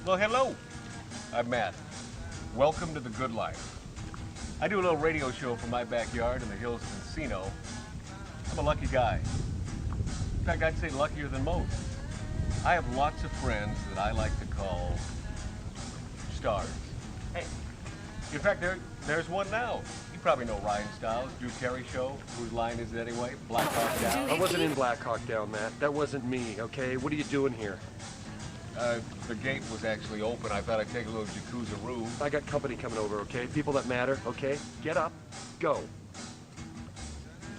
Well, hello. I'm Matt. Welcome to the good life. I do a little radio show from my backyard in the hills of Encino. I'm a lucky guy. In fact, I'd say luckier than most. I have lots of friends that I like to call stars. Hey, in fact, there's one now. You probably know Ryan Stiles, Drew Carey Show. Whose line is it anyway? Black Hawk Down. I wasn't in Black Hawk Down, Matt. That wasn't me, okay? What are you doing here? The gate was actually open. I thought I'd take a little jacuzzi-roo. I got company coming over, okay? People that matter, okay? Get up, go.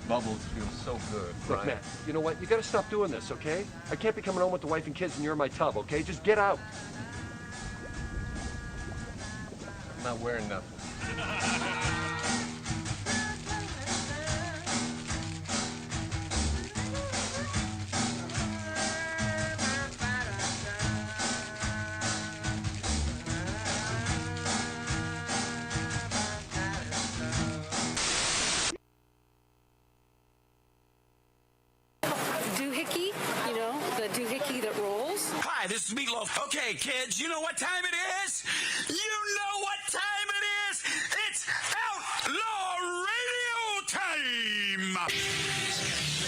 Bubbles feel so good, Look, Brian. Matt, you know what? You gotta stop doing this, okay? I can't be coming home with the wife and kids and you're in my tub, okay? Just get out. I'm not wearing nothing. Doohickey, you know, the doohickey that rolls. Hi, this is Meatloaf. Okay, kids, you know what time it is? You know what time it is? It's Outlaw Radio time!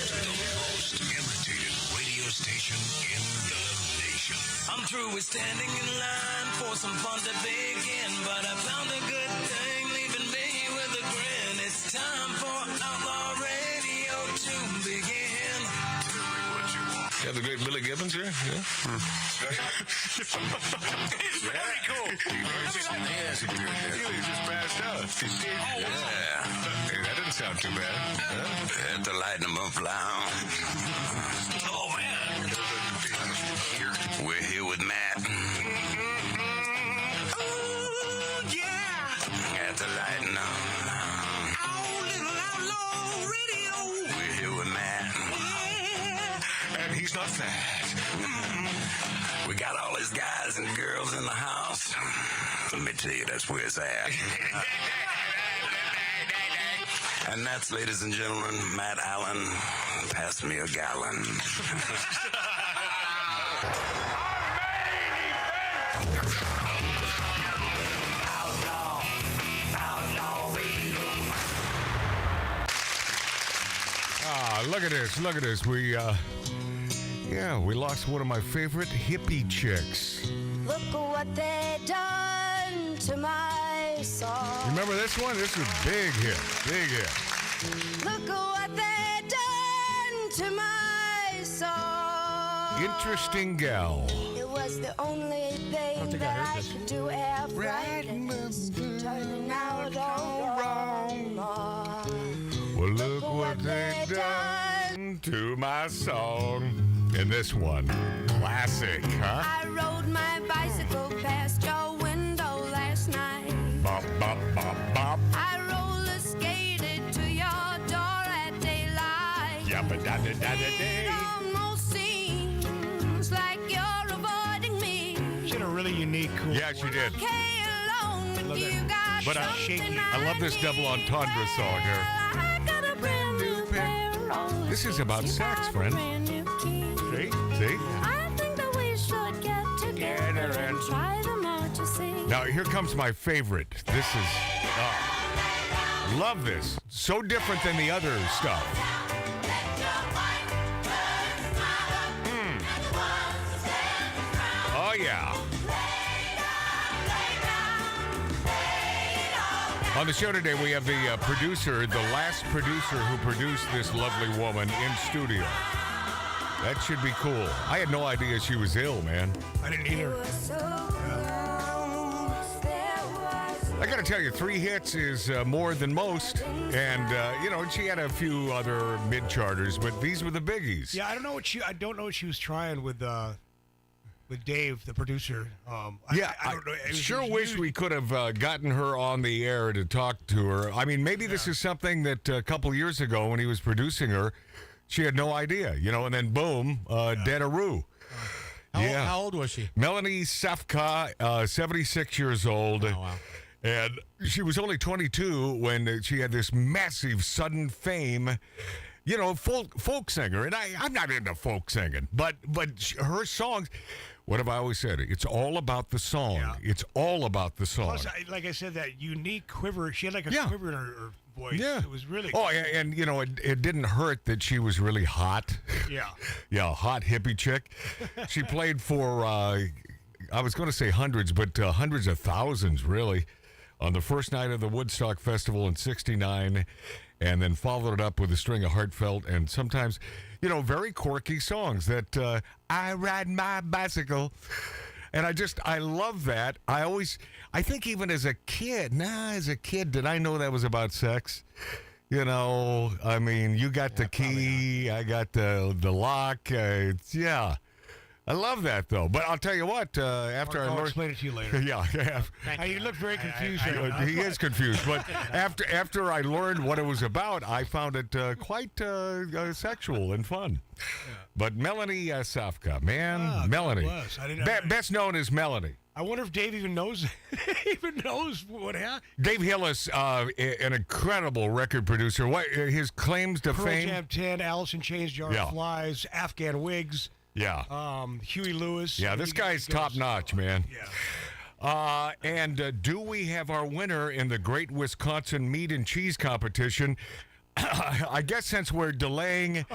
The most imitated radio station in the nation. I'm through with standing in line for some fun to begin, but I found a good thing leaving me with a grin. It's time for Outlaw Radio to begin. You have the great Billy Gibbons here? Yeah. It's very cool. He just passed out. Oh, yeah. Hey, that didn't sound too bad. Huh? At the Lightning Buffalo. Oh, man. We're here with Matt. Oh, yeah. At the Lightning. Oh, little Outlaw Radio. We're here with Matt. And he's not fat. We got all these guys and girls in the house. Let me tell you, that's where it's at. And that's, ladies and gentlemen, Matt Allen. Pass me a gallon. Look at this. Look at this. We lost one of my favorite hippie chicks. Look what they done to my soul. Remember this one? This was a big hit. Big hit. Look what they done to my soul. Interesting gal. It was the only thing that I could do every Friday. Turning out all wrong. Well, look what they done to my song. And this one, classic, huh? I rode my bicycle past your window last night. Bop, bop, bop, bop. I roller skated to your door at daylight. Yabba-da-da-da-da-day. It almost seems like you're avoiding me. She had a really unique, cool Yeah, she did. Okay, alone with love you that. got But something I love this double entendre song here. I got a brand new pair of roller This is about skates. You sex, got a friend. brand new key. See? I think that we should get together and try them out, you see. Now, here comes my favorite. This is, love this. So different than the other stuff. Oh, yeah. On the show today, we have the producer, the last producer who produced this lovely woman in studio. That should be cool. I had no idea she was ill, man. I didn't either. I got to tell you, 3 hits is more than most. And, she had a few other mid-charters, but these were the biggies. Yeah, I don't know what she was trying with Dave, the producer. I don't know. It was sure huge. wish we could have gotten her on the air to talk to her. I mean, maybe this is something that a couple years ago when he was producing her, she had no idea, and then boom, dead-a-roo. How old was she? Melanie Safka, 76 years old. Oh, wow. And she was only 22 when she had this massive sudden fame. folk singer, and I'm not into folk singing, but her songs. What have I always said? It's all about the song. Yeah. It's all about the song. Plus, like I said, that unique quiver. She had like a quiver in her voice. Yeah. It was really Oh, cool. and it didn't hurt that she was really hot. Yeah. Yeah, hot hippie chick. She played for, I was going to say hundreds, but hundreds of thousands, really, on the first night of the Woodstock Festival in '69, and then followed it up with a string of heartfelt and sometimes, very quirky songs that I ride my bicycle. And I love that. I think even as a kid, did I know that was about sex? You got the key, I got the lock. Yeah. I love that, though. But I'll tell you what, after I learned... I'll explain it to you later. Yeah. You look very confused. He is confused. But after I learned what it was about, I found it quite sexual and fun. Yeah. But Melanie Safka, man. Melanie. Best known as Melanie. I wonder if Dave even knows what happened. Dave Hillis, an incredible record producer. What his claims to Pearl fame? Jam 10, Alice in Chains, Jar of Flies, Afghan Wigs. Yeah. Huey Lewis. Yeah, this guy's top notch, man. Yeah. And do we have our winner in the Great Wisconsin Meat and Cheese Competition? I guess since we're delaying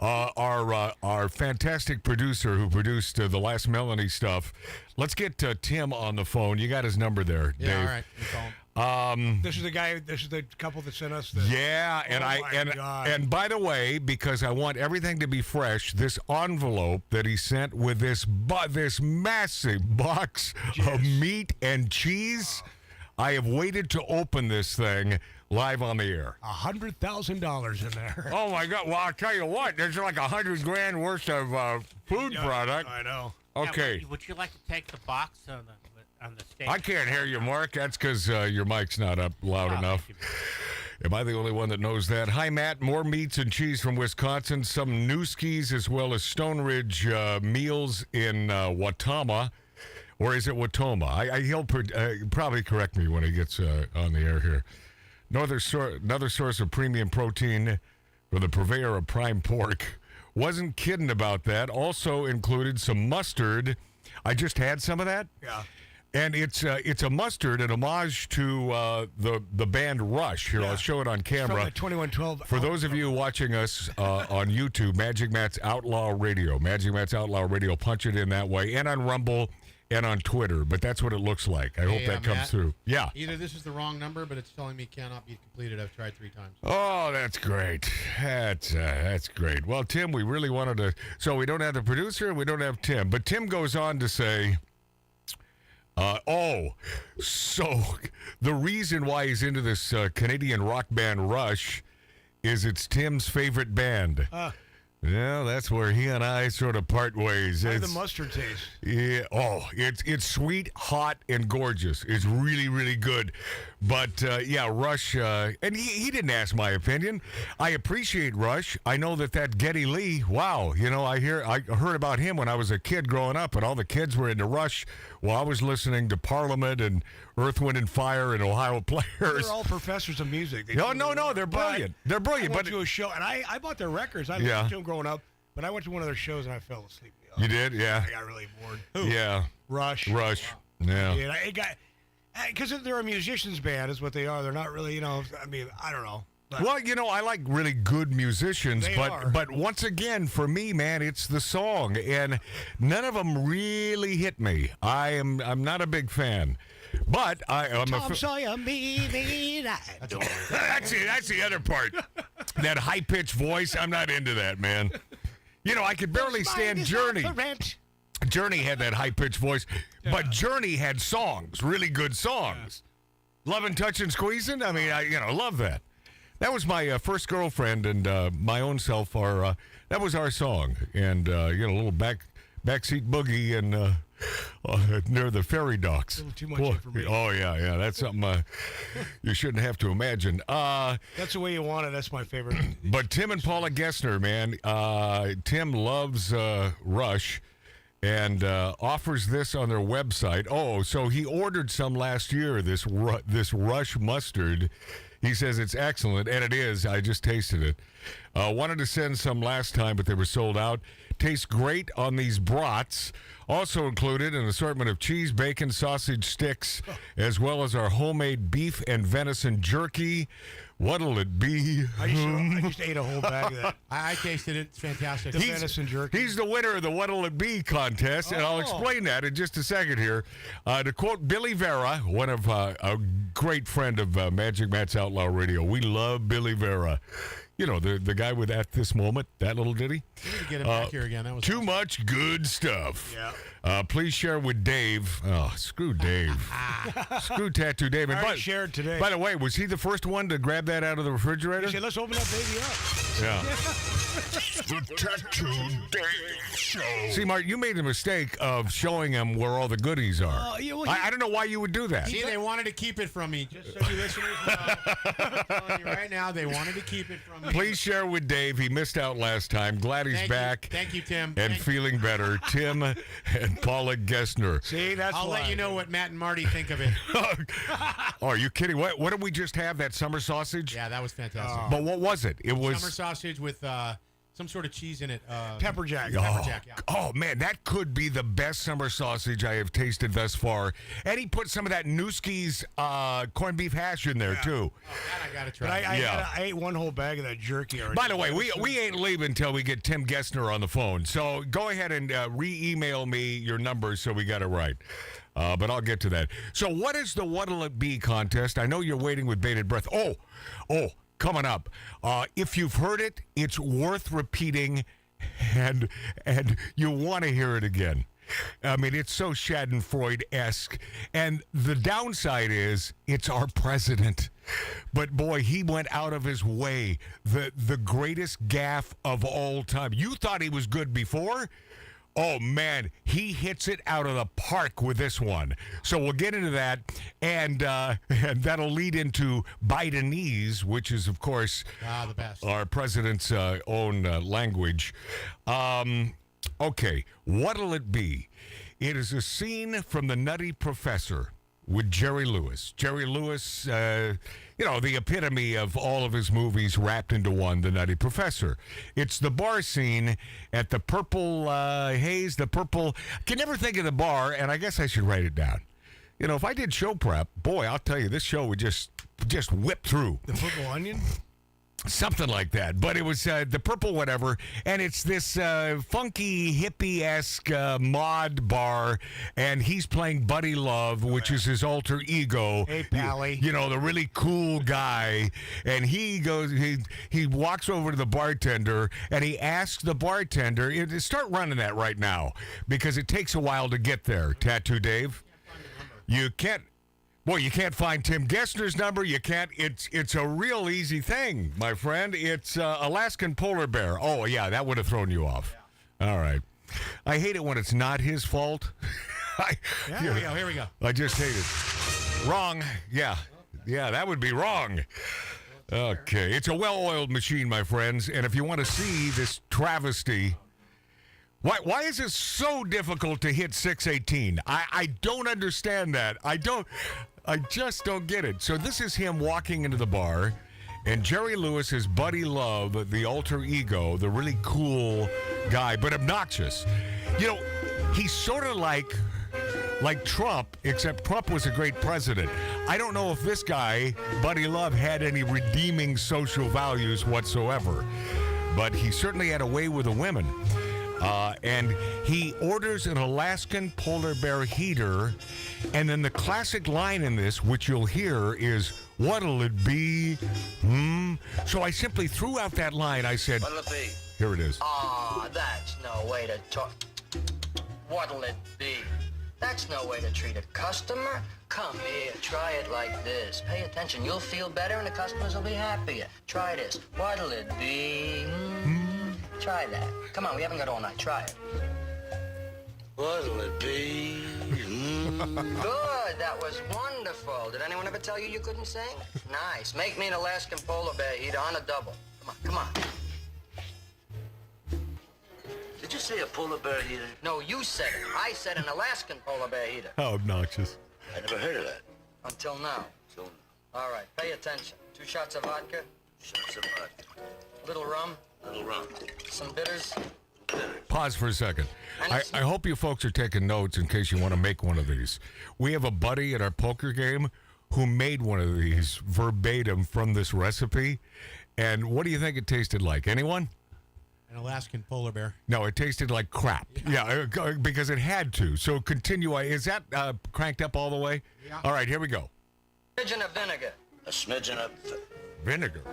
our fantastic producer who produced the last Melanie stuff, let's get Tim on the phone. You got his number there, Dave. Yeah, all right. This is the guy. This is the couple that sent us. Yeah, and by the way, because I want everything to be fresh, this envelope that he sent with this massive box of meat and cheese, I have waited to open this thing live on the air. $100,000 in there. Oh my God! Well, I'll tell you what, there's like $100,000 worth of food product. I know. Okay. Yeah, would you like to take the box on the stage? I can't hear you, Mark. That's because your mic's not up loud enough. Am I the only one that knows that? Hi, Matt. More meats and cheese from Wisconsin. Some Newski's as well as Stone Ridge meals in Watama. Or is it Watoma? He'll probably correct me when he gets on the air here. Another source of premium protein for the purveyor of prime pork. Wasn't kidding about that. Also included some mustard. I just had some of that. Yeah. And it's a mustard, an homage to the band Rush. Here, I'll show it on camera. From the 2112. For those of you watching us on YouTube, Magic Matt's Outlaw Radio. Magic Matt's Outlaw Radio. Punch it in that way. And on Rumble and on Twitter. But that's what it looks like. I hope that comes Matt, through. Yeah. Either this is the wrong number, but it's telling me cannot be completed. I've tried 3 times. Oh, that's great. That's great. Well, Tim, we really wanted to... So we don't have the producer and we don't have Tim. But Tim goes on to say... so the reason why he's into this Canadian rock band Rush is it's Tim's favorite band. Yeah, that's where he and I sort of part ways. How the mustard taste? Yeah. Oh, it's sweet, hot, and gorgeous. It's really, really good. But Rush. And he didn't ask my opinion. I appreciate Rush. I know that Geddy Lee. Wow. I heard about him when I was a kid growing up, and all the kids were into Rush. Well, I was listening to Parliament and Earth, Wind, and Fire and Ohio Players. They're all professors of music. No, they're brilliant. They're brilliant. I went to a show, and I bought their records. I listened to them growing up, but I went to one of their shows, and I fell asleep. You did? Yeah. I got really bored. Who? Yeah. Rush. Yeah. Because they're a musician's band is what they are. They're not really, I don't know. But well, I like really good musicians, are. but once again, for me, man, it's the song, and none of them really hit me. I'm not a big fan, but I'm Tom Sawyer, me, that's the other part. That high pitched voice, I'm not into that, man. I could barely stand Journey. Journey had that high pitched voice, but Journey had songs, really good songs. Lovin', Touchin', Squeezin'. I mean, I love that. That was my first girlfriend and my own self. That was our song, and a little backseat boogie and near the ferry docks. A little too much for me. Oh yeah, that's something you shouldn't have to imagine. That's the way you want it. That's my favorite. But Tim and Paula Gessner, man, Tim loves Rush. And offers this on their website. Oh, so he ordered some last year, this Rush mustard. He says it's excellent, and it is. I just tasted it. Wanted to send some last time, but they were sold out. Tastes great on these brats. Also included an assortment of cheese, bacon, sausage sticks, as well as our homemade beef and venison jerky. What'll it be? I just ate a whole bag of that. I tasted it. It's fantastic. The venison jerky. He's the winner of the What'll It Be contest, and I'll explain that in just a second here. To quote Billy Vera, one of a great friend of Magic Matt's Outlaw Radio, we love Billy Vera. You know, the guy with At This Moment, that little ditty. We need to get him back here again. That was too awesome. much good stuff. Yeah. Please share with Dave. Oh, screw Dave. Screw Tattoo Dave. I And already shared today. By the way, was he the first one to grab that out of the refrigerator? He said, let's open that baby up. Yeah. The Tattoo Dave Show. See, Mark, you made the mistake of showing him where all the goodies are. I don't know why you would do that. See, they wanted to keep it from me. Just so you listeners know. I'm telling you right now, they wanted to keep it from me. Please share with Dave. He missed out last time. Glad he's back. Thank you, Tim. And feeling better. Tim and Paula Gessner. See, that's I'll why. let you know what Matt and Marty think of it. Oh, are you kidding? What did we just have? That summer sausage? Yeah, that was fantastic. But what was it? It was Summer sausage with some sort of cheese in it. Pepper jack. Oh, Jack, yeah. oh, man, that could be the best summer sausage I have tasted thus far. And he put some of that Newski's corned beef hash in there, too. Oh, that I got to But try. I ate one whole bag of that jerky already. By the way, we ain't leaving until we get Tim Gessner on the phone. So go ahead and re-email me your number so we got it right. But I'll get to that. So what is the What'll It Be contest? I know you're waiting with bated breath. Oh, coming up. If you've heard it, it's worth repeating, and you want to hear it again. I mean, it's so Schadenfreude-esque. And the downside is it's our president. But, boy, he went out of his way. The greatest gaffe of all time. You thought he was good before? Oh, man, he hits it out of the park with this one. So we'll get into that, and that'll lead into Bidenese, which is, of course, the best. our president's own language. Okay, what'll it be? It is a scene from The Nutty Professor with Jerry Lewis. Jerry Lewis, the epitome of all of his movies wrapped into one, The Nutty Professor. It's the bar scene at the Purple Haze, the Purple... I can never think of the bar, and I guess I should write it down. You know, if I did show prep, boy, I'll tell you, this show would just whip through. The Purple Onion? Something like that. But it was the Purple whatever, and it's this funky, hippie-esque mod bar, and he's playing Buddy Love, which is his alter ego. Hey, Pally. You know, the really cool guy. And he goes, he walks over to the bartender, and he asks the bartender, start running that right now, because it takes a while to get there, Tattoo Dave. You can't. Well, you can't find Tim Gessner's number. You can't. It's a real easy thing, my friend. It's Alaskan polar bear. Oh, yeah, that would have thrown you off. Yeah. All right. I hate it when it's not his fault. Here we go. I just hate it. Wrong. Yeah, that would be wrong. Okay. It's a well-oiled machine, my friends. And if you want to see this travesty... Why is it so difficult to hit 618? I don't understand that. I just don't get it. So this is him walking into the bar, and Jerry Lewis is Buddy Love, the alter ego, the really cool guy, but obnoxious. You know, he's sort of like Trump, except Trump was a great president. I don't know if this guy, Buddy Love, had any redeeming social values whatsoever, but he certainly had a way with the women. And he orders an Alaskan polar bear heater, and then the classic line in this, which you'll hear, is, what'll it be? So I simply threw out that line. I said, what'll it be? Here it is. That's no way to talk. What'll it be? That's no way to treat a customer. Come here, try it like this. Pay attention. You'll feel better, and the customers will be happier. Try this. What'll it be? Try that. Come on, we haven't got all night. Try it. What'll it be? Good. That was wonderful. Did anyone ever tell you you couldn't sing? Nice. Make me an Alaskan polar bear heater on a double. Come on. Did you say a polar bear heater? No, you said it. I said an Alaskan polar bear heater. How obnoxious. I never heard of that. Until now. All right, pay attention. 2 shots of vodka. Shots of vodka. Little rum. Little rum. Some bitters. Pause for a second. I hope you folks are taking notes in case you want to make one of these. We have a buddy at our poker game who made one of these verbatim from this recipe. And what do you think it tasted like? Anyone? An Alaskan polar bear. No, it tasted like crap. Yeah, because it had to. So continue. Is that cranked up all the way? Yeah. All right, here we go. A smidgen of vinegar. A smidgen of... Vinegar.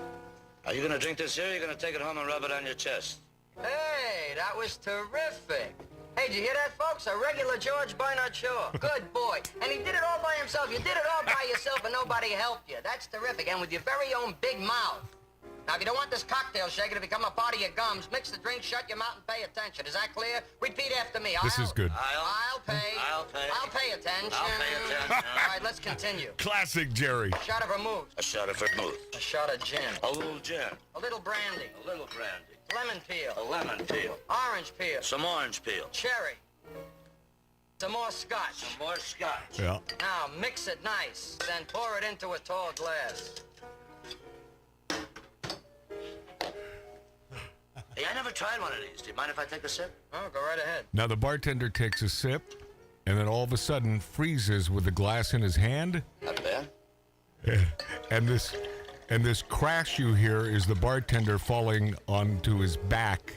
Are you going to drink this here, or are you going to take it home and rub it on your chest? Hey, that was terrific. Hey, did you hear that, folks? A regular George Bernard Shaw. Good boy. And he did it all by himself. You did it all by yourself and nobody helped you. That's terrific. And with your very own big mouth. Now, if you don't want this cocktail shaker to become a part of your gums, mix the drink, shut your mouth, and pay attention. Is that clear? Repeat after me. This is good. I'll pay. I'll pay. I'll pay attention. I'll pay attention. All right, let's continue. Classic Jerry. A shot of vermouth. A shot of vermouth. A shot of gin. A little gin. A little brandy. A little brandy. Lemon peel. A lemon peel. Orange peel. Some orange peel. Cherry. Some more scotch. Some more scotch. Yeah. Now, mix it nice. Then pour it into a tall glass. Hey, I never tried one of these. Do you mind if I take a sip? Oh, go right ahead. Now the bartender takes a sip and then all of a sudden freezes with the glass in his hand. Not bad. And this crash you hear is the bartender falling onto his back.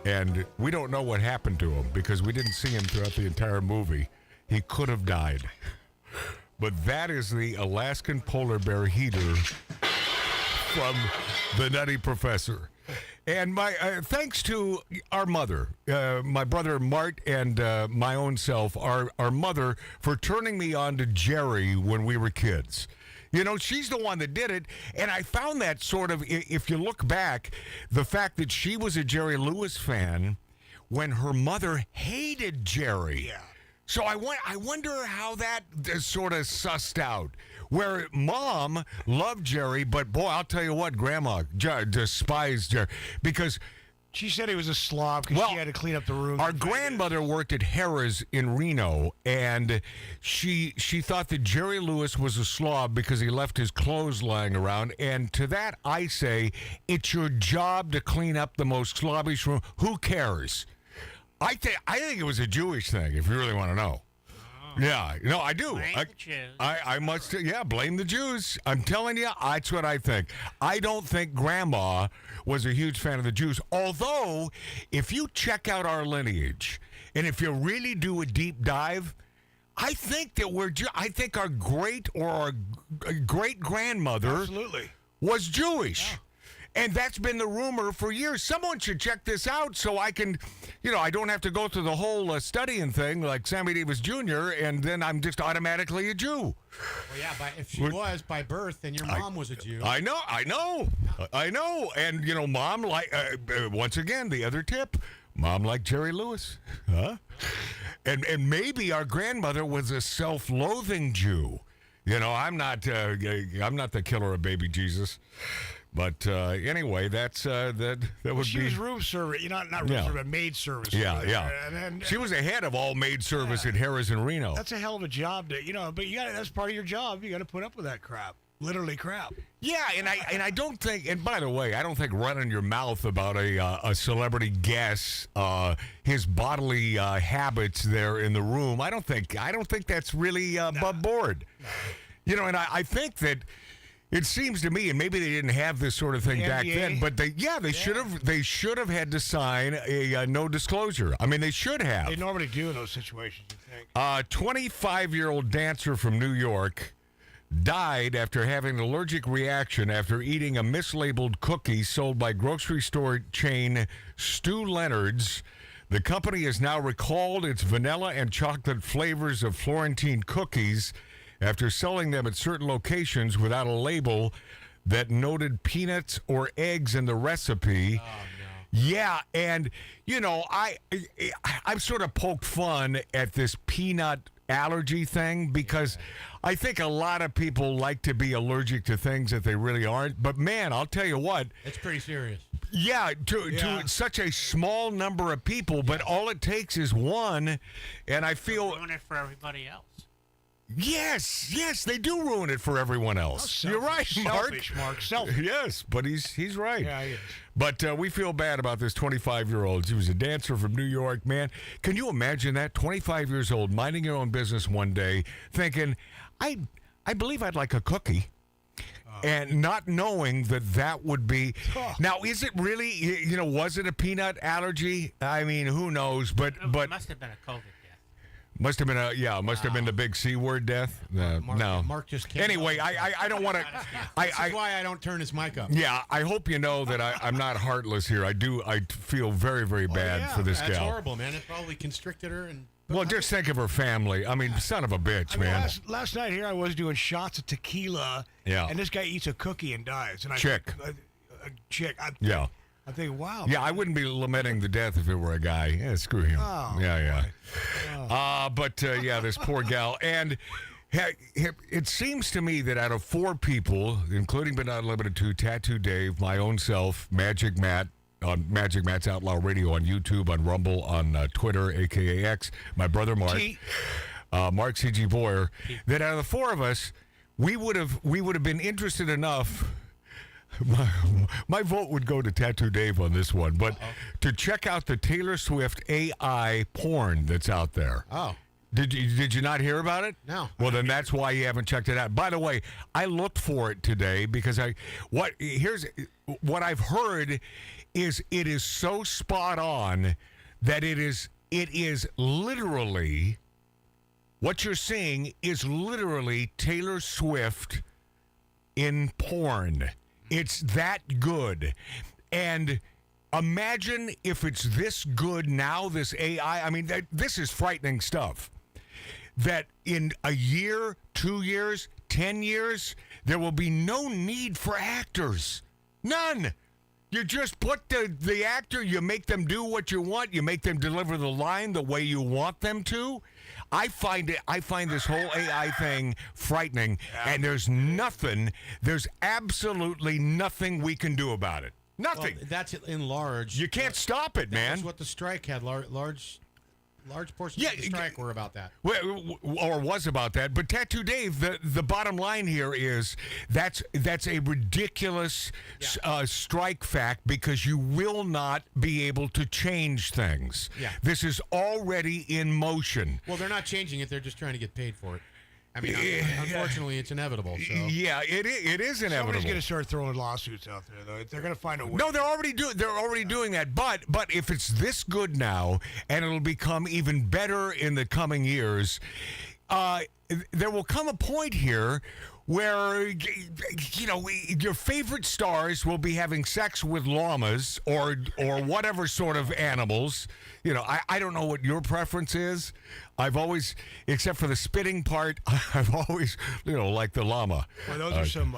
And we don't know what happened to him because we didn't see him throughout the entire movie. He could have died. But that is the Alaskan polar bear heater from The Nutty Professor. And my thanks to our mother, my brother Mart, and my own self, our mother, for turning me on to Jerry when we were kids. You know, she's the one that did it, and I found that sort of, if you look back, the fact that she was a Jerry Lewis fan when her mother hated Jerry. Yeah. So I wonder how that sort of sussed out. Where mom loved Jerry, but boy, I'll tell you what, grandma despised Jerry because she said he was a slob because she had to clean up the room. Our grandmother worked at Harrah's in Reno, and she thought that Jerry Lewis was a slob because he left his clothes lying around. And to that, I say, it's your job to clean up the most slobbish room. Who cares? I think it was a Jewish thing, if you really want to know. Yeah, no, I do. Blame the Jews. I must, blame the Jews. I'm telling you, that's what I think. I don't think Grandma was a huge fan of the Jews. Although, if you check out our lineage, and if you really do a deep dive, I think that I think our great grandmother was Jewish. Yeah. And that's been the rumor for years. Someone should check this out so I can, I don't have to go through the whole studying thing like Sammy Davis Jr., and then I'm just automatically a Jew. Well, yeah, if she was by birth, then your mom was a Jew. I know. And, mom, once again, the other tip, mom liked Jerry Lewis. Huh? And maybe our grandmother was a self-loathing Jew. I'm not the killer of baby Jesus. But anyway, that's that would be. She was room service, not room service, but maid service. Yeah. And she was the head of all maid service at Harrah's in Reno. That's a hell of a job to, but that's part of your job. You got to put up with that crap, literally crap. Yeah, and I don't think, and by the way, I don't think running your mouth about a celebrity guest, his bodily habits there in the room. I don't think that's really above board. No. And I think that. It seems to me, and maybe they didn't have this sort of thing back then, but they should have had to sign a no disclosure. I mean, they should have. They normally do in those situations, you think. 25-year-old dancer from New York died after having an allergic reaction after eating a mislabeled cookie sold by grocery store chain Stu Leonard's. The company has now recalled its vanilla and chocolate flavors of Florentine cookies after selling them at certain locations without a label that noted peanuts or eggs in the recipe. Oh, no. Yeah, and, I've sort of poked fun at this peanut allergy thing because I think a lot of people like to be allergic to things that they really aren't. But, man, I'll tell you what. It's pretty serious. Yeah, to such a small number of people, but all it takes is one, and I feel... Ruin it for everybody else. Yes, they do ruin it for everyone else. You're right, Mark. Selfish, Mark. Selfish. Yes, but he's right. Yeah, he is. But we feel bad about this 25-year-old. She was a dancer from New York, man. Can you imagine that? 25 years old, minding your own business one day, thinking, I believe I'd like a cookie. And not knowing that would be... Now, is it really, was it a peanut allergy? I mean, who knows? But It must have been a COVID death. Must have been the big C word death. No. Mark just came Anyway, up. I don't want to... That's why I don't turn his mic up. Yeah, I hope you know that I'm not heartless here. I feel very, very bad for this That's gal. horrible, man. It probably constricted her. Well, just think of her family. I mean, son of a bitch, man. Last night here I was doing shots of tequila. Yeah. And this guy eats a cookie and dies. And Chick. A chick. Yeah. I think, wow. Yeah, I wouldn't be lamenting the death if it were a guy. Yeah, screw him. Oh, yeah. But this poor gal. And it seems to me that out of 4 people, including but not limited to Tattoo Dave, my own self, Magic Matt, on Magic Matt's Outlaw Radio on YouTube, on Rumble, on Twitter, a.k.a. X, my brother Mark, Mark C.G. Boyer, that out of the 4 of us, we would have been interested enough... My vote would go to Tattoo Dave on this one, but to check out the Taylor Swift A.I porn that's out there. Oh. Did you not hear about it? No. Well, then that's why you haven't checked it out. By the way, I looked for it today because here's what I've heard is it is so spot on that it is literally what you're seeing is literally Taylor Swift in porn. It's that good. And imagine if it's this good now, this AI. I mean, this is frightening stuff. That in a year, 2 years, 10 years, there will be no need for actors. None. You just put the actor, you make them do what you want, you make them deliver the line the way you want them to. I find this whole AI thing frightening, and there's absolutely nothing we can do about it. Nothing. Well, that's in large. You can't stop it, man. That's what the strike had. Large portions of the strike were about that. Or was about that. But Tattoo Dave, the bottom line here is that's a ridiculous strike fact because you will not be able to change things. Yeah. This is already in motion. Well, they're not changing it. They're just trying to get paid for it. I mean, unfortunately, it's inevitable. So. Yeah, it is inevitable. Somebody's going to start throwing lawsuits out there, though. They're going to find a way. No, they're already doing that. But if it's this good now, and it'll become even better in the coming years, there will come a point here where your favorite stars will be having sex with llamas or whatever sort of animals. I don't know what your preference is. I've always, except for the spitting part, I've always, liked the llama. Well, those are some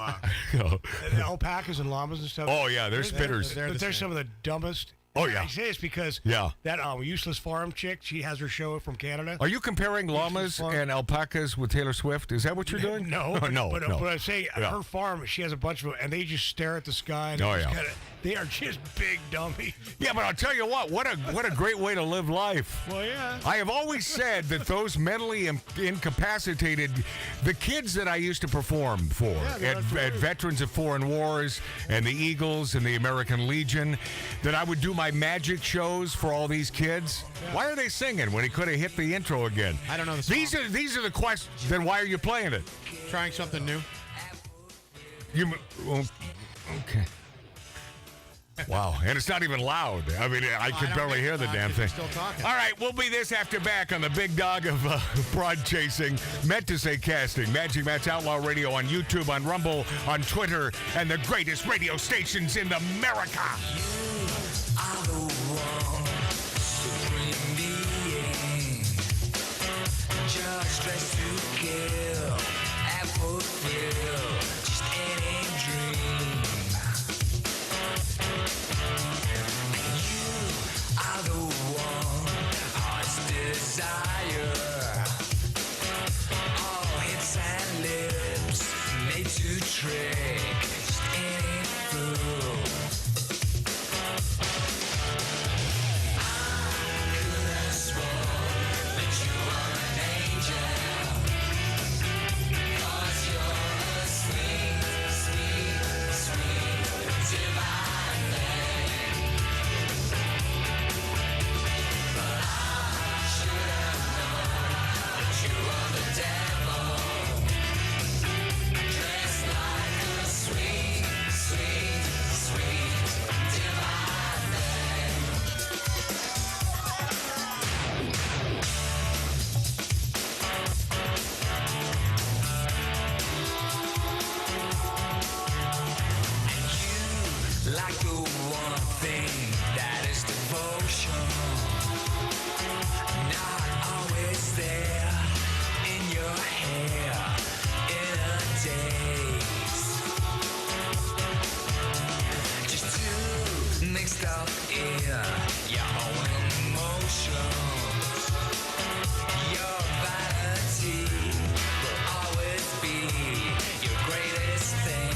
alpacas and llamas and stuff. Oh, yeah, they're spitters. They're some of the dumbest. Oh, yeah. I say this because that useless farm chick, she has her show from Canada. Are you comparing llamas and alpacas with Taylor Swift? Is that what you're doing? No. No. But I'm saying her farm, she has a bunch of them, and they just stare at the sky. And they are just big dummies. Yeah, but I'll tell you what a great way to live life. Well, yeah. I have always said that those mentally incapacitated, the kids that I used to perform for at Veterans of Foreign Wars and the Eagles and the American Legion, that I would do my magic shows for all these kids. Yeah. Why are they singing when he could have hit the intro again? I don't know. These are the questions. Then why are you playing it? Trying something new. Okay. Wow, and it's not even loud. I mean, I could barely hear the damn thing. Still talking. All right, we'll be this after back on the big dog of broad chasing. Meant to say casting. Magic Matt's Outlaw Radio on YouTube, on Rumble, on Twitter, and the greatest radio stations in America. Are the one supreme being, just dressed to kill and fulfill just any dream. You are the one heart's desire. All hits and lips made to trick just any fool. I could have sworn that you were an angel. ear, your own emotions. Your vanity will always be your greatest thing.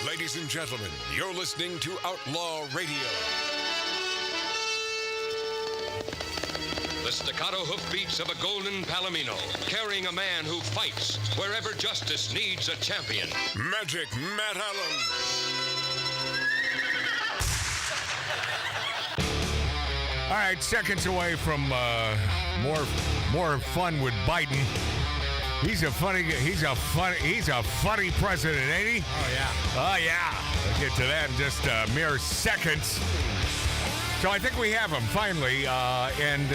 Ladies and gentlemen, you're listening to Outlaw Radio. The staccato hoofbeats of a golden palomino, carrying a man who fights wherever justice needs a champion. Magic Matt Allen. All right, seconds away from more fun with Biden. He's a funny president, ain't he? Oh yeah. Oh yeah. We'll get to that in just mere seconds. So I think we have him finally, and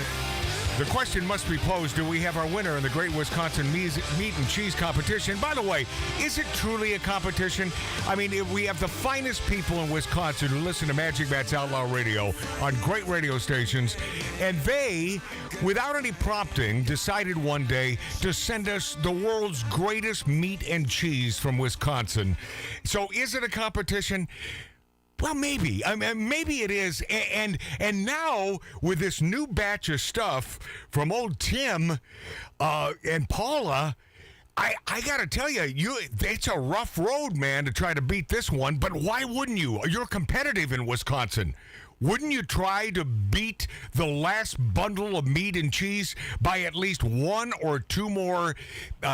the question must be posed: do we have our winner in the Great Wisconsin Meat and Cheese Competition? By the way, is it truly a competition? I mean, we have the finest people in Wisconsin who listen to Magic Matt's Outlaw Radio on great radio stations, and they, without any prompting, decided one day to send us the world's greatest meat and cheese from Wisconsin. So is it a competition? Well, maybe. I mean, maybe it is. And now, with this new batch of stuff from old Tim and Paula, I got to tell you, it's a rough road, man, to try to beat this one. But why wouldn't you? You're competitive in Wisconsin. Wouldn't you try to beat the last bundle of meat and cheese by at least one or two more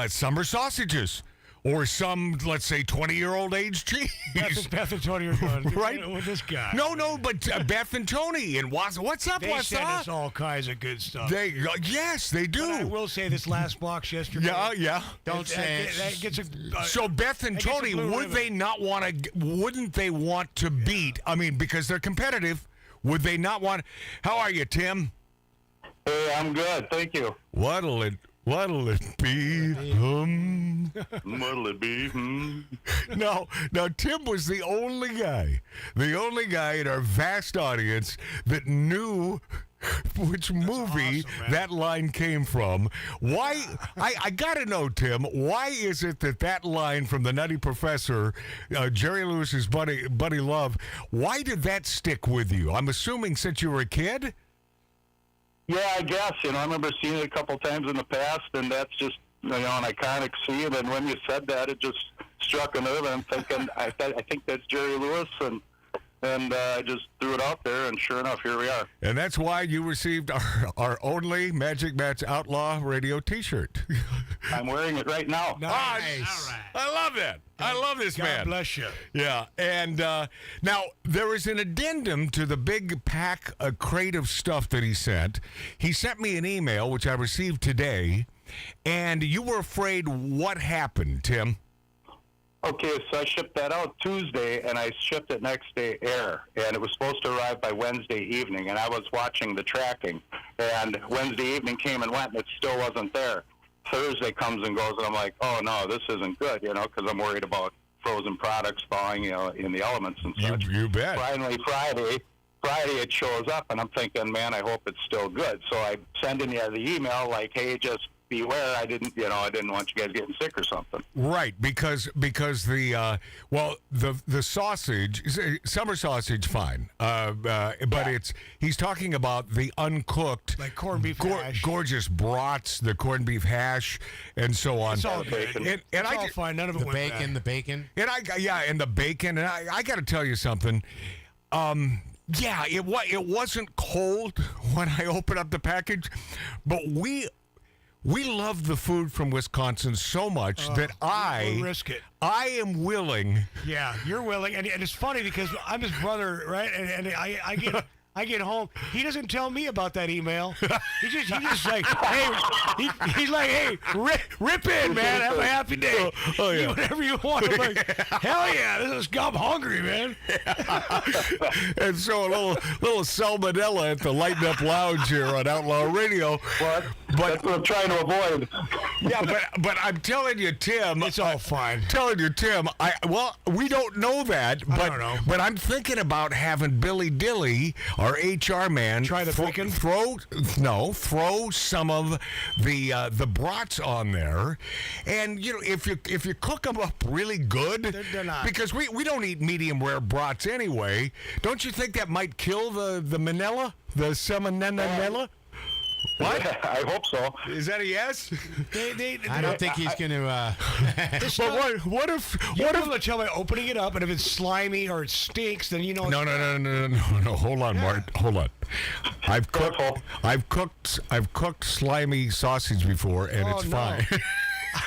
summer sausages? Or some, let's say, 20-year-old age cheese. Beth and Tony are going, right? With this guy. No, but Beth and Tony and what's up, they send us all kinds of good stuff. Yes, they do. But I will say this last box yesterday. Yeah. Don't say that gets a. So Beth and Tony, wouldn't they want to beat? I mean, because they're competitive. Would they not want? How are you, Tim? Hey, I'm good. Thank you. What'll it be? What'll it be? Now, Tim was the only guy in our vast audience that knew which movie that line came from. Why? I got to know, Tim, why is it that line from The Nutty Professor, Jerry Lewis's Buddy Love, why did that stick with you? I'm assuming since you were a kid? Yeah, I guess. I remember seeing it a couple times in the past, and that's just, an iconic scene. And when you said that, it just struck a nerve. And I'm thinking, I think that's Jerry Lewis, and I just threw it out there, and sure enough, here we are. And that's why you received our only Magic Matt's Outlaw Radio T-shirt. I'm wearing it right now. Nice. All right. I love that. I love this man. God bless you. Yeah. And now there is an addendum to the big pack, a crate of stuff that he sent. He sent me an email, which I received today, and you were afraid what happened, Tim? Okay, so I shipped that out Tuesday, and I shipped it next day air, and it was supposed to arrive by Wednesday evening, and I was watching the tracking, and Wednesday evening came and went, and it still wasn't there. Thursday comes and goes, and I'm like, oh, no, this isn't good, because I'm worried about frozen products thawing, in the elements and such. You bet. Finally, Friday it shows up, and I'm thinking, man, I hope it's still good. So I send in the email like, hey, just beware, I didn't want you guys getting sick or something. Right, because the the sausage, summer sausage, fine, but he's talking about the uncooked, like corned beef hash, gorgeous brats, the corned beef hash, and so on. It's all good. It's all fine. None of it the went bacon, bad. the bacon, and the bacon, and I got to tell you something. Yeah, it wasn't cold when I opened up the package, but we love the food from Wisconsin so much that we'll risk it. I am willing. Yeah, you're willing, and it's funny because I'm his brother, right? And I get home. He doesn't tell me about that email. He just like, hey, he's like, hey, rip in, man. Have a happy day. Eat whatever you want. I'm like, hell yeah, I'm hungry, man. And so a little salmonella at the Lighten Up Lounge here on Outlaw Radio. But that's what I'm trying to avoid. Yeah, but I'm telling you, Tim, it's all fine. Telling you, Tim, we don't know that, but I don't know. But I'm thinking about having Billy Dilly, our HR man, try the bacon. Throw some of the brats on there, and if you cook them up really good, they're not, because we don't eat medium rare brats anyway. Don't you think that might kill the manila, the salmonella? What? I hope so. Is that a yes? I don't think he's going to. But what if? What if they tell me opening it up, and if it's slimy or it stinks, then No. Hold on, Mart. Hold on. I've cooked slimy sausage before, and it's fine.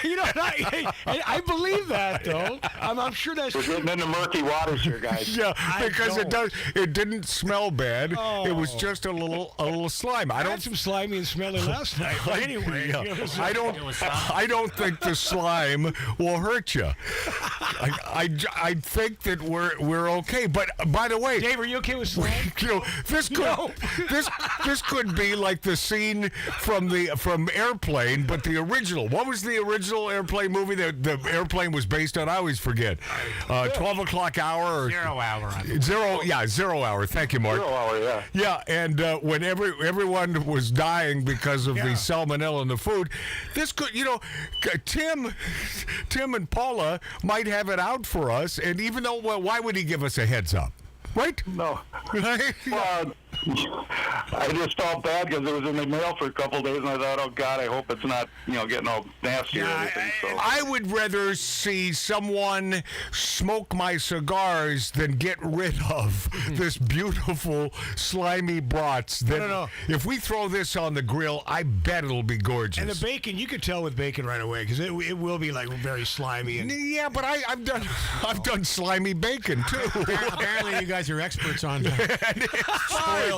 I believe that though. I'm sure that's We're getting into murky waters here, guys. Yeah, because it didn't smell bad. It was just a little slime. I had some slimy and smelly last night. But anyway, I don't think the slime will hurt you. I think that we're okay. But by the way, Dave, are you okay with slime? This could be like the scene from Airplane, but the original. What was the original Airplane movie that the airplane was based on? I always forget. 12 o'clock hour. 0 hour. 0 hour. Thank you, Mark. 0 hour, yeah. Yeah, and when everyone was dying because of the salmonella in the food, this could, Tim and Paula might have it out for us, and even though, why would he give us a heads up? Right? No. Well, I just felt bad because it was in the mail for a couple of days, and I thought, oh, God, I hope it's not, getting all nasty or anything. So I would rather see someone smoke my cigars than get rid of this beautiful, slimy brats. No. If we throw this on the grill, I bet it'll be gorgeous. And the bacon, you could tell with bacon right away because it will be like very slimy. Yeah, but I've done slimy bacon too. Apparently, you guys are experts on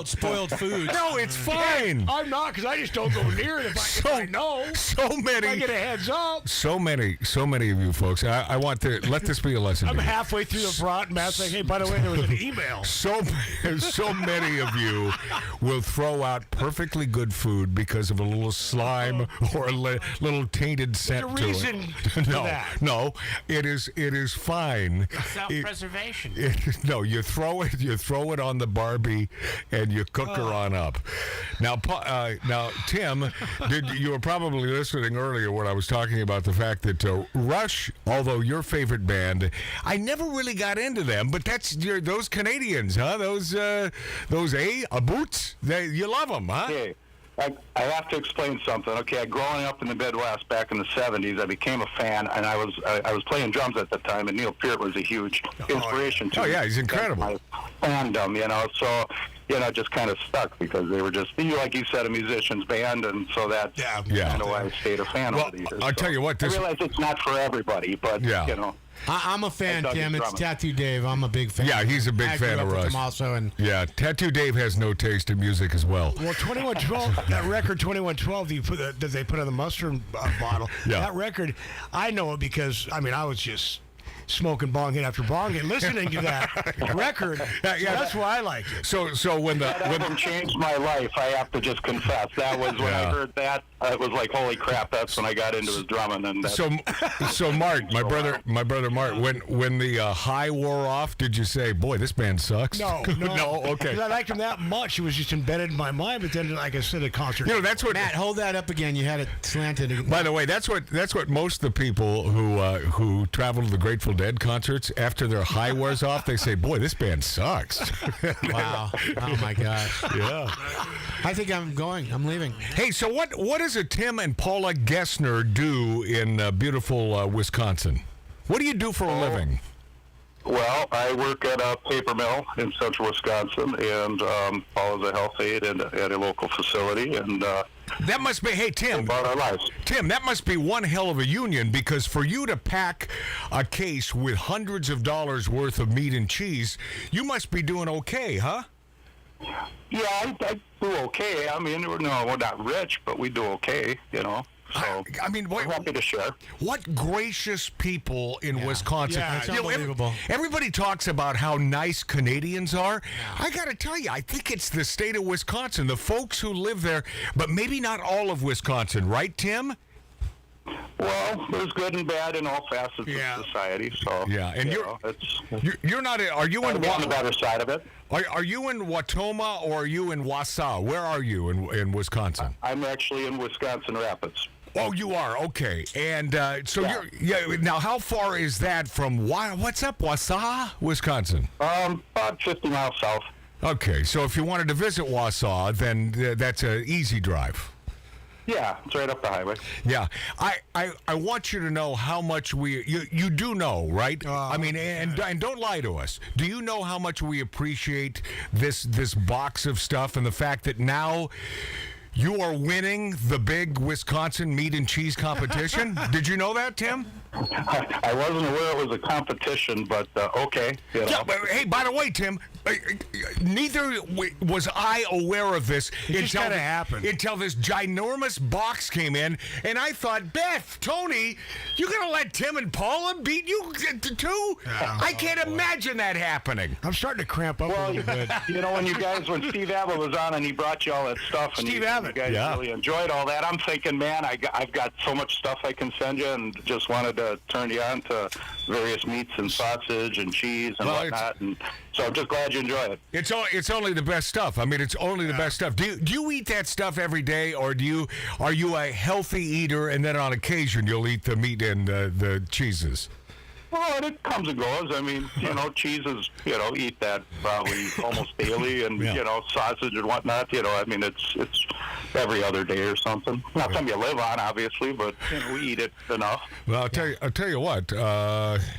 spoiled food. No, it's fine. I'm not, because I just don't go near it if I know. So many. If I get a heads up. So many of you folks. I want to let this be a lesson. I'm to you. halfway through the brat, and Matt's like, hey, by the way, there was an email. So many of you will throw out perfectly good food because of a little slime or a little tainted scent There's a to reason it. for that. No, it is fine. Self-preservation. No, you throw it on the Barbie, and you cook her on up. Now, Tim, you were probably listening earlier when I was talking about the fact that Rush, although your favorite band, I never really got into them, but that's those Canadians, huh? Those boots, you love them, huh? Okay. I have to explain something. Okay, growing up in the Midwest back in the 70s, I became a fan, and I was playing drums at the time, and Neil Peart was a huge inspiration to me. Oh, yeah, he's incredible. My fandom, so, just kind of stuck because they were just, like you said, a musician's band, and so that's kind of why I stayed a fan over the years. I'll tell you what. I realize it's not for everybody, but, I'm a fan, Tim. It's Tattoo Dave. I'm a big fan. Yeah, he's a big fan of Rush. Also, and Tattoo Dave has no taste in music as well. Well, 2112, that record 2112 that they put on the mustard bottle. Yeah. That record, I know it because I was just smoking bong hit after bong hit, listening to that record. So that's why I like it. So when that album changed my life, I have to just confess. That was when I heard that. It was like, holy crap! That's when I got into his drumming. And so Mark, my brother Mark, when the high wore off, did you say, "Boy, this band sucks"? No, Okay. 'Cause I liked him that much; it was just embedded in my mind. But then, like I said, a concert. That's what. Matt, hold that up again. You had it slanted. By the way, that's what most of the people who travel to the Grateful Dead concerts, after their high wears off, they say, "Boy, this band sucks." Wow! Oh my gosh! Yeah. I think I'm going. I'm leaving. Hey, so what does a Tim and Paula Gessner do in beautiful Wisconsin? What do you do for a living? Well, I work at a paper mill in central Wisconsin, and Paula's a health aide at a local facility, and that must be, hey, Tim. About our lives. Tim, that must be one hell of a union, because for you to pack a case with hundreds of dollars worth of meat and cheese, you must be doing okay, huh? Yeah, I do okay. I mean, we're not rich, but we do okay, So, I mean, we're happy to share. What gracious people in Wisconsin. Yeah, it's unbelievable. Everybody talks about how nice Canadians are. I got to tell you, I think it's the state of Wisconsin, the folks who live there, but maybe not all of Wisconsin, right, Tim? Well, there's good and bad in all facets of society. So and you're not. Are you in on the better side of it? Are you in Watoma or are you in Wausau? Where are you in Wisconsin? I'm actually in Wisconsin Rapids. Oh, you are? Okay. And so you're now. How far is that from what's up, Wausau, Wisconsin? About 50 miles south. Okay, so if you wanted to visit Wausau, then that's an easy drive. Yeah, it's right up the highway. Yeah, I want you to know how much you do know, right? I mean, and don't lie to us. Do you know how much we appreciate this box of stuff and the fact that now you are winning the big Wisconsin meat and cheese competition? Did you know that, Tim? I wasn't aware it was a competition, but okay. Yeah, but, hey, by the way, Tim, neither was I aware of this until this ginormous box came in, and I thought, Beth, Tony, you gonna let Tim and Paula beat you too? I can't imagine that happening. I'm starting to cramp up a little bit. When Steve Abbott was on and he brought you all that stuff, and you guys really enjoyed all that, I'm thinking, man, I've got so much stuff I can send you, and just wanted to turn you on to various meats and sausage and cheese and whatnot, and so I'm just glad you enjoy it. It's only the best stuff. I mean, it's only the best stuff. Do you eat that stuff every day, or are you a healthy eater and then on occasion you'll eat the meat and the cheeses? Well, it comes and goes. I mean, cheeses, eat that probably almost daily, and sausage and whatnot. I mean, it's every other day or something. Not something you live on, obviously, but we eat it enough. Well, I'll tell you what.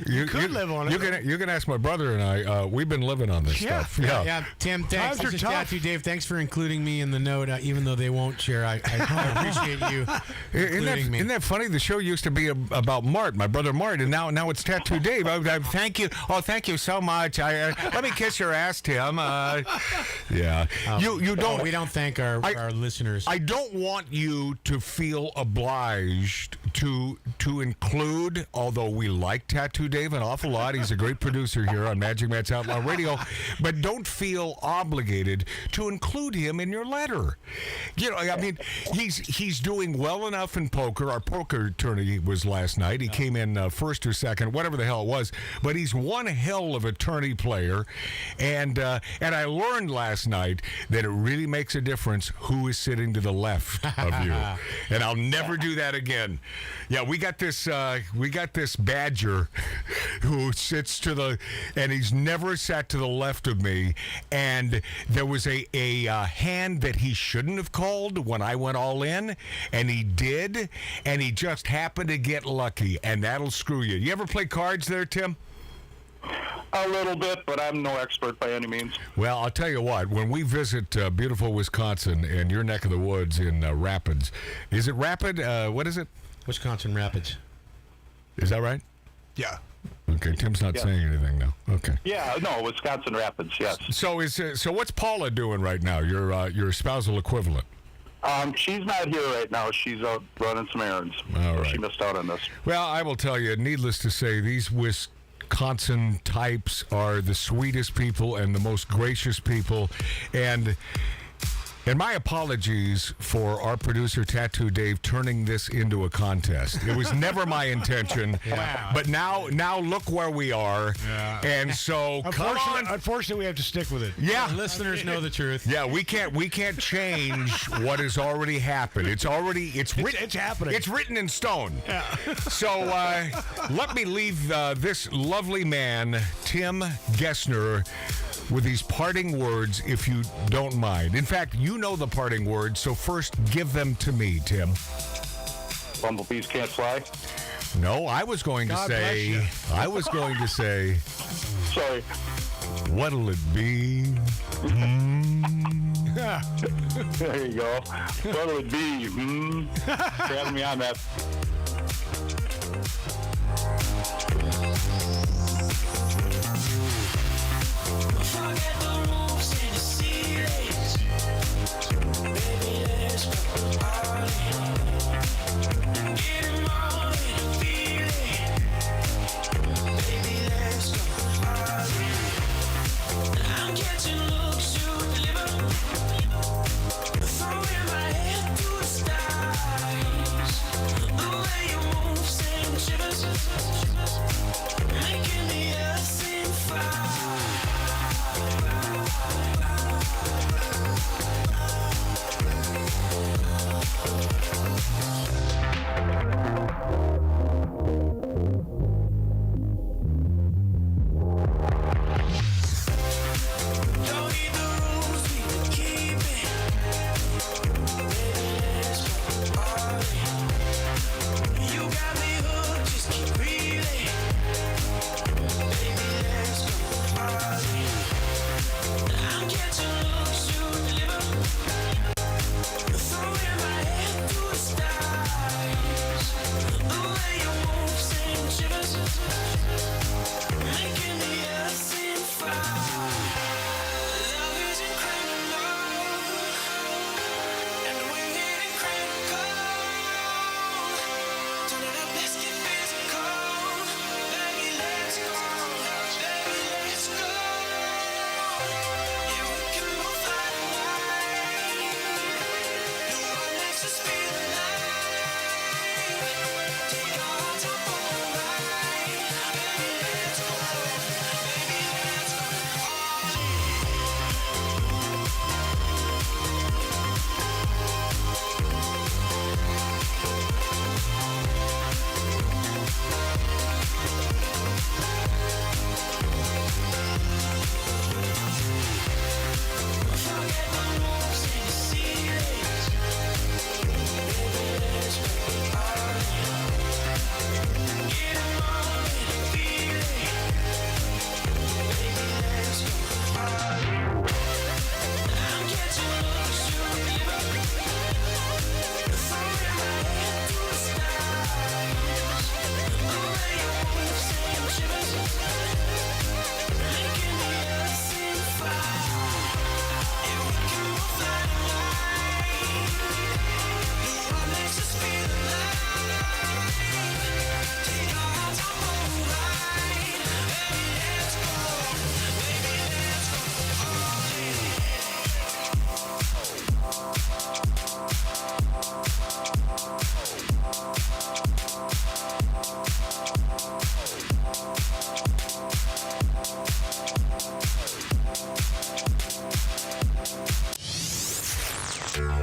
You could live on it. You can ask my brother and I. We've been living on this stuff. Yeah. Tim, thanks. Times are tough. Tattoo Dave, thanks for including me in the note, even though they won't share. I appreciate you including me. Isn't that funny? The show used to be about Mart, my brother Mart, and now it's Tattoo Dave. Thank you. Oh, thank you so much. Let me kiss your ass, Tim. Yeah. You don't. We don't thank our listeners. I don't want you to feel obliged to include, although we like Tattoo Dave an awful lot. He's a great producer here on Magic Matt's Outlaw Radio, but don't feel obligated to include him in your letter. I mean, he's doing well enough in poker. Our poker tourney was last night. He came in first or second, whatever the hell it was, but he's one hell of a tourney player, and I learned last night that it really makes a difference who is sitting to the left of you, and I'll never do that again. Yeah, we got this badger who sits and he's never sat to the left of me, and there was a hand that he shouldn't have called when I went all in, and he did, and he just happened to get lucky, and that'll screw you. You ever play cards there, Tim? A little bit, but I'm no expert by any means. Well, I'll tell you what, when we visit beautiful Wisconsin and your neck of the woods in Rapids, is it Rapid? What is it? Wisconsin Rapids. Is that right? Yeah. Okay, Tim's not saying anything now. Okay. Yeah, no, Wisconsin Rapids, yes. So what's Paula doing right now, your spousal equivalent? She's not here right now. She's out running some errands. All right. She missed out on this. Well, I will tell you, needless to say, these Wisconsin types are the sweetest people and the most gracious people. And my apologies for our producer, Tattoo Dave, turning this into a contest. It was never my intention. Wow. But now look where we are. Yeah. And so, come on. Unfortunately, we have to stick with it. Yeah. Listeners know the truth. Yeah, we can't change what has already happened. It's happening. It's written in stone. Yeah. So let me leave this lovely man, Tim Gessner, with these parting words, if you don't mind. In fact, you know the parting words, so first give them to me, Tim. Bumblebees can't fly. No, I was going to say. Sorry. What'll it be? There you go. What'll it be? For having me on that. Forget the roofs and the ceilings. Baby, let's go party. Get 'em all in a feeling. Baby, let's go party. I'm catching looks to deliver. Throwing my head through the skies. The way you move sends shivers, making the earth sing fire.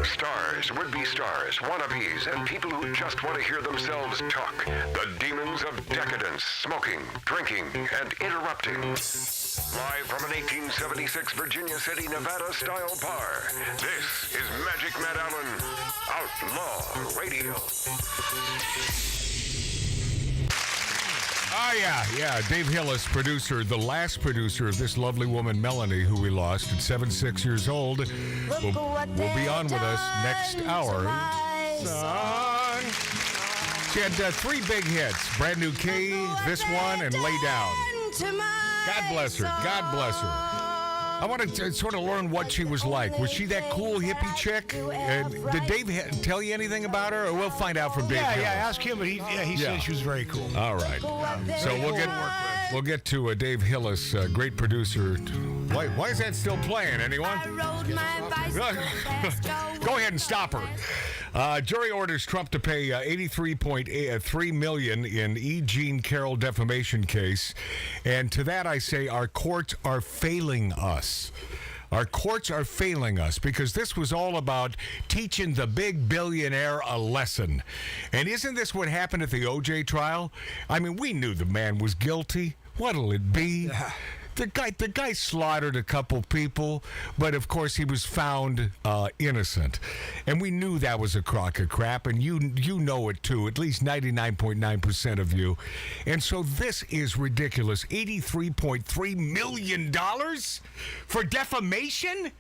Stars, would-be stars, wannabes, and people who just want to hear themselves talk. The demons of decadence, smoking, drinking, and interrupting. Live from an 1876 Virginia City, Nevada-style bar, this is Magic Matt Allen, Outlaw Radio. Yeah. Dave Hillis, producer, the last producer of this lovely woman, Melanie, who we lost at 76 years old, will be on with us next hour. She had 3 big hits, Brand New Key, this one, and Lay Down. God bless her. God bless her. I want to sort of learn what she was like. Was she that cool hippie chick? And did Dave tell you anything about her? Or we'll find out from Dave. Yeah, ask him, but he said she was very cool. All right. So we'll get work with. We'll get to Dave Hillis, great producer. Why is that still playing? Anyone? Go ahead and stop her. Jury orders Trump to pay $83.3 million in E. Jean Carroll defamation case. And to that I say our courts are failing us. Our courts are failing us because this was all about teaching the big billionaire a lesson. And isn't this what happened at the O.J. trial? I mean, we knew the man was guilty. What'll it be? The guy slaughtered a couple people, but of course he was found innocent. And we knew that was a crock of crap, and you know it too, at least 99.9% of you. And so this is ridiculous. $83.3 million for defamation?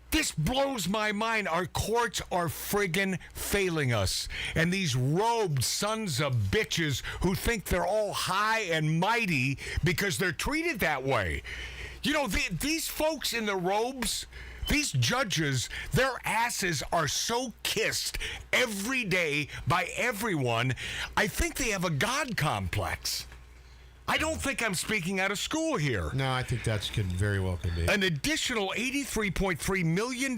This blows my mind. Our courts are friggin' failing us. And these robed sons of bitches who think they're all high and mighty because they're treated that way. You know, these folks in the robes, these judges, their asses are so kissed every day by everyone. I think they have a God complex. I don't think I'm speaking out of school here. No, I think that very well could be. An additional $83.3 million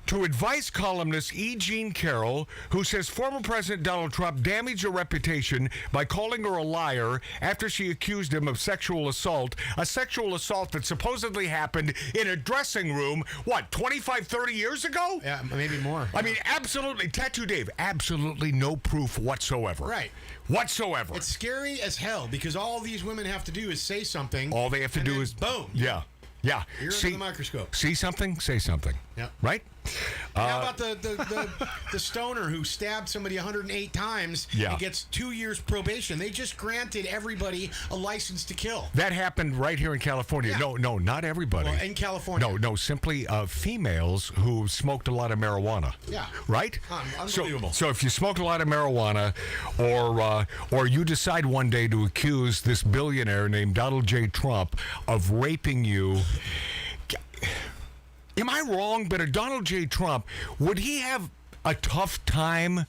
to advice columnist E. Jean Carroll, who says former President Donald Trump damaged her reputation by calling her a liar after she accused him of sexual assault, a sexual assault that supposedly happened in a dressing room, 25, 30 years ago? Yeah, maybe more. I mean, absolutely, Tattoo Dave, absolutely no proof whatsoever. Right. Whatsoever. It's scary as hell because all these women have to do is say something. All they have to do is boom. Yeah. Yeah. You're under the microscope. See something, say something. Yeah. Right? How about the stoner who stabbed somebody 108 times and gets 2 years probation? They just granted everybody a license to kill. That happened right here in California. Yeah. No, not everybody. Well, in California. No, simply females who smoked a lot of marijuana. Yeah. Right? Unbelievable. So if you smoke a lot of marijuana or you decide one day to accuse this billionaire named Donald J. Trump of raping you, am I wrong? But a Donald J. Trump, would he have a tough time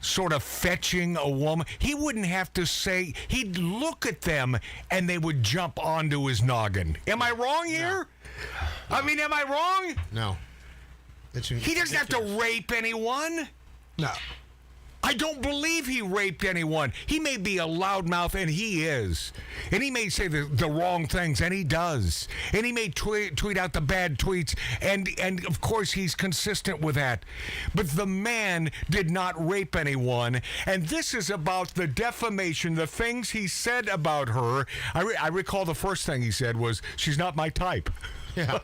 sort of fetching a woman? He wouldn't have to say, he'd look at them and they would jump onto his noggin. Am I wrong here? No. I mean, am I wrong? No. He doesn't have to rape anyone. No. I don't believe he raped anyone. He may be a loudmouth, and he is. And he may say the wrong things, and he does. And he may tweet out the bad tweets, and of course he's consistent with that. But the man did not rape anyone, and this is about the defamation, the things he said about her. I recall the first thing he said was, "She's not my type." Yeah.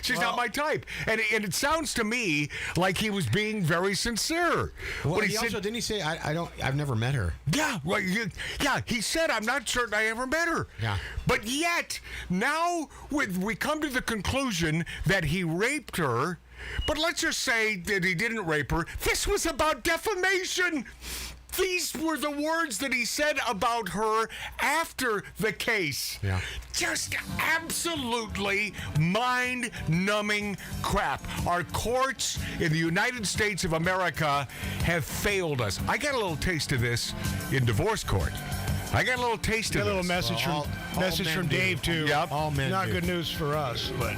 She's not my type. And it sounds to me like he was being very sincere. Well, he also, didn't he say, I've never met her? Yeah, well, he said, I'm not certain I ever met her. Yeah. But yet, now we come to the conclusion that he raped her, but let's just say that he didn't rape her. This was about defamation. These were the words that he said about her after the case. Yeah. Just absolutely mind-numbing crap. Our courts in the United States of America have failed us. I got a little taste of this in divorce court. I got a little taste of this. A little message from Dave, too. Yep. All men Not do. good news for us, but...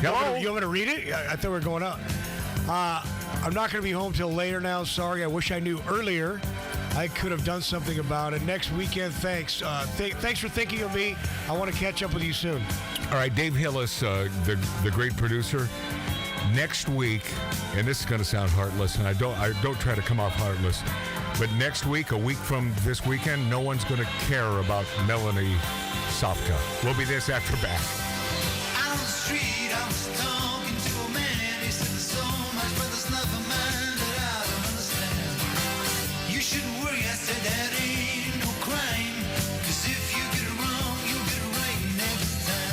Hello? You want me to read it? I thought we were going up. I'm not going to be home till later now. Sorry, I wish I knew earlier. I could have done something about it. Next weekend, thanks. Thanks for thinking of me. I want to catch up with you soon. All right, Dave Hillis, the great producer. Next week, and this is going to sound heartless, and I don't try to come off heartless, but next week, a week from this weekend, no one's going to care about Melanie Safka. We'll be this after back. On the street, I was talking to a man. He said there's so much, but there's nothing, man, that I don't understand. You shouldn't worry, I said that ain't no crime. 'Cause if you get it wrong, you'll get it right next time.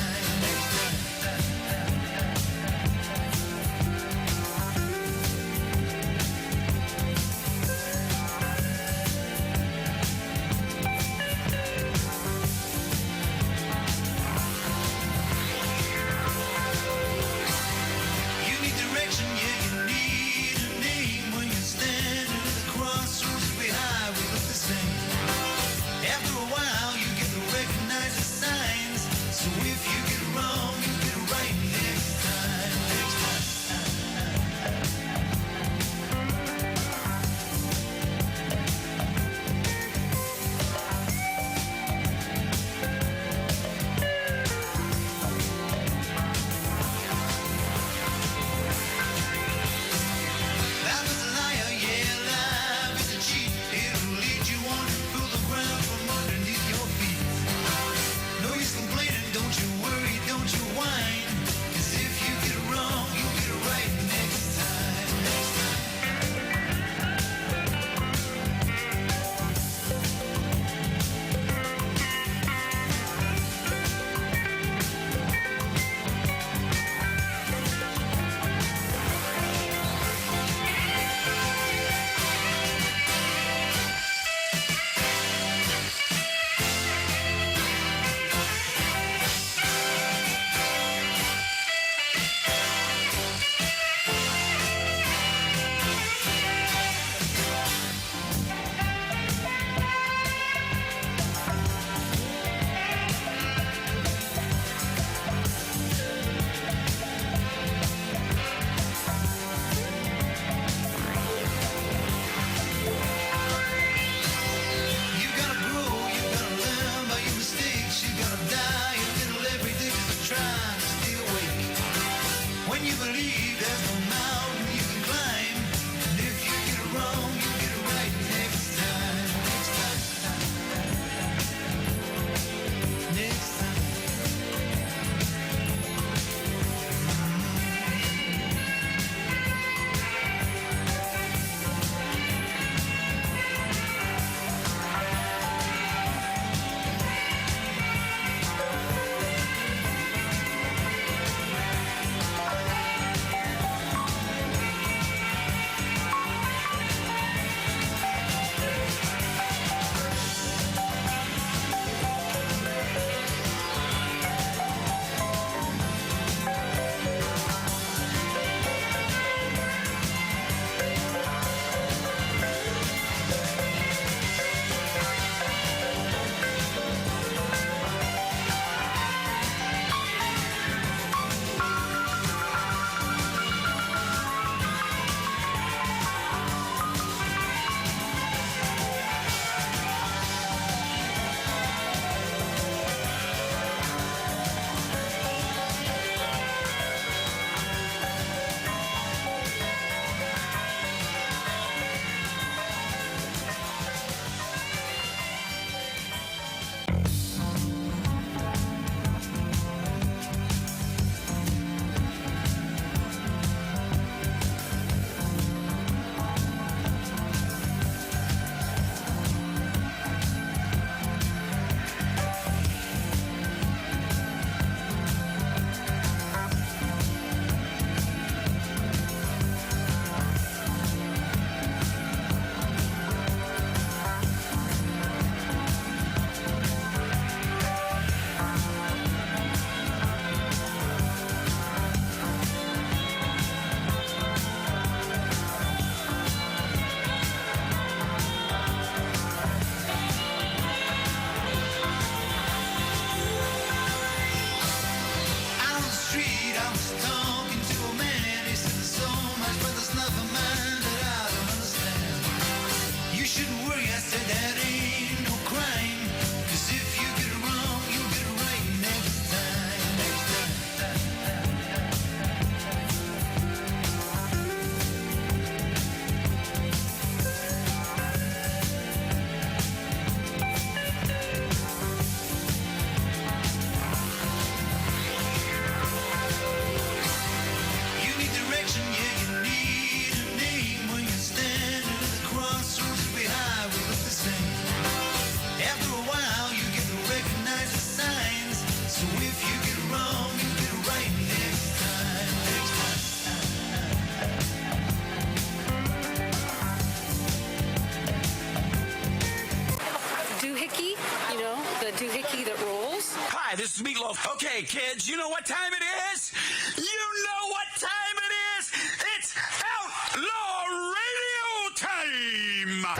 doohickey that rolls. Hi, this is Meatloaf. Okay, kids, you know what time it is? You know what time it is? It's Outlaw Radio time! Our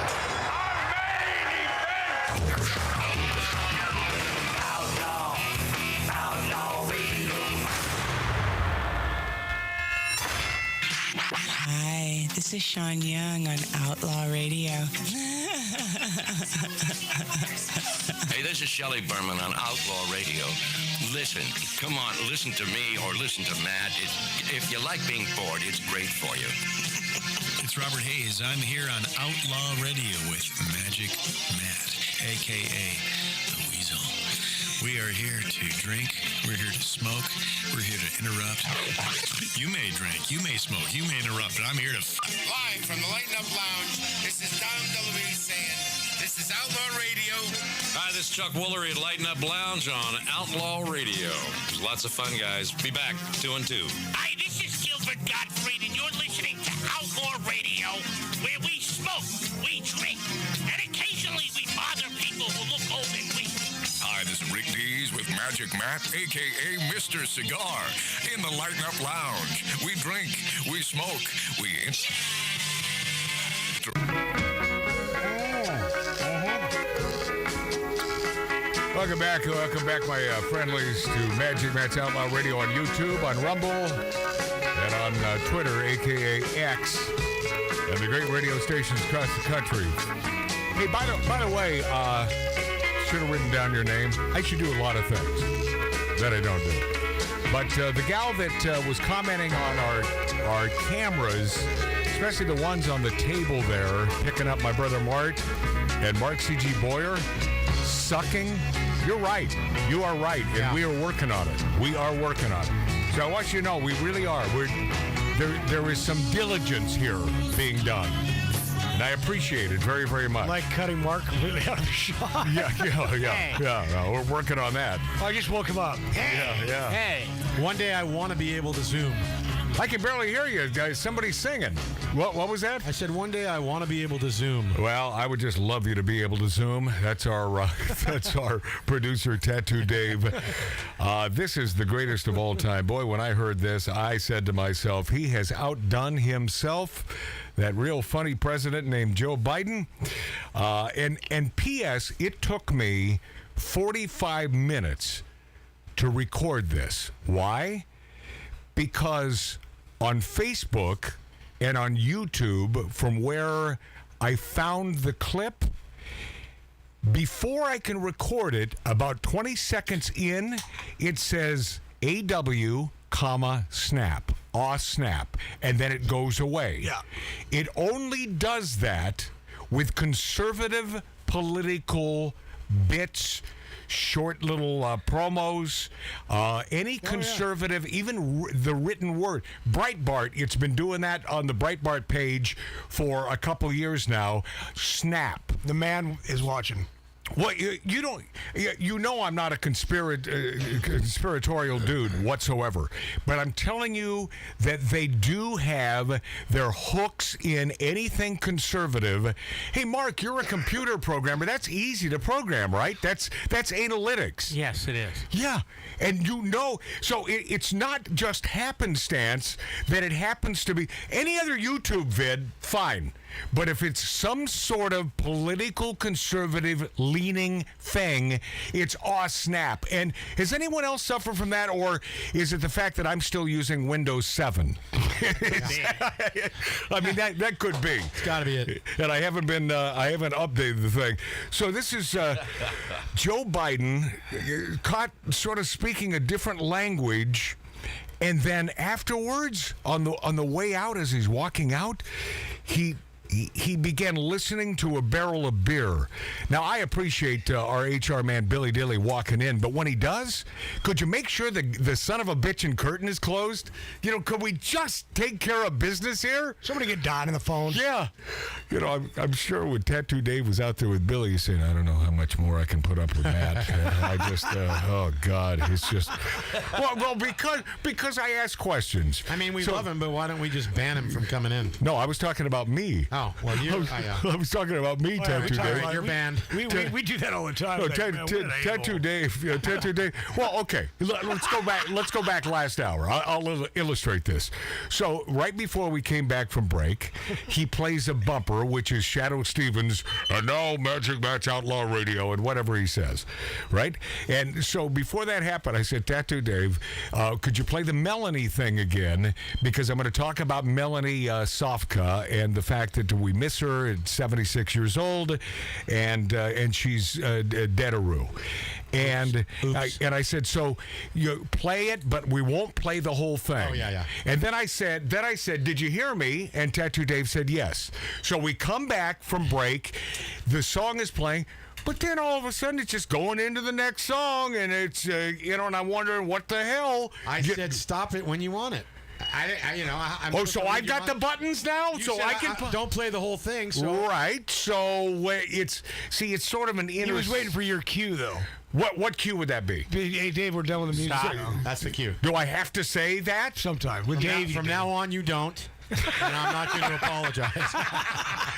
main event! Outlaw Radio. Hi, this is Sean Young on Outlaw Radio. Hey, this is Shelley Berman on Outlaw Radio. Listen, come on, listen to me or listen to Matt. If you like being bored, it's great for you. It's Robert Hayes. I'm here on Outlaw Radio with Magic Matt, a.k.a. The Weasel. We are here to drink. We're here to smoke. We're here to interrupt. You may drink. You may smoke. You may interrupt, but I'm here to... Live from the Lighten Up Lounge, this is Dom DeLuise saying, this is Outlaw Radio. Hi, this is Chuck Woolery at Lighten Up Lounge on Outlaw Radio. There's lots of fun, guys. Be back, 2 and 2. Hi, this is Gilbert Gottfried, and you're listening to Outlaw Radio, where we smoke, we drink, and occasionally we bother people who look old and weak. Hi, this is Rick Dees with Magic Matt, a.k.a. Mr. Cigar, in the Lighten Up Lounge. We drink, we smoke, we... Welcome back, my friendlies, to Magic Matt's Outlaw Radio on YouTube, on Rumble, and on Twitter, a.k.a. X, and the great radio stations across the country. Hey, by the way, should have written down your name. I should do a lot of things that I don't do. But the gal that was commenting on our cameras, especially the ones on the table there, picking up my brother Mart and Mark C.G. Boyer, sucking. You're right. You are right. And we are working on it. We are working on it. So I want you to know, we really are. There is some diligence here being done. And I appreciate it very, very much. Like cutting Mark completely out of the shot. Yeah. We're working on that. I just woke him up. Yeah. Hey. One day I want to be able to Zoom. I can barely hear you. Somebody's singing. What was that? I said one day I want to be able to Zoom. Well, I would just love you to be able to Zoom. That's our producer, Tattoo Dave. This is the greatest of all time. Boy, when I heard this, I said to myself, he has outdone himself. That real funny president named Joe Biden. And P.S., it took me 45 minutes to record this. Why? Because on Facebook and on YouTube, from where I found the clip, before I can record it, about 20 seconds in, it says AW, snap. Aw, snap. And then it goes away. Yeah. It only does that with conservative political bits, short little promos, any conservative, even the written word. Breitbart, it's been doing that on the Breitbart page for a couple years now. Snap. The man is watching. Well, you don't. You know I'm not a conspiratorial dude whatsoever, but I'm telling you that they do have their hooks in anything conservative. Hey, Mark, you're a computer programmer. That's easy to program, right? That's analytics. Yes, it is. Yeah, and you know, so it's not just happenstance that it happens to be any other YouTube vid. Fine. But if it's some sort of political conservative leaning thing, it's aw snap. And has anyone else suffered from that, or is it the fact that I'm still using Windows 7? I mean, that could be. It's got to be it. And I haven't updated the thing. So this is Joe Biden caught sort of speaking a different language. And then afterwards, on the way out, as he's walking out, he began listening to a barrel of beer. Now, I appreciate our HR man, Billy Dilly, walking in, but when he does, could you make sure the son of a bitchin' curtain is closed? You know, could we just take care of business here? Somebody get Don on the phone. Yeah. You know, I'm sure when Tattoo Dave was out there with Billy, he's saying, I don't know how much more I can put up with that. I just, oh, God, it's just... Well, because I ask questions. I mean, we love him, but why don't we just ban him from coming in? No, I was talking about me. Oh. Oh, well, I was talking about me, Tattoo Dave. You're banned. We do that all the time. No, Like, man, what an Tattoo a-hole. Dave. Yeah, Tattoo Dave. Well, okay. Let's go back. Let's go back last hour. I'll illustrate this. So right before we came back from break, he plays a bumper, which is Shadow Stevens, and now Magic Matt's Outlaw Radio, and whatever he says, right? And so before that happened, I said, Tattoo Dave, could you play the Melanie thing again? Because I'm going to talk about Melanie Safka and the fact that we miss her at 76 years old, and she's dead-a-roo. And I said, so you play it, but we won't play the whole thing. Oh, yeah. And then I said, did you hear me? And Tattoo Dave said yes. So we come back from break. The song is playing. But then all of a sudden, it's just going into the next song, and it's, and I'm wondering what the hell. I said stop it when you want it. I'm so I've got the buttons now? So I can... don't play the whole thing. So. Right. So it's sort of an inner... He was waiting for your cue, though. What cue would that be? Hey, Dave, we're done with the music. Stop. That's the cue. Do I have to say that? Sometime. With Dave, from now on, you don't. And I'm not going to apologize.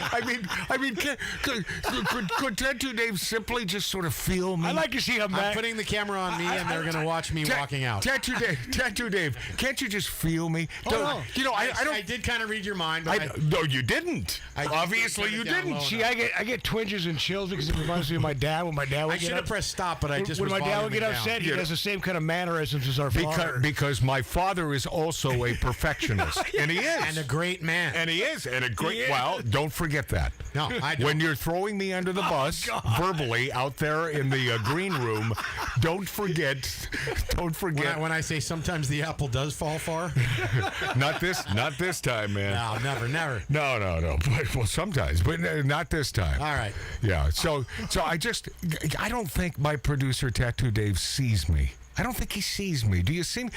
I mean, could Tattoo Dave simply just sort of feel me? I like to see him. I'm putting the camera on me, and they're going to watch me walking out. Tattoo Dave, can't you just feel me? No. I don't. I did kind of read your mind, but no, you didn't. Obviously, you didn't. See, I get twinges and chills because it reminds me of my dad. When my dad would I should have pressed stop, but I just when was my dad would get down. upset, he has the same kind of mannerisms as our father. Because my father is also a perfectionist, and he is, and a great man. And he is, and a great. Well, don't forget that. No, I don't. When you're throwing me under the bus verbally out there in the green room, don't forget. When I say sometimes the apple does fall far. Not this time, man. No, never. No. Well, sometimes, but not this time. All right. Yeah. So I don't think my producer Tattoo Dave sees me. I don't think he sees me. Do you see me?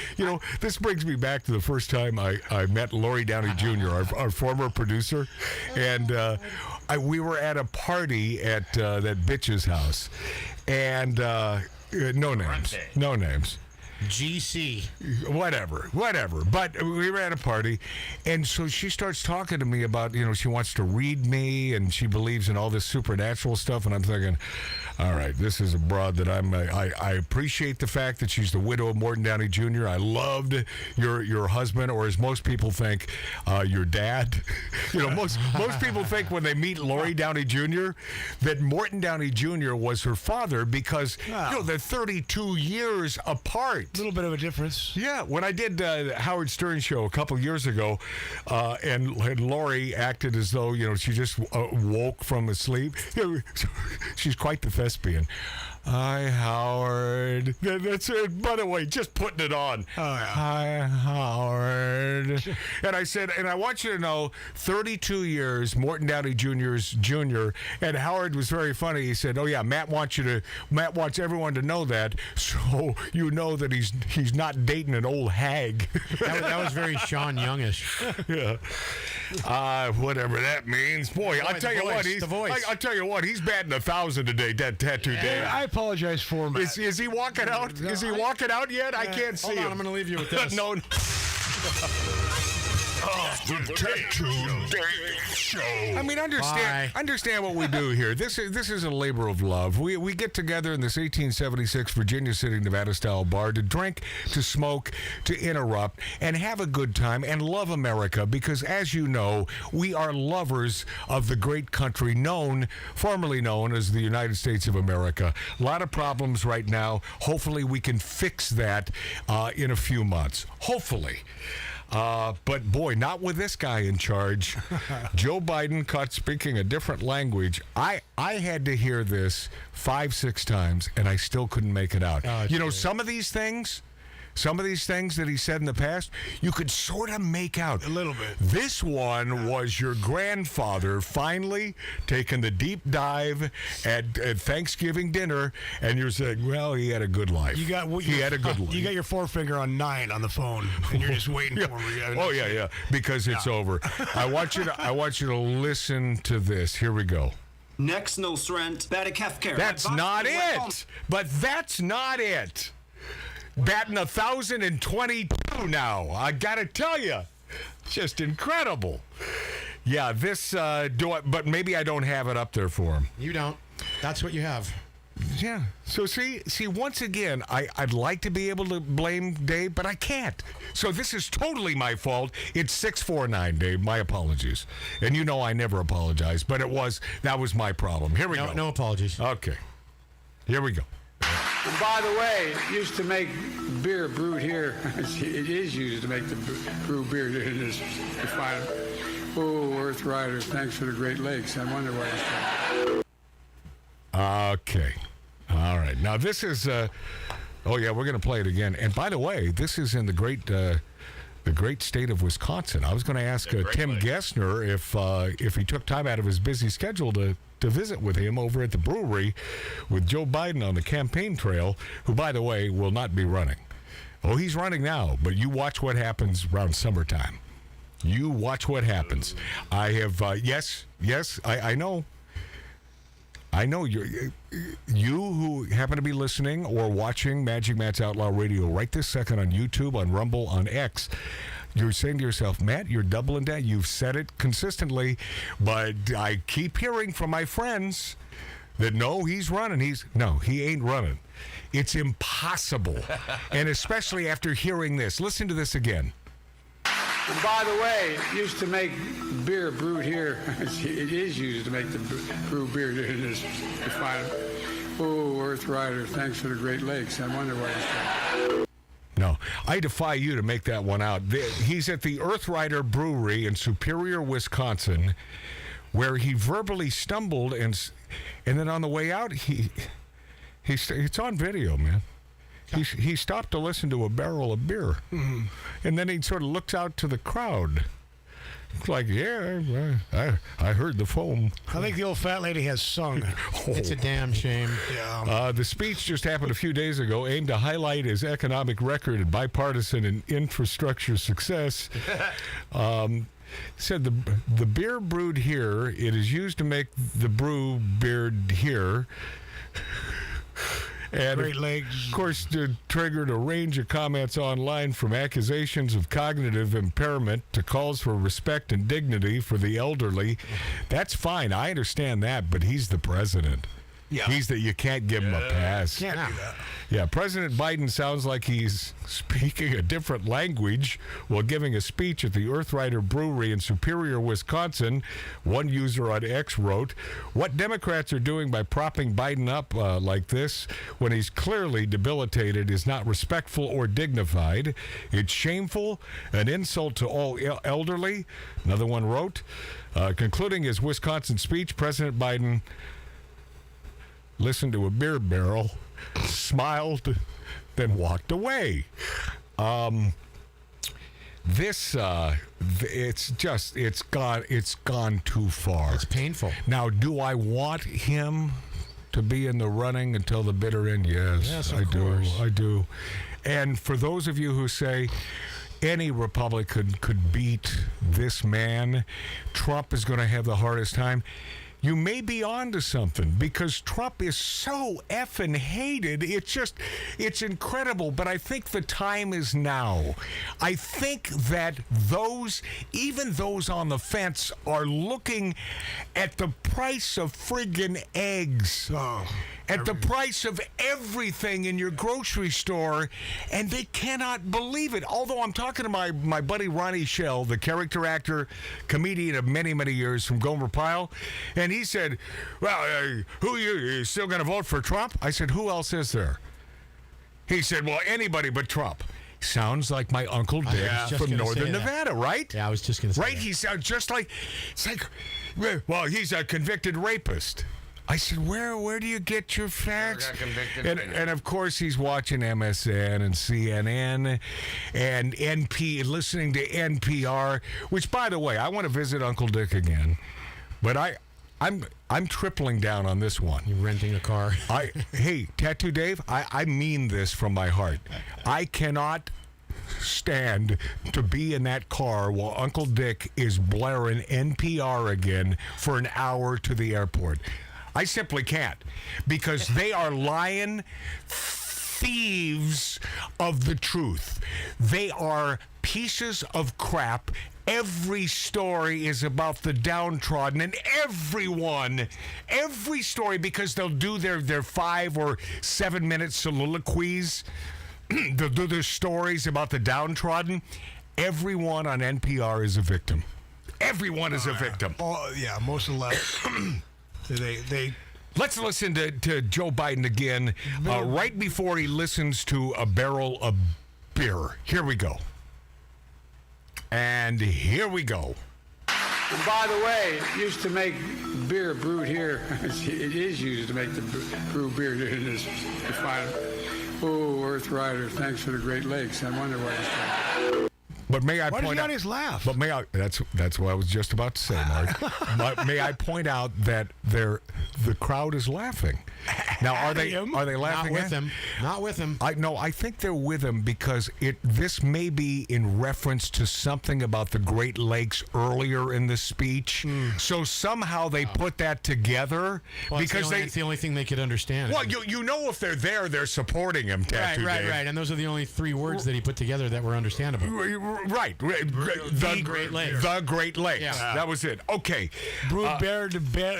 This brings me back to the first time I met Lori Downey Jr., our former producer. And we were at a party at that bitch's house. And no names. GC. Whatever. But we were at a party, and so she starts talking to me about, she wants to read me, and she believes in all this supernatural stuff, and I'm thinking, all right, this is a broad that I appreciate the fact that she's the widow of Morton Downey Jr. I loved your husband, or as most people think, your dad. Most people think when they meet Lori Downey Jr. that Morton Downey Jr. was her father because, they're 32 years apart. A little bit of a difference. Yeah, when I did the Howard Stern show a couple years ago, and Lori acted as though, she just woke from sleep. She's quite the thespian. Hi, Howard. That's it. By the way, just putting it on. Oh, yeah. Hi, Howard. And I said, and I want you to know, 32 years, Morton Downey Jr.'s junior, and Howard was very funny. He said, oh, yeah, Matt wants everyone to know that, so you know that he's not dating an old hag. That was very Sean Youngish. Yeah. Whatever that means. Boy, I'll tell you what, he's batting 1,000 today, that Tattoo Dave. I apologize for him. Is he walking out? Is he walking out yet? I can't see him. I'm going to leave you with this. No. The Tattoo Dave Show. I mean, understand what we do here. This is a labor of love. We get together in this 1876 Virginia City, Nevada style bar to drink, to smoke, to interrupt, and have a good time and love America because, as you know, we are lovers of the great country formerly known as the United States of America. A lot of problems right now. Hopefully we can fix that in a few months. Hopefully. But boy, not with this guy in charge. Joe Biden caught speaking a different language. I had to hear this 5-6 times, and I still couldn't make it out. Some of these things that he said in the past, you could sort of make out. A little bit. This one was your grandfather finally taking the deep dive at Thanksgiving dinner, and you're saying, well, he had a good life. He had a good life. You got your forefinger on 9 on the phone, and you're just waiting for him. Oh, yeah, because it's over. I want you to listen to this. Here we go. That's not it. But that's not it. Batting 1,022 now. I got to tell you, just incredible. Yeah, this but maybe I don't have it up there for him. You don't. That's what you have. Yeah. So see, once again, I'd like to be able to blame Dave, but I can't. So this is totally my fault. It's 649, Dave. My apologies. And you know I never apologize, but that was my problem. Here we go. No apologies. Okay. Here we go. And by the way, used to make beer brewed here. It is used to make the brew beer in this refinery. Oh, Earth Riders, thanks for the Great Lakes. I wonder why it's Okay. All right. Now this is oh yeah, we're going to play it again. And by the way, this is in the great state of Wisconsin. I was going to ask Tim Gessner if he took time out of his busy schedule to visit with him over at the brewery with Joe Biden on the campaign trail, who, by the way, will not be running. Oh, he's running now, but you watch what happens around summertime. You watch what happens. I have, yes, I know. I know you who happen to be listening or watching Magic Matt's Outlaw Radio right this second on YouTube, on Rumble, on X. You're saying to yourself, Matt, you're doubling down. You've said it consistently, but I keep hearing from my friends that no, he's running. No, he ain't running. It's impossible. And especially after hearing this. Listen to this again. And by the way, used to make beer brewed here. It is used to make the brew beer in this refinery. Oh, Earth Riders, thanks for the Great Lakes. I wonder why it's No, I defy you to make that one out. He's at the Earth Rider Brewery in Superior, Wisconsin, where he verbally stumbled, and then on the way out, it's on video, man. He stopped to listen to a barrel of beer, and then he sort of looked out to the crowd. Like, yeah, I heard the foam. I think the old fat lady has sung. It's a damn shame. Yeah. The speech just happened a few days ago, aimed to highlight his economic record and bipartisan and infrastructure success. Said the beer brewed here, it is used to make the brew beer here. And Great Lakes. Of course, triggered a range of comments online, from accusations of cognitive impairment to calls for respect and dignity for the elderly. That's fine. I understand that, but he's the president. Yeah. You can't give him a pass. Can't do that. Yeah, President Biden sounds like he's speaking a different language while giving a speech at the Earth Rider Brewery in Superior, Wisconsin. One user on X wrote, "What Democrats are doing by propping Biden up like this when he's clearly debilitated is not respectful or dignified. It's shameful, an insult to all elderly." Another one wrote, concluding his Wisconsin speech, President Biden listened to a beer barrel, smiled, then walked away. It's gone too far. It's painful. Now, do I want him to be in the running until the bitter end? Yes, I do. And for those of you who say any Republican could beat this man, Trump is going to have the hardest time, you may be on to something, because Trump is so effing hated. It's incredible. But I think the time is now. I think that even those on the fence, are looking at the price of friggin' eggs, at the price of everything in your grocery store, and they cannot believe it. Although I'm talking to my buddy Ronnie Shell, the character actor, comedian of many, many years from Gomer Pyle, and he said, well, who are you still going to vote for Trump? I said, who else is there? He said, well, anybody but Trump. Sounds like my Uncle Dick from Northern Nevada, right? Yeah, I was just going to say right? That. He sounds just like, it's like, well, he's a convicted rapist. I said, where do you get your facts? And of course, he's watching MSN and CNN and listening to NPR, which, by the way, I want to visit Uncle Dick again. But I'm tripling down on this one. You're renting a car. Hey, Tattoo Dave, I mean this from my heart. I cannot stand to be in that car while Uncle Dick is blaring NPR again for an hour to the airport. I simply can't, because they are lying thieves of the truth. They are pieces of crap, Every story is about the downtrodden, and every story, because they'll do their 5 or 7 minute soliloquies, they'll do their stories about the downtrodden. Everyone on NPR is a victim. Everyone is a victim. Oh, yeah, most of the left. they Let's listen to Joe Biden again right before he listens to a barrel of beer. Here we go. And here we go. And by the way, used to make beer brewed here. It is used to make the brew beer in this refinery. Oh, Earth Rider, thanks for the Great Lakes. I wonder why he's from. But may I Why point does he out? always laugh? But may I? That's what I was just about to say, Mark. But may I point out that the crowd is laughing. Now, are they laughing? Not with him. I think they're with him because this may be in reference to something about the Great Lakes earlier in the speech. So somehow they put that together because it's the only thing they could understand. Well, you know, if they're there, they're supporting him. Tattoo Right. Dave. And those are the only 3 words that he put together that were understandable. Right. The Great Lakes. The Great Lakes. Yeah. That was it. Okay. brewed beer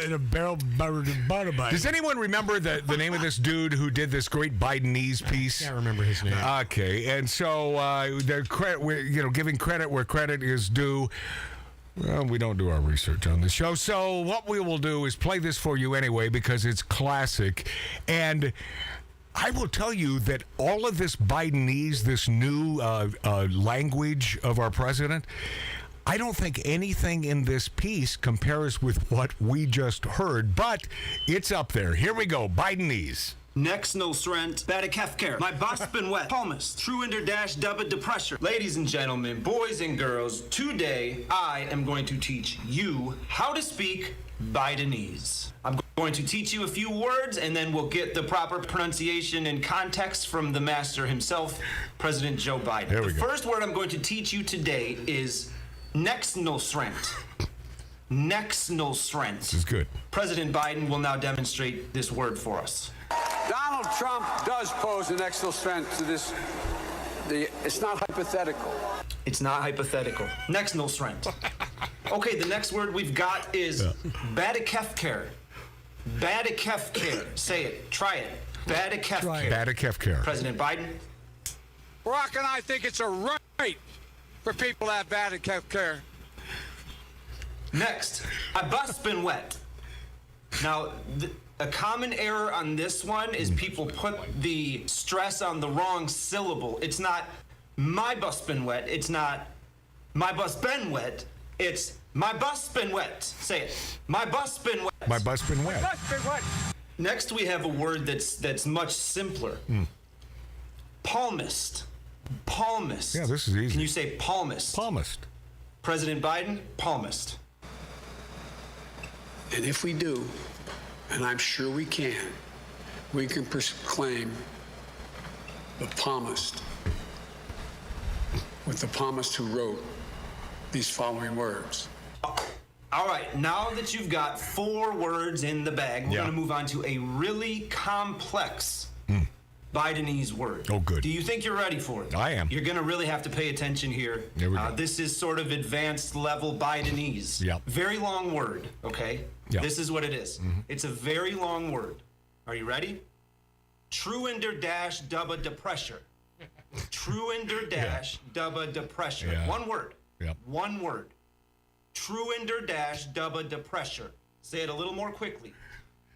in a barrel butter. Does anyone remember the name of this dude who did this great Bidenese piece? I can't remember his name. Okay, and so they're giving credit where credit is due. Well, we don't do our research on the show, so what we will do is play this for you anyway because it's classic. And I will tell you that all of this Bidenese, this new language of our president, I don't think anything in this piece compares with what we just heard, but it's up there. Here we go, Bidenese. Next no srent, Badakefker. My boss been wet. Palmas. True under dash dubba depressure. Ladies and gentlemen, boys and girls, today I am going to teach you how to speak Bidenese. I'm going to teach you a few words and then we'll get the proper pronunciation and context from the master himself, President Joe Biden. There we go. First word I'm going to teach you today is next no srent. Next no srent. This is good. President Biden will now demonstrate this word for us. Donald Trump does pose an extra strength to this. It's not hypothetical. It's not hypothetical. Next no strength. Okay, the next word we've got is Badakefker. Badakefker. Say it. Try it. Badakefker. Badakefker. President Biden. Barack and I think it's a right for people to have Badakefker. Next, I bus been wet. Now, a common error on this one is people put the stress on the wrong syllable. It's not my bus been wet. It's not my bus been wet. It's my bus been wet. Say it. My bus been wet. My bus been wet. Next, we have a word that's much simpler. Palmist. Palmist. Yeah, this is easy. Can you say palmist? Palmist. President Biden, palmist. And if we do, and I'm sure we can proclaim the palmist with the palmist who wrote these following words. All right, now that you've got 4 words in the bag, we're going to move on to a really complex Bidenese word. Oh, good. Do you think you're ready for it? I am. You're going to really have to pay attention here. Here we go. This is sort of advanced level Bidenese. Yep. Very long word, okay? Yep. This is what it is. It's a very long word. Are you ready? Truender dash dubba depressure. Truender dash dubba depressure. Yeah. One word. Yep. One word. Truender dash dubba depressure. Say it a little more quickly.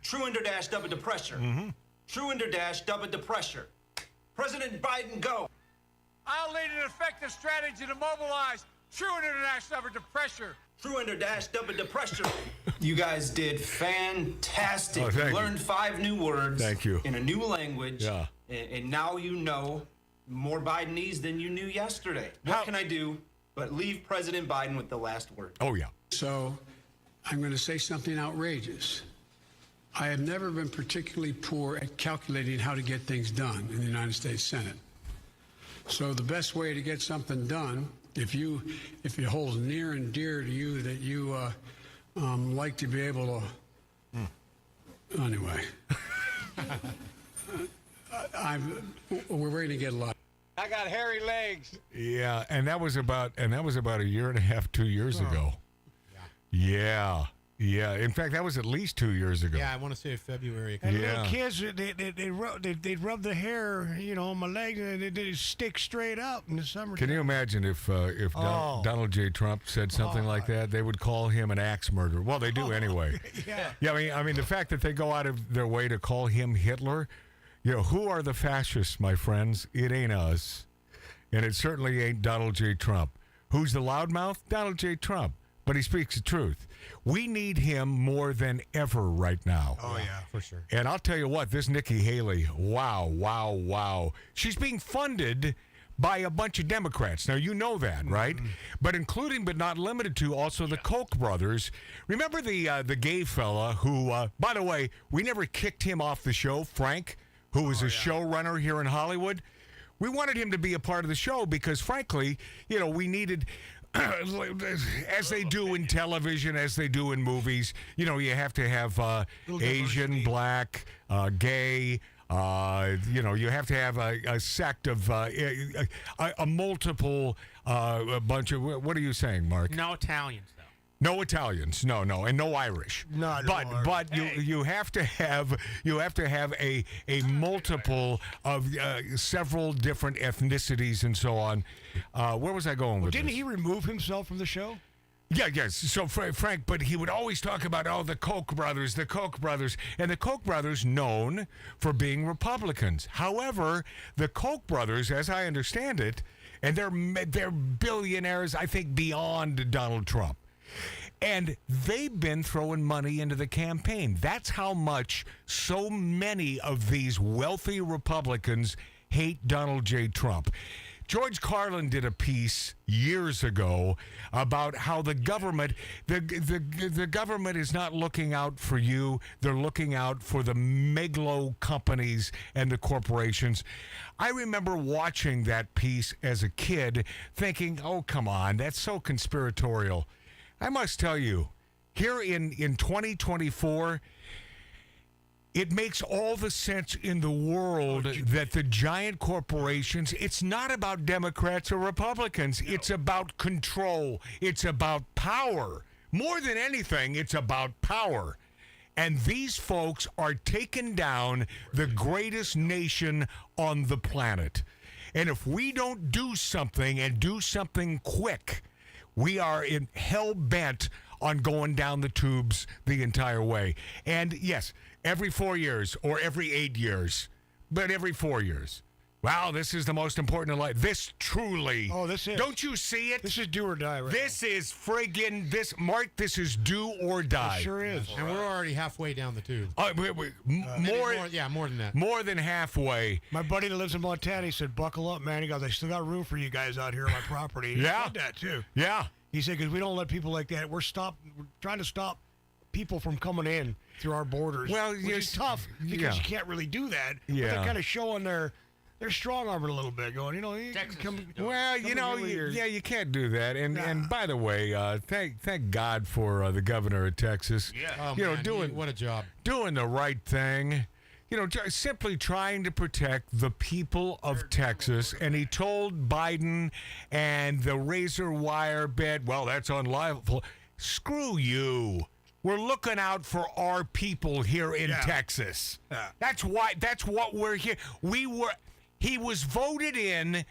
Truender dash dubba depressure. Truender dash dubba depressure. President Biden, go. I'll lead an effective strategy to mobilize true international pressure. Truender dash dubba depressure. You guys did fantastic. Oh, thank you you. learned 5 new words. Thank you. In a new language. Yeah. And now you know more Bidenese than you knew yesterday. What can I do but leave President Biden with the last word? Oh, yeah. So I'm going to say something outrageous. I have never been particularly poor at calculating how to get things done in the United States Senate. So the best way to get something done, if it holds near and dear to you that you like to be able to, anyway, we're going to get a lot. I got hairy legs. Yeah, and that was about a year and a half, 2 years ago. Yeah. In fact, that was at least 2 years ago. Yeah, I want to say February. And little kids, they'd rub the hair, on my legs, and they'd stick straight up in the summer. Can you imagine if Donald J. Trump said something like that? They would call him an axe murderer. Well, they do anyway. Yeah. I mean, the fact that they go out of their way to call him Hitler. Who are the fascists, my friends? It ain't us, and it certainly ain't Donald J. Trump. Who's the loudmouth? Donald J. Trump. But he speaks the truth. We need him more than ever right now. Oh, yeah, for sure. And I'll tell you what, this Nikki Haley, wow. She's being funded by a bunch of Democrats. Now, you know that, right? But including but not limited to also the Koch brothers. Remember the gay fella who, by the way, we never kicked him off the show, Frank, who was a showrunner here in Hollywood? We wanted him to be a part of the show because, frankly, we needed... as they do in television, as they do in movies, you have to have Asian, black, gay. You have to have a sect of a multiple bunch of. What are you saying, Mark? No Italians, though. No Italians, no, and no Irish. But you have to have a multiple of several different ethnicities and so on. Where was I going with Didn't this? he remove himself from the show? Yes. So Frank, but he would always talk about the Koch brothers, and the Koch brothers known for being Republicans. However, the Koch brothers, as I understand it, and they're billionaires, I think, beyond Donald Trump. And they've been throwing money into the campaign. That's how much so many of these wealthy Republicans hate Donald J. Trump. George Carlin did a piece years ago about how the government is not looking out for you. They're looking out for the megalo companies and the corporations. I remember watching that piece as a kid thinking, oh, come on, that's so conspiratorial. I must tell you, here in 2024, it makes all the sense in the world that the giant corporations, it's not about Democrats or Republicans. No. It's about control. It's about power. More than anything, it's about power. And these folks are taking down the greatest nation on the planet. And if we don't do something and do something quick, we are hell-bent on going down the tubes the entire way. And yes, every 4 years or every 8 years, but every 4 years. Wow, this is the most important in life. This truly. Oh, this is. Don't you see it? This is do or die, right? This is friggin' Mark, this is do or die. It sure is. And we're already halfway down the tube. More than that. More than halfway. My buddy that lives in Montana, he said, buckle up, man. He goes, I still got room for you guys out here on my property. He said that, too. Yeah. He said, because we don't let people like that. We're trying to stop people from coming in through our borders. Well, which is tough because you can't really do that. Yeah. But they're kind of showing their strong arm a little bit, going, you can't do that. And by the way, thank God for the governor of Texas. Yeah. What a job. Doing the right thing. Simply trying to protect the people of Texas. And he told Biden and the razor wire bed, well, that's unlawful. Screw you. We're looking out for our people here in Texas. Yeah. That's what we're here. He was voted in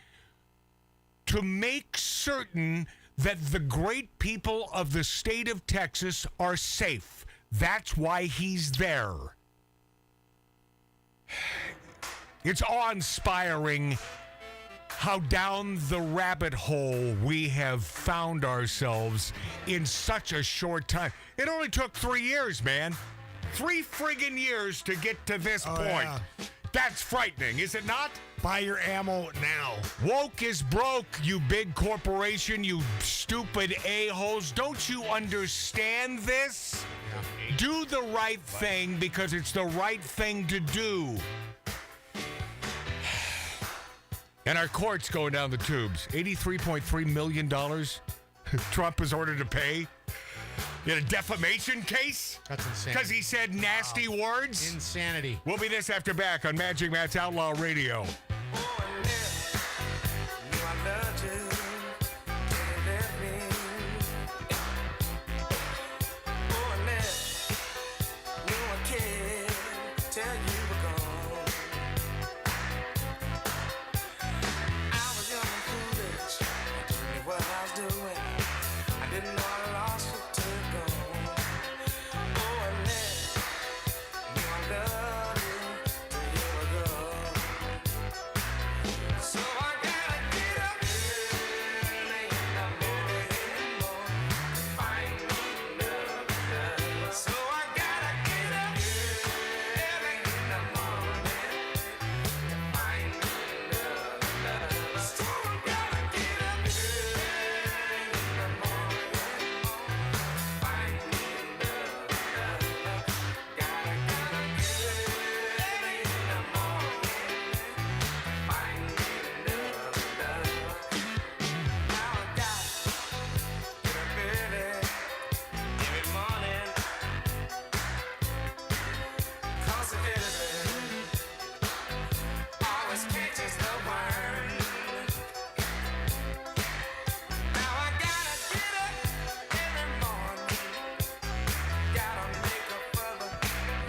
to make certain that the great people of the state of Texas are safe. That's why he's there. It's awe-inspiring how down the rabbit hole we have found ourselves in such a short time. It only took 3 years, man. 3 friggin' years to get to this point. Yeah. That's frightening, is it not? Buy your ammo now. Woke is broke, you big corporation, you stupid a-holes. Don't you understand this? Yeah. Do the right thing because it's the right thing to do. And our court's going down the tubes. $83.3 million Trump is ordered to pay in a defamation case? That's insane. Because he said nasty words? Insanity. We'll be this after back on Magic Matt's Outlaw Radio. So I gotta get up early in the morning to find love. So I gotta get up early in the morning to find love. So I gotta get up early in the morning to find love. Gotta get up early in the morning to find love. Now I gotta get up early every morning, 'cause the elephant always catches the worm. Now I gotta get up every morning, gotta make up for the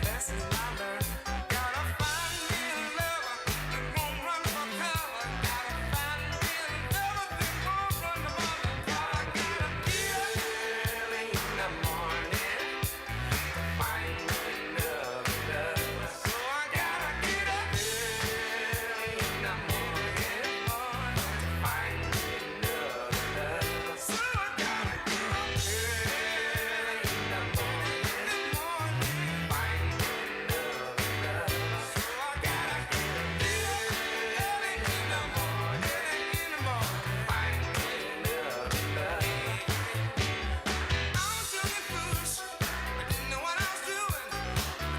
lessons I learned. Gotta find me a lover that won't run for cover. Gotta find me a lover that won't run for cover. Gotta get up early in the morning to find love. So I gotta get up early in the morning to find love. So I gotta get up early in the morning to find love. So I gotta get up early in the morning to find love. I was young and foolish, I didn't know what I was doing. I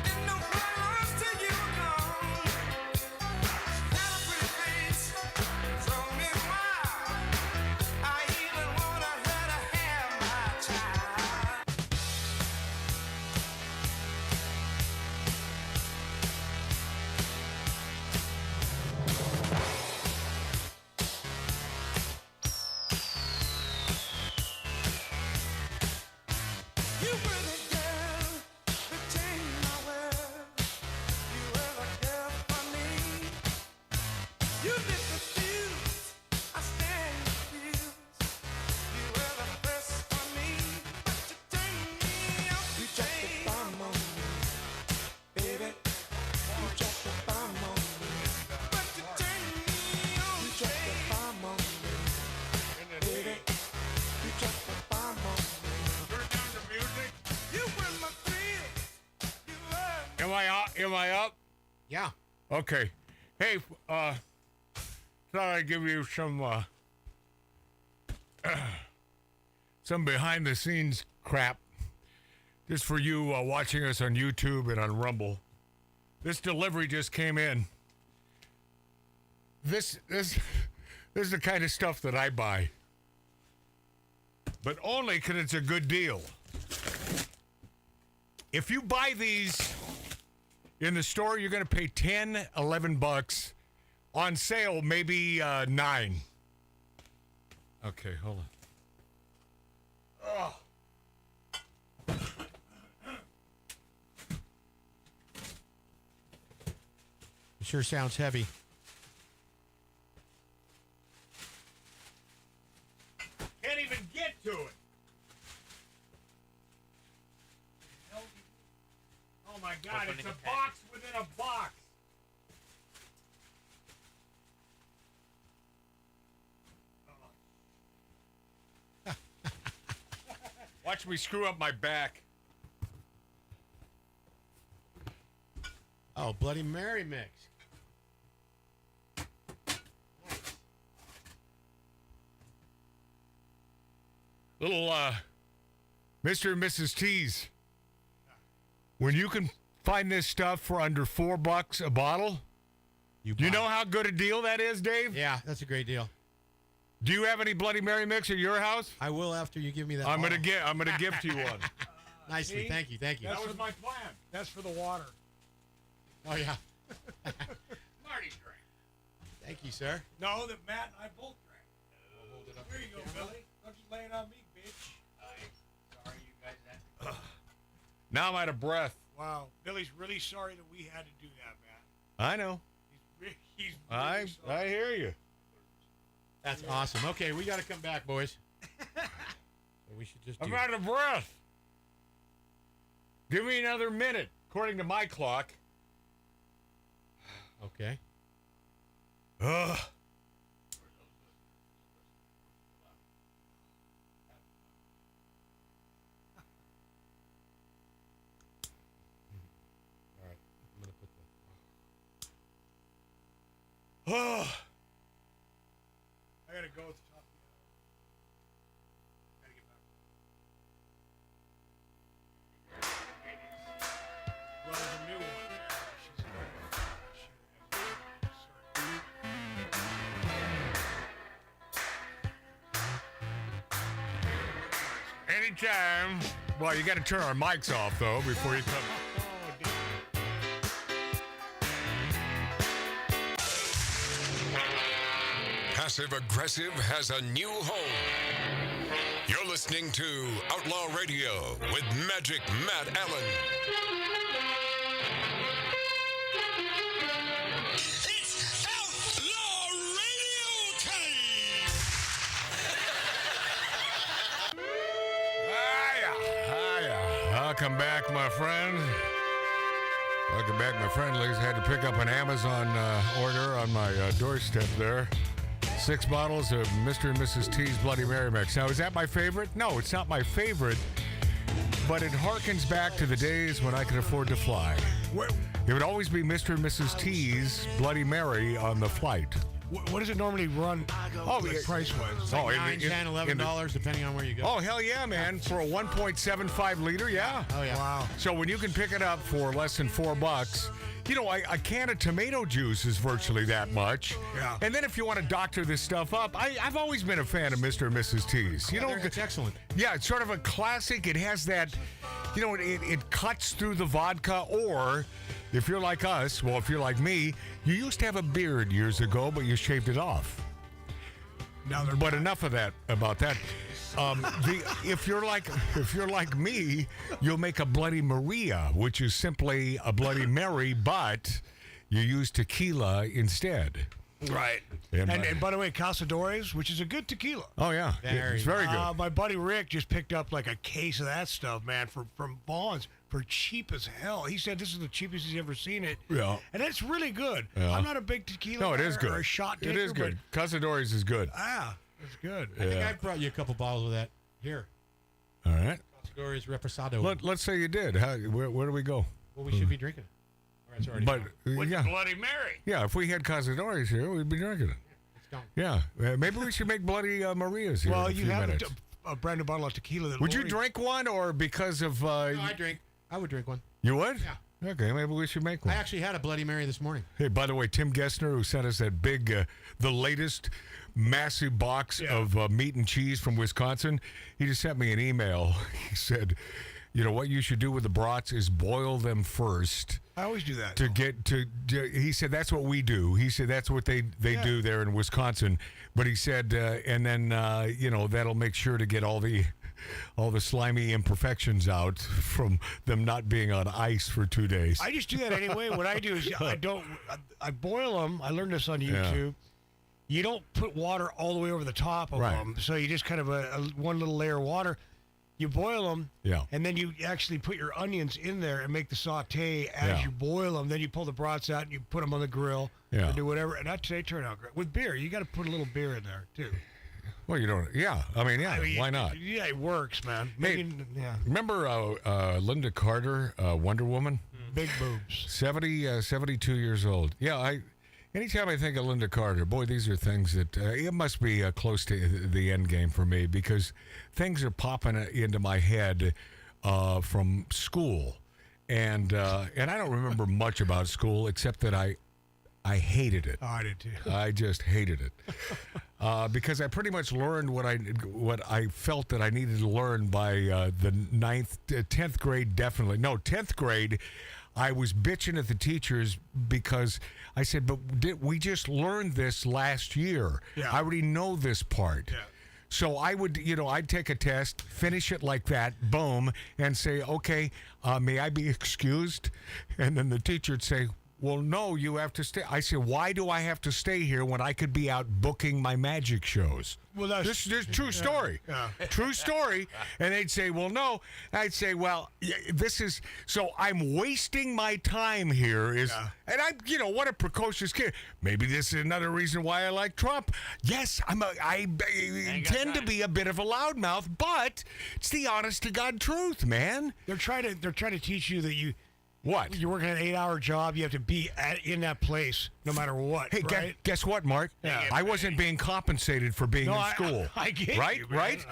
didn't know what I was till you were gone. She had a pretty face, drove me wild. I even wanted her to have my child. You were the girl that changed my world. You were the girl for me. You lit the fuse, I stand confused. You were the first for me, but you turned me off. You dropped the bomb on me, baby. You dropped the bomb on me, but you turned me on. You dropped the bomb on me, baby. You dropped the bomb on me. Turn down the music. You were my thrill. You were. Am I up? Am I up? Yeah. Okay. Hey, thought I'd give you some behind the scenes crap just for you watching us on YouTube and on Rumble. This delivery just came in. This is the kind of stuff that I buy, but only because it's a good deal. If you buy these in the store, you're going to pay $10, $11. On sale, maybe $9. Okay, hold on. It sure sounds heavy. Can't even get to it. Oh my God, it's a box within a box. Watch me screw up my back. Oh, Bloody Mary mix. Little Mr. and Mrs. T's. When you can find this stuff for under $4 a bottle, do you know how good a deal that is, Dave? Yeah, that's a great deal. Do you have any Bloody Mary mix at your house? I will after you give me that. I'm gonna gift you one. Nicely, See? thank you. That was my plan. That's for the water. Oh yeah. Marty drank. Thank you, sir. No, that Matt and I both drank. Hold it up. There you go, Billy. Don't just lay it on me, bitch. Sorry, you guys had to. Now I'm out of breath. Wow, Billy's really sorry that we had to do that, Matt. I know. He's really sorry. I hear you. That's awesome. Okay, we got to come back, boys. So we should just. I'm out of breath. Give me another minute, according to my clock. Okay. Ugh. Oh. I gotta go at the top of the hour. Gotta get back. Well, there's a new one there. Anytime. Well, you got to turn our mics off, though, before you come. Passive Aggressive has a new home. You're listening to Outlaw Radio with Magic Matt Allen. It's Outlaw Radio time! Welcome back, my friend. Welcome back, my friend. Ladies, had to pick up an Amazon order on my doorstep there. 6 bottles of Mr. and Mrs. T's Bloody Mary Mix. Now, is that my favorite? No, it's not my favorite, but it harkens back to the days when I could afford to fly. It would always be Mr. and Mrs. T's Bloody Mary on the flight. What does it normally run? Price-wise? Like $9, $10, $11, depending on where you go. Oh, hell yeah, man. For a 1.75 liter, yeah. Oh, yeah. Wow. So when you can pick it up for less than $4, you know, a can of tomato juice is virtually that much. Yeah. And then if you want to doctor this stuff up, I've always been a fan of Mr. and Mrs. T's. You know, it's excellent. Yeah, it's sort of a classic. It has that, you know, it cuts through the vodka. Or if you're like us, well, if you're like me, you used to have a beard years ago, but you shaved it off. But enough of that about that. If you're like me, you'll make a Bloody Maria, which is simply a Bloody Mary, but you use tequila instead. Right. And by the way, Casadores, which is a good tequila. Oh, yeah. It's very good. My buddy Rick just picked up like a case of that stuff, man, from Vaughn's for cheap as hell. He said this is the cheapest he's ever seen it. Yeah. And it's really good. Yeah. I'm not a big tequila No, it is good. or a shot taker. It is good. Casadores is good. It's good. I think I brought you a couple bottles of that. Here. All right. Casadores Reposado. Let's say you did. Where do we go? Well, we should be drinking it. Or it's already But, gone. yeah. Bloody Mary. Yeah, if we had Casadores here, we'd be drinking it. It's gone. Yeah. Maybe we should make Bloody Marias here Well, in a you few have minutes. a brand new bottle of tequila. That Would you Lori- drink one, or because of... No, I drink. I would drink one. You would? Yeah. Okay, maybe we should make one. I actually had a Bloody Mary this morning. Hey, by the way, Tim Gessner, who sent us that big, the latest massive box of meat and cheese from Wisconsin, he just sent me an email. He said, you know, what you should do with the brats is boil them first. I always do that. He said that's what we do. He said that's what they do there in Wisconsin. But he said, and then, you know, that'll make sure to get all the slimy imperfections out from them not being on ice for 2 days. I just do that anyway. What I do is I boil them. I learned this on YouTube. You don't put water all the way over the top of them. So you just kind of one little layer of water. You boil them, and then you actually put your onions in there and make the saute as you boil them. Then you pull the brats out and you put them on the grill or do whatever. And they turn out great. With beer, you got to put a little beer in there, too. Well, you don't. Yeah, I mean, why not? Yeah, it works, man. Remember Linda Carter, Wonder Woman? Big boobs. 72 years old. Yeah, anytime I think of Linda Carter, boy, these are things that it must be close to the end game for me, because things are popping into my head from school, and I don't remember much about school except that I hated it. Oh, I did too. I just hated it because I pretty much learned what I felt that I needed to learn by the 10th grade. Definitely, no, 10th grade. I was bitching at the teachers because I said, but we just learned this last year. Yeah. I already know this part. Yeah. So I would, I'd take a test, finish it like that, boom, and say, okay, may I be excused? And then the teacher would say, well, no, you have to stay. I said, why do I have to stay here when I could be out booking my magic shows? Well, that's this is true story. Yeah. True story. And they'd say, well, no. I'd say, well, this is, so I'm wasting my time here and what a precocious kid. Maybe this is another reason why I like Trump. Yes, I tend to be a bit of a loudmouth, but it's the honest to God truth, man. They're trying to teach you that What? You're working an 8-hour job. You have to be in that place no matter what. Hey, right? guess what, Mark? Yeah. I wasn't being compensated for being in school. I get right, you, man. right.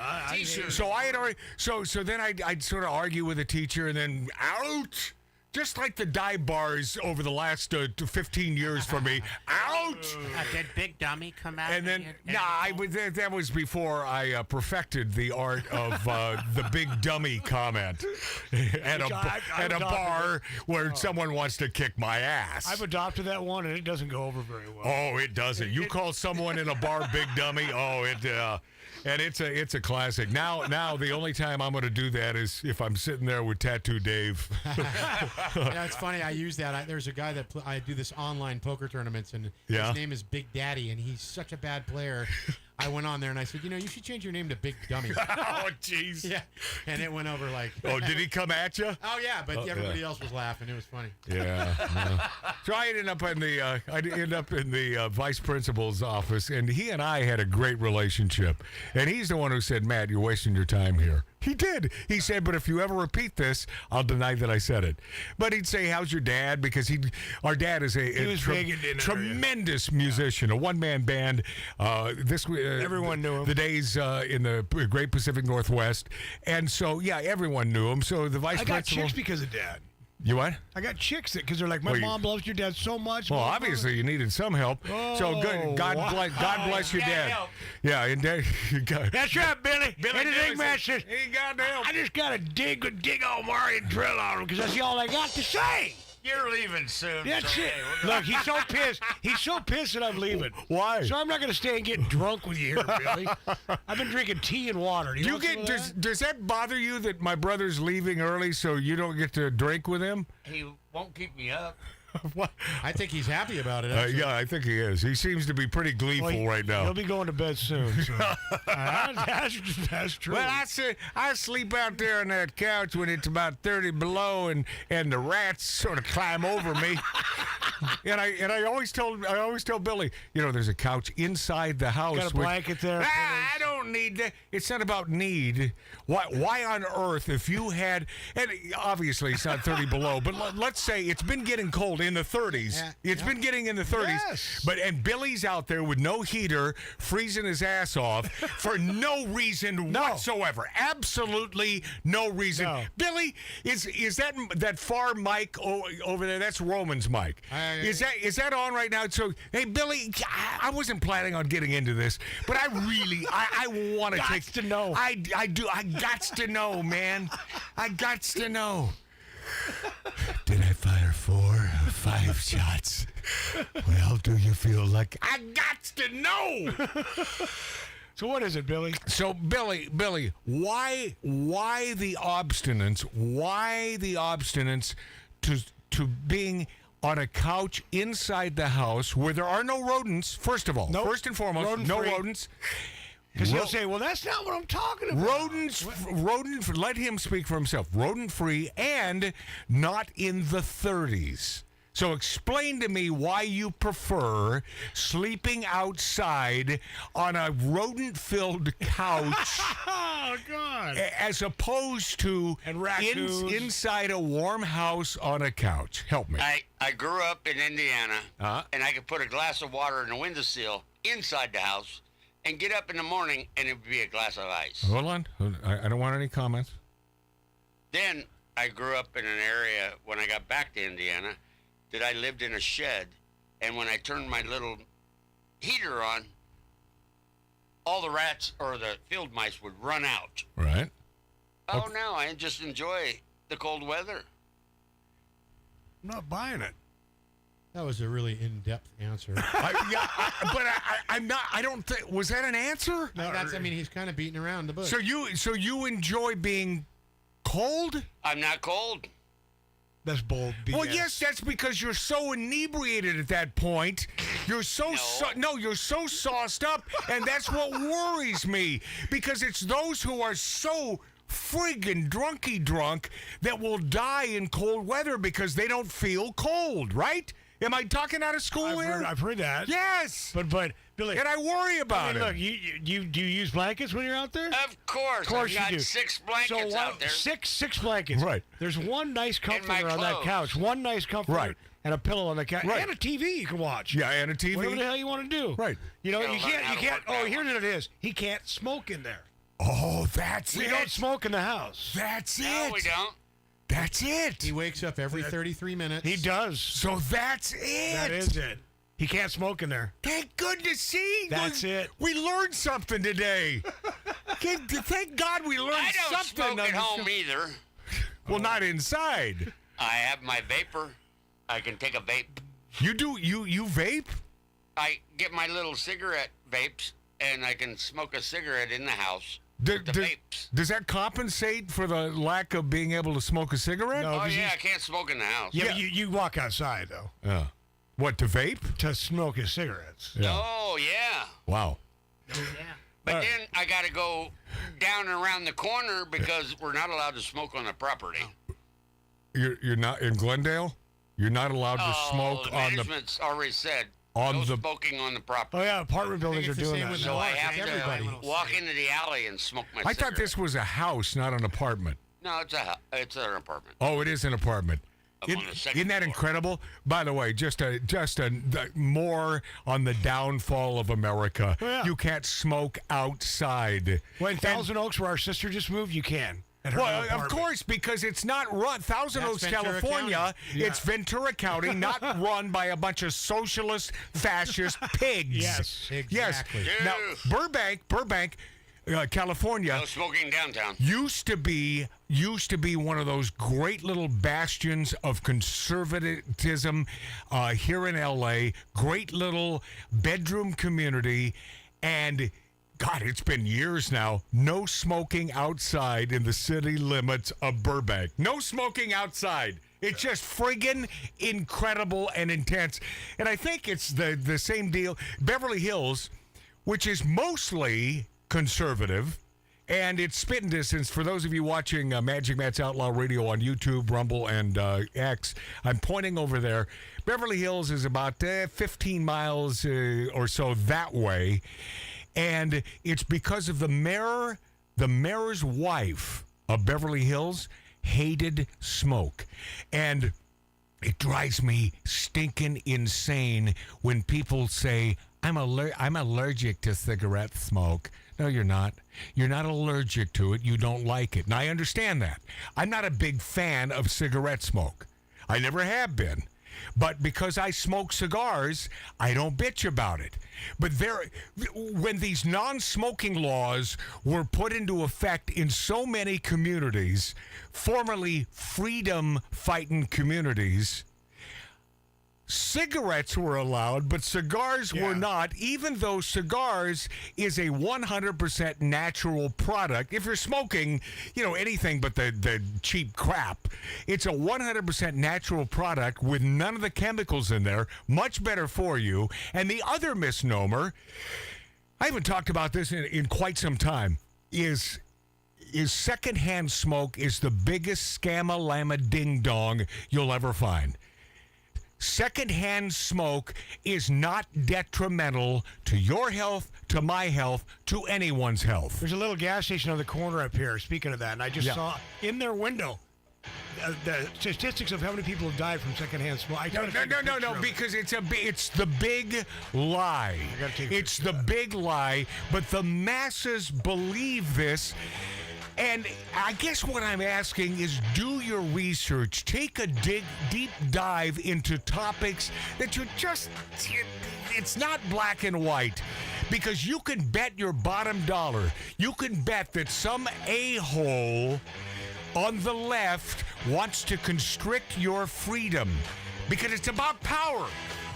So I had already. So then I'd sort of argue with the teacher, and then out. Just like the dive bars over the last 15 years for me. Out! Did Big Dummy come out? And then, that was before I perfected the art of the big dummy comment at a bar where someone wants to kick my ass. I've adopted that one, and it doesn't go over very well. Oh, it doesn't. You call someone in a bar big dummy? Oh, and it's a classic. Now the only time I'm going to do that is if I'm sitting there with Tattoo Dave. Yeah, it's funny. I use that. There's a guy that I do this online poker tournaments, and his name is Big Daddy, and he's such a bad player. I went on there and I said, you should change your name to Big Dummy. Oh, jeez. Yeah, and it went over like. Oh, did he come at you? Oh yeah, but everybody else was laughing. It was funny. Yeah. So I ended up in the vice principal's office, and he and I had a great relationship. And he's the one who said, "Matt, you're wasting your time here." He did. He said, "But if you ever repeat this, I'll deny that I said it." But he'd say, "How's your dad?" Because our dad is a tremendous musician, a one-man band. Everyone knew him. The days in the Great Pacific Northwest, and so everyone knew him. So the vice principal. I got chicks because of Dad. You what? I got chicks because they're like, my mom loves your dad so much. Well, obviously you needed some help. So good. God bless your dad. Help. Yeah, and that's right, Billy. Anything, man, says, ain't got to help. I just got to dig Omari and drill on him because that's all I got to say. You're leaving soon. That's it. Look, he's so pissed. He's so pissed that I'm leaving. Why? So I'm not going to stay and get drunk with you here, Billy. I've been drinking tea and water. Does that bother you that my brother's leaving early so you don't get to drink with him? He won't keep me up. What? I think he's happy about it. Yeah, I think he is. He seems to be pretty gleeful right now. He'll be going to bed soon. So. That's true. Well, I sleep out there on that couch when it's about 30 below, and the rats sort of climb over me. and I always tell Billy, there's a couch inside the house. Got a blanket there. I don't need that. It's not about need. Why on earth, if you had, and obviously it's not 30 below, but let's say it's been getting cold in the 30s. It's been getting in the 30s. Yes. And Billy's out there with no heater, freezing his ass off for no reason whatsoever. Absolutely no reason. No. Billy, is that far mic over there? That's Roman's mic. Is that on right now? So, hey, Billy, I wasn't planning on getting into this, but I really I want to take to know. I do. I gots to know, man. I gots to know. Did I fire 4 or 5 shots? Well, do you feel like I gots to know? So what is it, Billy? So Billy, why the obstinance? Why the obstinance to being on a couch inside the house where there are no rodents? First of all, first and foremost, no rodents. Because he'll say, well, that's not what I'm talking about. Rodent, let him speak for himself. Rodent-free and not in the 30s. So explain to me why you prefer sleeping outside on a rodent-filled couch oh, God. As opposed to inside a warm house on a couch. Help me. I grew up in Indiana, and I could put a glass of water in a windowsill inside the house and get up in the morning, and it would be a glass of ice. Hold on. I don't want any comments. Then I grew up in an area, when I got back to Indiana, that I lived in a shed, and when I turned my little heater on, all the rats or the field mice would run out. Right. Oh, no, I just enjoy the cold weather. I'm not buying it. That was a really in-depth answer. I'm not. I don't think. Was that an answer? No, he's kind of beating around the bush. So you enjoy being cold? I'm not cold. That's bold BS. Well, yes, that's because you're so inebriated at that point. You're so you're so sauced up, and that's what worries me, because it's those who are so friggin' drunk that will die in cold weather because they don't feel cold, right? Am I talking out of school here? I've heard that. Yes. But Billy, and I worry about it. Look, you do you use blankets when you're out there? Of course. Of course I've got you do. 6 blankets out there. Six blankets. Right. There's one nice comforter on that clothes. couch. One nice comforter. Right. And a pillow on the couch. Right. And a TV you can watch. Yeah, and a TV. Whatever the hell you want to do. Right. You know, Gotta you learn can't. how You to can't. work Oh, that here's one. what it is. He can't smoke in there. Oh, that's We it. don't smoke in the house. That's it. No, we don't. That's it. He wakes up every 33 minutes. He does. So that's it. That is it. He can't smoke in there. Thank goodness. See, That's it. We learned something today. Thank God we learned I don't something. smoke on at the home show. either. Well, not inside. I have my vapor. I can take a vape. You do? You vape? I get my little cigarette vapes, and I can smoke a cigarette in the house. with the vapes. Does that compensate for the lack of being able to smoke a cigarette? Oh, yeah, I can't smoke in the house. Yeah, but you walk outside, though. Yeah. What, to vape? To smoke his cigarettes. Yeah. Oh, yeah. Wow. But then I got to go down and around the corner because we're not allowed to smoke on the property. You're not in Glendale? You're not allowed to smoke the on the... management's already said on no the- smoking on the property. Oh, yeah, apartment buildings are doing that. So I have to walk into the alley and smoke my I cigarette. thought this was a house, not an apartment. No, it's an apartment. Oh, it is an apartment. Up on the second Isn't that incredible? By the way, just a more on the downfall of America. Yeah. You can't smoke outside. Well, in Thousand Oaks, where our sister just moved, you can. At her Well, new of apartment. course, because it's not run. Thousand That's Oaks, Ventura California. County. Yeah. It's Ventura County, not run by a bunch of socialist, fascist pigs. Yes, exactly. Yes. Now, Burbank, California. No smoking downtown. Used to be one of those great little bastions of conservatism here in L.A. Great little bedroom community, and God, it's been years now. No smoking outside in the city limits of Burbank. No smoking outside. It's just friggin' incredible and intense. And I think it's the same deal. Beverly Hills, which is mostly conservative, and it's spitting distance. For those of you watching Magic Matt's Outlaw Radio on YouTube, Rumble, and X, I'm pointing over there. Beverly Hills is about 15 miles or so that way, and it's because of the mayor's wife of Beverly Hills hated smoke, and it drives me stinking insane when people say, I'm allergic to cigarette smoke. No, you're not. You're not allergic to it. You don't like it. And I understand that. I'm not a big fan of cigarette smoke. I never have been. But because I smoke cigars, I don't bitch about it. But when these non-smoking laws were put into effect in so many communities, formerly freedom-fighting communities, cigarettes were allowed, but cigars were not, even though cigars is a 100% natural product. If you're smoking, anything but the cheap crap, it's a 100% natural product with none of the chemicals in there, much better for you. And the other misnomer, I haven't talked about this in quite some time, is secondhand smoke is the biggest scam-a-lama ding-dong you'll ever find. Secondhand smoke is not detrimental to your health, to my health, to anyone's health. There's a little gas station on the corner up here, speaking of that, and I just saw in their window the statistics of how many people have died from secondhand smoke. No, because it's the big lie. It's the big lie, but the masses believe this. And I guess what I'm asking is, do your research. Take a deep dive into topics that it's not black and white. Because you can bet your bottom dollar, you can bet that some a-hole on the left wants to constrict your freedom. Because it's about power,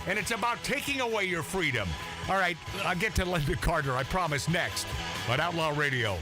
and it's about taking away your freedom. All right, I'll get to Linda Carter, I promise, next on Outlaw Radio.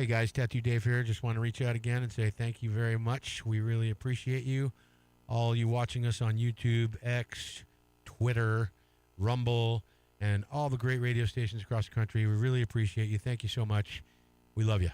Hey guys, Tattoo Dave here. Just want to reach out again and say thank you very much. We really appreciate you. All you watching us on YouTube, X, Twitter, Rumble, and all the great radio stations across the country. We really appreciate you. Thank you so much. We love you.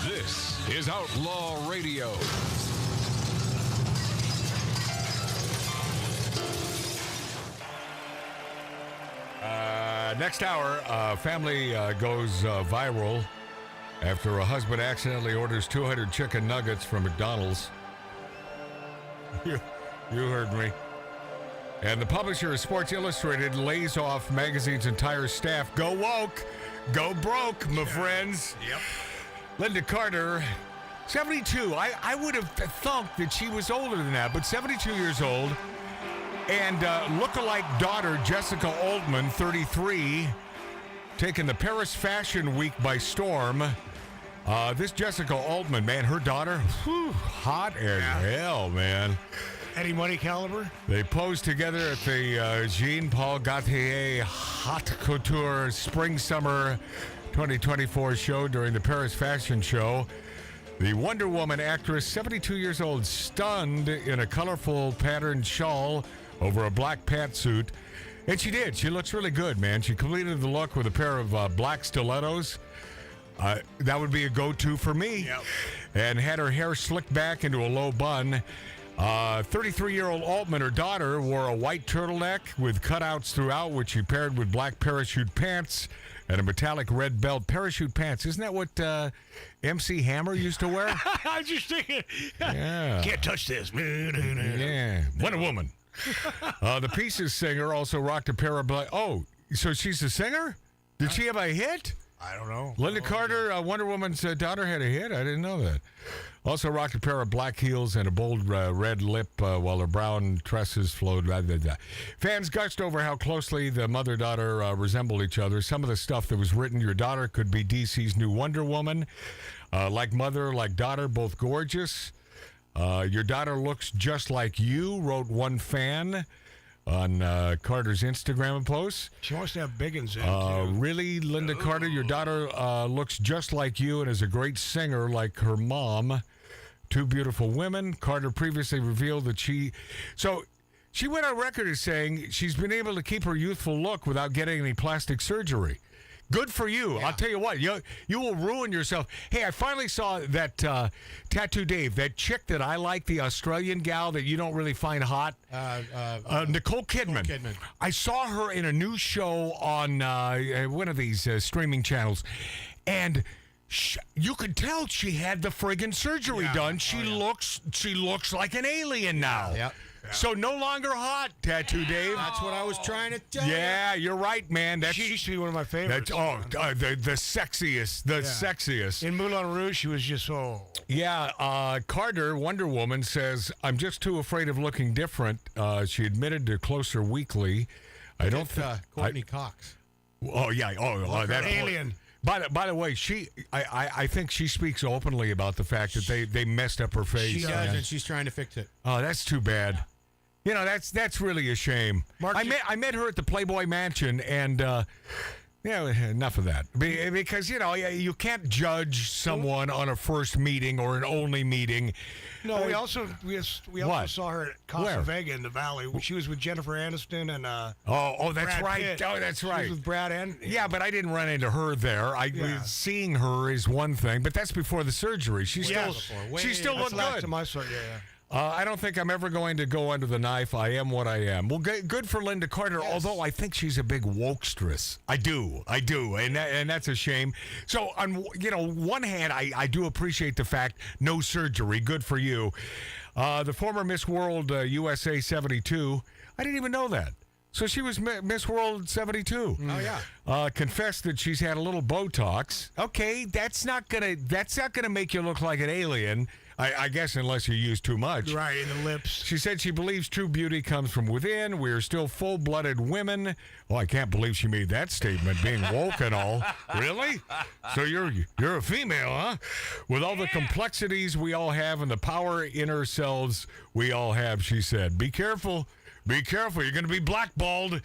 This is Outlaw Radio. Next hour, family goes viral after a husband accidentally orders 200 chicken nuggets from McDonald's. You heard me. And the publisher of Sports Illustrated lays off magazine's entire staff. Go woke, go broke, my friends. Yep. Linda Carter, 72. I would have thought that she was older than that, but 72 years old. And look-alike daughter Jessica Altman, 33, taking the Paris Fashion Week by storm. This Jessica Altman, man, her daughter, hot as hell, man. Any money caliber? They posed together at the Jean-Paul Gaultier Haute Couture Spring-Summer 2024 show during the Paris Fashion Show. The Wonder Woman actress, 72 years old, stunned in a colorful patterned shawl over a black pantsuit. And she did. She looks really good, man. She completed the look with a pair of black stilettos. That would be a go-to for me. Yep. And had her hair slicked back into a low bun. 33-year-old Altman, her daughter, wore a white turtleneck with cutouts throughout, which she paired with black parachute pants and a metallic red belt. Parachute pants. Isn't that what MC Hammer used to wear? I was just thinking. Yeah. Can't touch this. Yeah. Wonder Woman. The Pieces singer also rocked a pair of black. Oh, so she's a singer? Did she have a hit? I don't know. Linda Carter, Wonder Woman's daughter, had a hit? I didn't know that. Also rocked a pair of black heels and a bold red lip while her brown tresses flowed. Fans gushed over how closely the mother-daughter resembled each other. Some of the stuff that was written, your daughter could be DC's new Wonder Woman. Like mother, like daughter, both gorgeous. Your daughter looks just like you, wrote one fan on Carter's Instagram post. She wants to have biggins in, too. Really, Linda Carter? Your daughter looks just like you and is a great singer like her mom. Two beautiful women. Carter previously revealed that she went on record as saying she's been able to keep her youthful look without getting any plastic surgery. Good for you. Yeah. I'll tell you what, you will ruin yourself. Hey, I finally saw that Tattoo Dave, that chick that I like, the Australian gal that you don't really find hot, Nicole Kidman. I saw her in a new show on one of these streaming channels, and you could tell she had the friggin' surgery done. She looks like an alien now. Yep. So no longer hot, Tattoo Dave. That's what I was trying to tell you. Yeah, you're right, man. She used to be one of my favorites. The sexiest, sexiest. In Moulin Rouge, she was just so... Yeah, Carter, Wonder Woman, says, I'm just too afraid of looking different. She admitted to Closer Weekly. I don't think... Courtney Cox. Oh, yeah. That Alien. By the way, I think she speaks openly about the fact that they messed up her face. She does, and she's trying to fix it. Oh, that's too bad. You know, that's really a shame. Mark, I met her at the Playboy Mansion, and enough of that. Because you can't judge someone on a first meeting or an only meeting. No, we also saw her at Casa Where? Vega in the Valley. She was with Jennifer Aniston and that's Brad right. Pitt. Oh, that's right. She was with Brad and yeah, but I didn't run into her there. Seeing her is one thing, but that's before the surgery. She still looked good. Last time I saw her, yeah. I don't think I'm ever going to go under the knife. I am what I am. Well, good for Linda Carter, although I think she's a big wokestress. I do, and that's a shame. So, on one hand, I do appreciate the fact no surgery. Good for you. The former Miss World USA 72, I didn't even know that. So she was Miss World 72. Oh yeah. Confessed that she's had a little Botox. Okay, that's not gonna make you look like an alien. I guess unless you use too much. Right, in the lips. She said she believes true beauty comes from within. We're still full-blooded women. Oh, I can't believe she made that statement, being woke and all. Really? So you're a female, huh? With all the complexities we all have and the power in ourselves we all have, she said. Be careful. Be careful. You're going to be blackballed.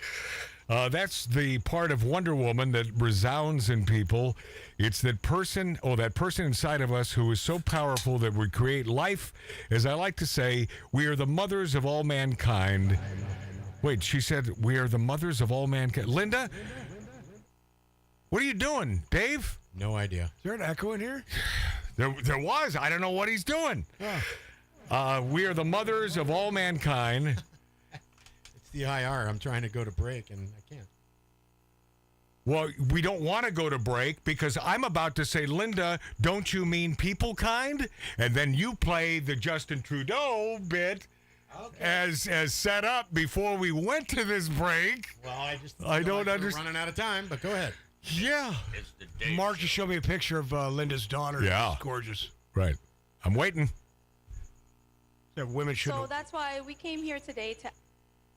That's the part of Wonder Woman that resounds in people. It's that person inside of us who is so powerful that we create life. As I like to say, we are the mothers of all mankind. Wait, she said we are the mothers of all mankind. Linda? What are you doing, Dave? No idea. Is there an echo in here? There was. I don't know what he's doing. We are the mothers of all mankind. It's the IR. I'm trying to go to break, and I can't. Well, we don't want to go to break because I'm about to say, Linda, don't you mean people kind? And then you play the Justin Trudeau bit as set up before we went to this break. Well, I don't understand. Running out of time, but go ahead. Yeah. Mark just showed me a picture of Linda's daughter. Yeah. It's gorgeous. Right. I'm waiting. That women should. So that's why we came here today to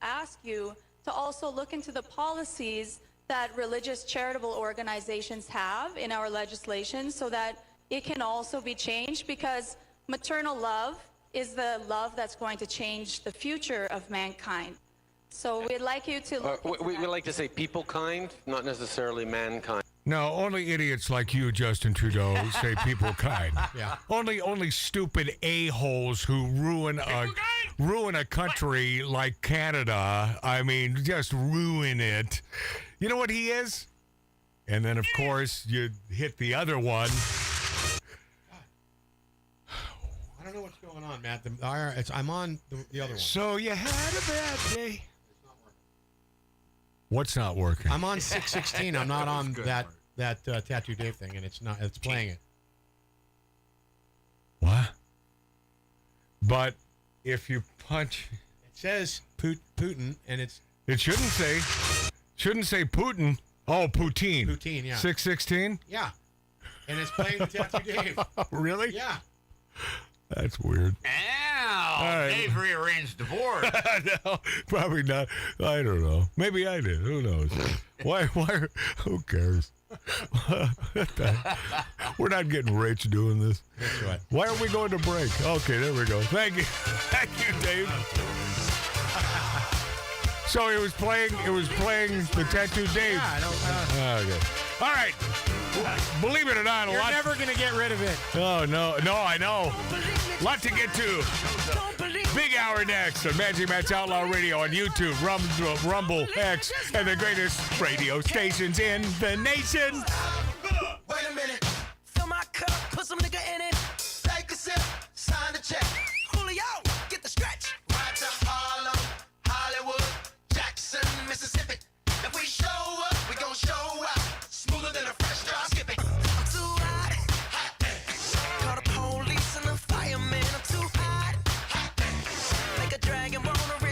ask you to also look into the policies that religious charitable organizations have in our legislation so that it can also be changed, because maternal love is the love that's going to change the future of mankind. So we'd like you to look we like to say people kind, not necessarily mankind. No, only idiots like you, Justin Trudeau, say people kind. Yeah. Only stupid a-holes who ruin a country like Canada. I mean, just ruin it. You know what he is? And then, of course, you hit the other one. I don't know what's going on, Matt. I'm on the other one. So you had a bad day. What's not working? I'm on 616. I'm not on that Tattoo Dave thing, and it's playing it. What? But if you punch, it says Putin, and it shouldn't say Putin. Oh, Poutine. Poutine, yeah. 616. Yeah, and it's playing the Tattoo Dave. Really? Yeah. That's weird. Ow! Right. They've rearranged the board. No, probably not. I don't know. Maybe I did. Who knows? Why? Who cares? We're not getting rich doing this. That's right. Why are we going to break? Okay, there we go. Thank you. Thank you, Dave. So it was playing the Tattoo Dave. Yeah, I don't Okay. All right. Believe it or not, You're never going to get rid of it. Oh, no, I know. Lot to get to. Big hour next on Magic Matt's Outlaw Radio on YouTube, Rumble, X, and the greatest radio stations in the nation. Wait a minute. Fill my cup, put some nigga in it. Take a sip, sign the check. Julio, get the stretch. Right to Harlem, Hollywood, Jackson, Mississippi. If we show up, we gon' show out. Smoother than a fresh drop skipping. I'm too hot. Call the police and the fireman. I'm too hot. Make a dragon wanna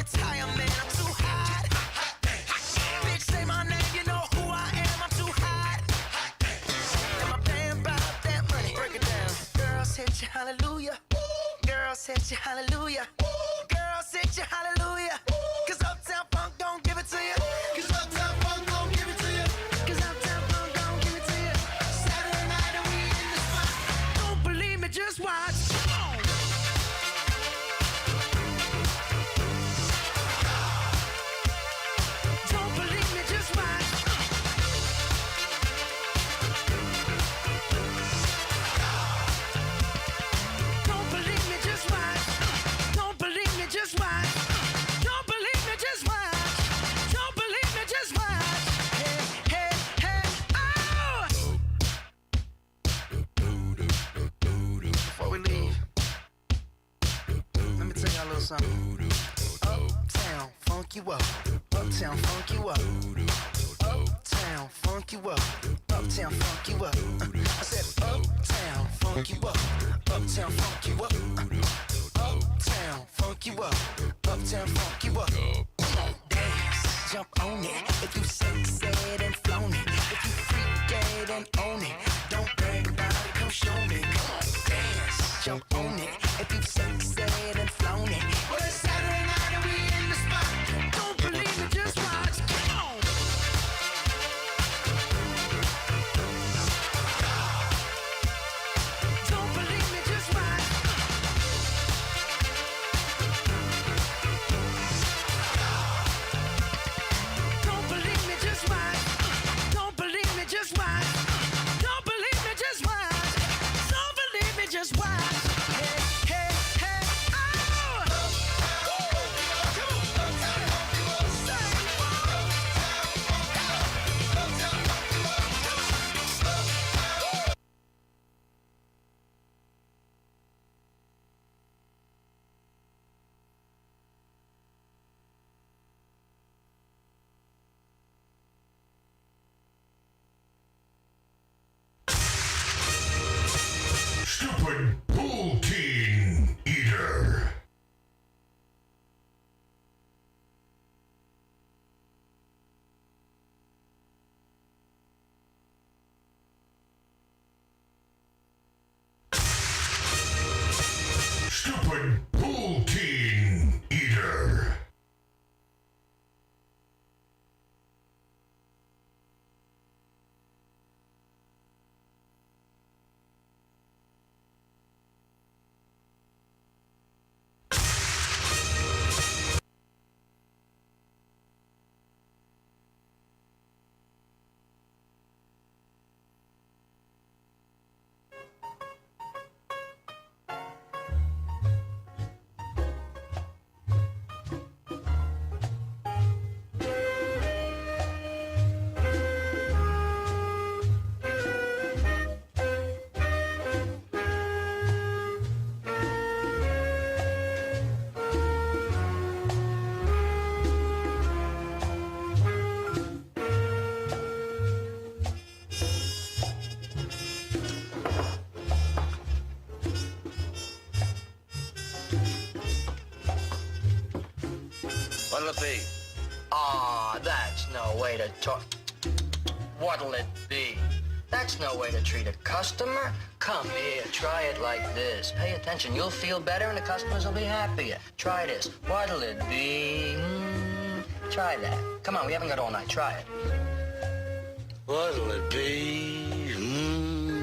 sit your hallelujah. Girl, sit your hallelujah. Cause Uptown Funk don't give it to you. Cause Uptown Funk don't give it to you. Cause Uptown Funk don't give it to you. Saturday night and we in the spot. Don't believe me, just watch. Don't believe me, just watch. Don't believe me, just watch. Don't believe me, just watch. Don't believe me, just watch. Don't believe me, just watch. Hey, hey, hey, oh! Before we leave, let me tell y'all a little something. Uptown, funk you up. Uptown, funk you up. Uptown, funk you up. Uptown, funk you up. I said uptown, funk you up. Uptown, funk you up. Uptown, funk you up. Uptown, funk you up. Come on, dance, jump on it. If you sexed and flown it. If you freaked and own it. Don't brag about it, come show me. Come on, dance, jump on it. If you sexed and flown it. Well, it's Saturday night and we in the spot. Don't believe me, just watch. Come on. Don't believe me, just watch. Don't believe me, just watch. Don't believe me, just watch. Don't believe me, just watch. Don't believe me, just watch. Hey, hey, hey, oh! Stupid pool teen eater. Stupid pool teen eater. What'll it be? Aw, that's no way to talk. What'll it be? That's no way to treat a customer. Come here, try it like this. Pay attention, you'll feel better and the customers will be happier. Try this. What'll it be? Try that. Come on, we haven't got all night. Try it. What'll it be?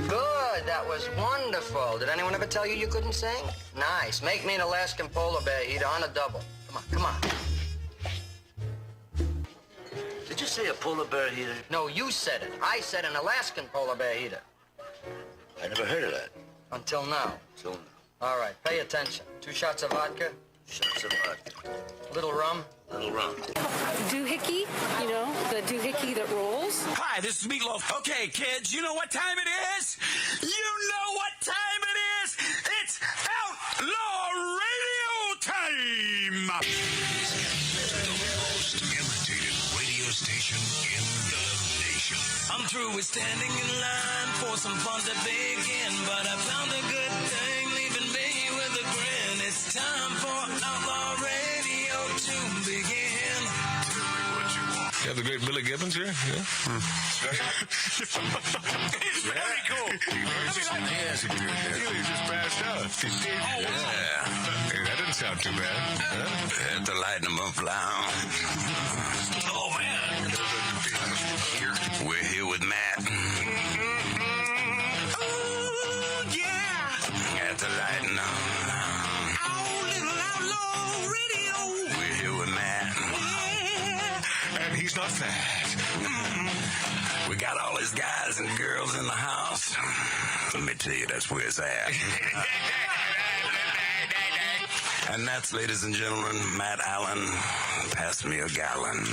Good, that was wonderful. Did anyone ever tell you you couldn't sing? Nice. Make me an Alaskan polar bear eater on a double. Come on, come on. Did you say a polar bear heater? No, you said it. I said an Alaskan polar bear heater. I never heard of that. Until now. Until now. All right, pay attention. 2 shots of vodka. Shots of vodka. Little rum. Little rum. Doohickey, you know, the doohickey that rolls. Hi, this is Meatloaf. Okay, kids, you know what time it is? You know what time it is? It's Outlaw Radio time! The most imitated radio station in the nation. I'm through with standing in line for some fun to begin, but I found a good thing leaving me with a grin. It's time for Outlaw Radio to begin. the great Billy Gibbons here? Yeah. He's very cool. Yes, he just passed out. Oh, yeah. Hey, that didn't sound too bad. Huh? At the Light 'em Up Lounge. Oh, man. We're here with Matt. Oh, yeah. At the Light 'em Up Lounge. Oh, little outlaw radio. We're here with Matt. And he's not fat. We got all these guys and girls in the house. Let me tell you, that's where it's at. And that's, ladies and gentlemen, Matt Allen. Pass me a gallon.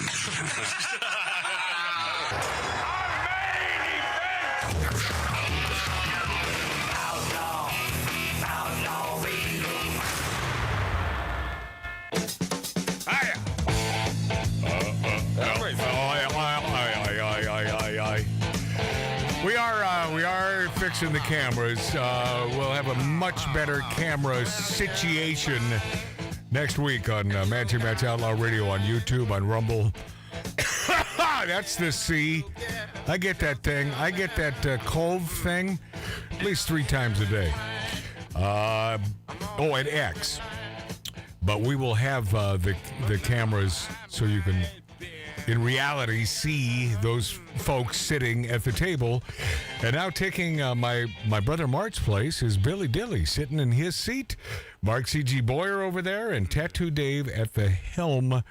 We are fixing the cameras. We'll have a much better camera situation next week on Magic Matt's Outlaw Radio on YouTube, on Rumble. That's the C. I get that thing. I get that Cove thing at least 3 times a day. And X. But we will have the cameras so you can, in reality, see those folks sitting at the table. And now taking my brother Mark's place is Billy Dilly sitting in his seat. Mark C.G. Boyer over there, and Tattoo Dave at the helm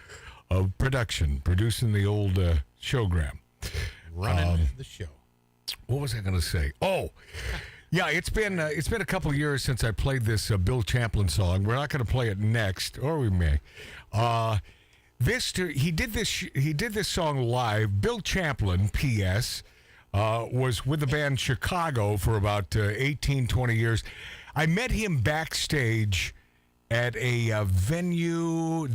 of production, producing the old showgram. Running the show. What was I going to say? Oh, yeah, it's been a couple of years since I played this Bill Champlin song. We're not going to play it next, or we may. He did this song live. Bill Champlin, P.S., was with the band Chicago for about 18, 20 years. I met him backstage at a venue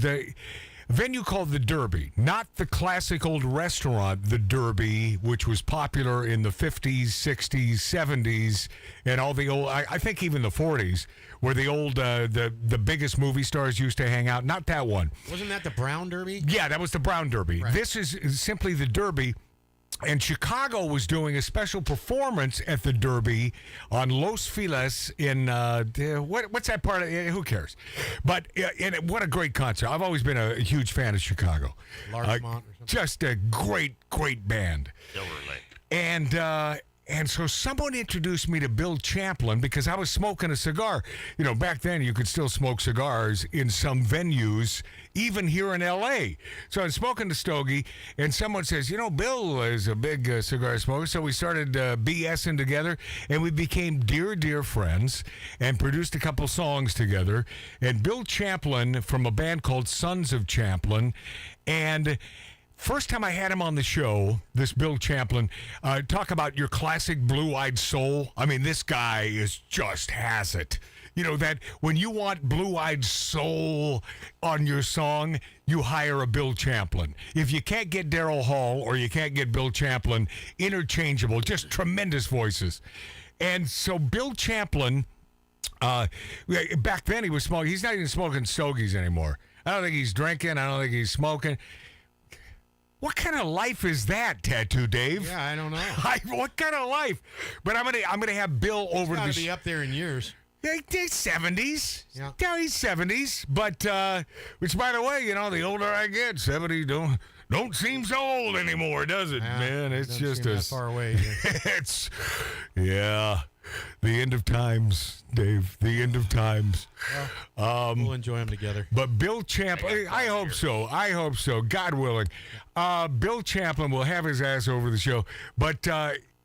called the Derby, not the classic old restaurant, the Derby, which was popular in the 50s, 60s, 70s, and all the old, I think even the 40s, where the old, the biggest movie stars used to hang out. Not that one. Wasn't that the Brown Derby? Yeah, that was the Brown Derby. Right. This is simply the Derby. And Chicago was doing a special performance at the Derby on Los Feliz in, what's that part of, who cares? But and what a great concert. I've always been a huge fan of Chicago. Larchmont or something. Just a great, great band. Silver Lake. And so someone introduced me to Bill Champlin because I was smoking a cigar. You know, back then you could still smoke cigars in some venues, even here in L.A. So I was smoking the stogie, and someone says, you know, Bill is a big cigar smoker. So we started BSing together, and we became dear, dear friends and produced a couple songs together. And Bill Champlin from a band called Sons of Champlin, and first time I had him on the show, this Bill Champlin, talk about your classic blue-eyed soul. I mean, this guy has it. You know, that when you want blue-eyed soul on your song, you hire a Bill Champlin. If you can't get Daryl Hall or you can't get Bill Champlin, interchangeable, just tremendous voices. And so Bill Champlin, back then he was smoking. He's not even smoking stogies anymore. I don't think he's drinking. I don't think he's smoking. What kind of life is that, Tattoo Dave? Yeah, I don't know. What kind of life? But I'm gonna have Bill over to the be up there in years. Yeah, he's 70s. Yeah, he's 70s. But which, by the way, you know, the older I get, 70 don't seem so old anymore, does it, man? It's just as far away. It's the end of times, Dave. The end of times. Well, we'll enjoy them together. But Bill Champlin, I hope so. I hope so. God willing. Bill Champlin will have his ass over the show. But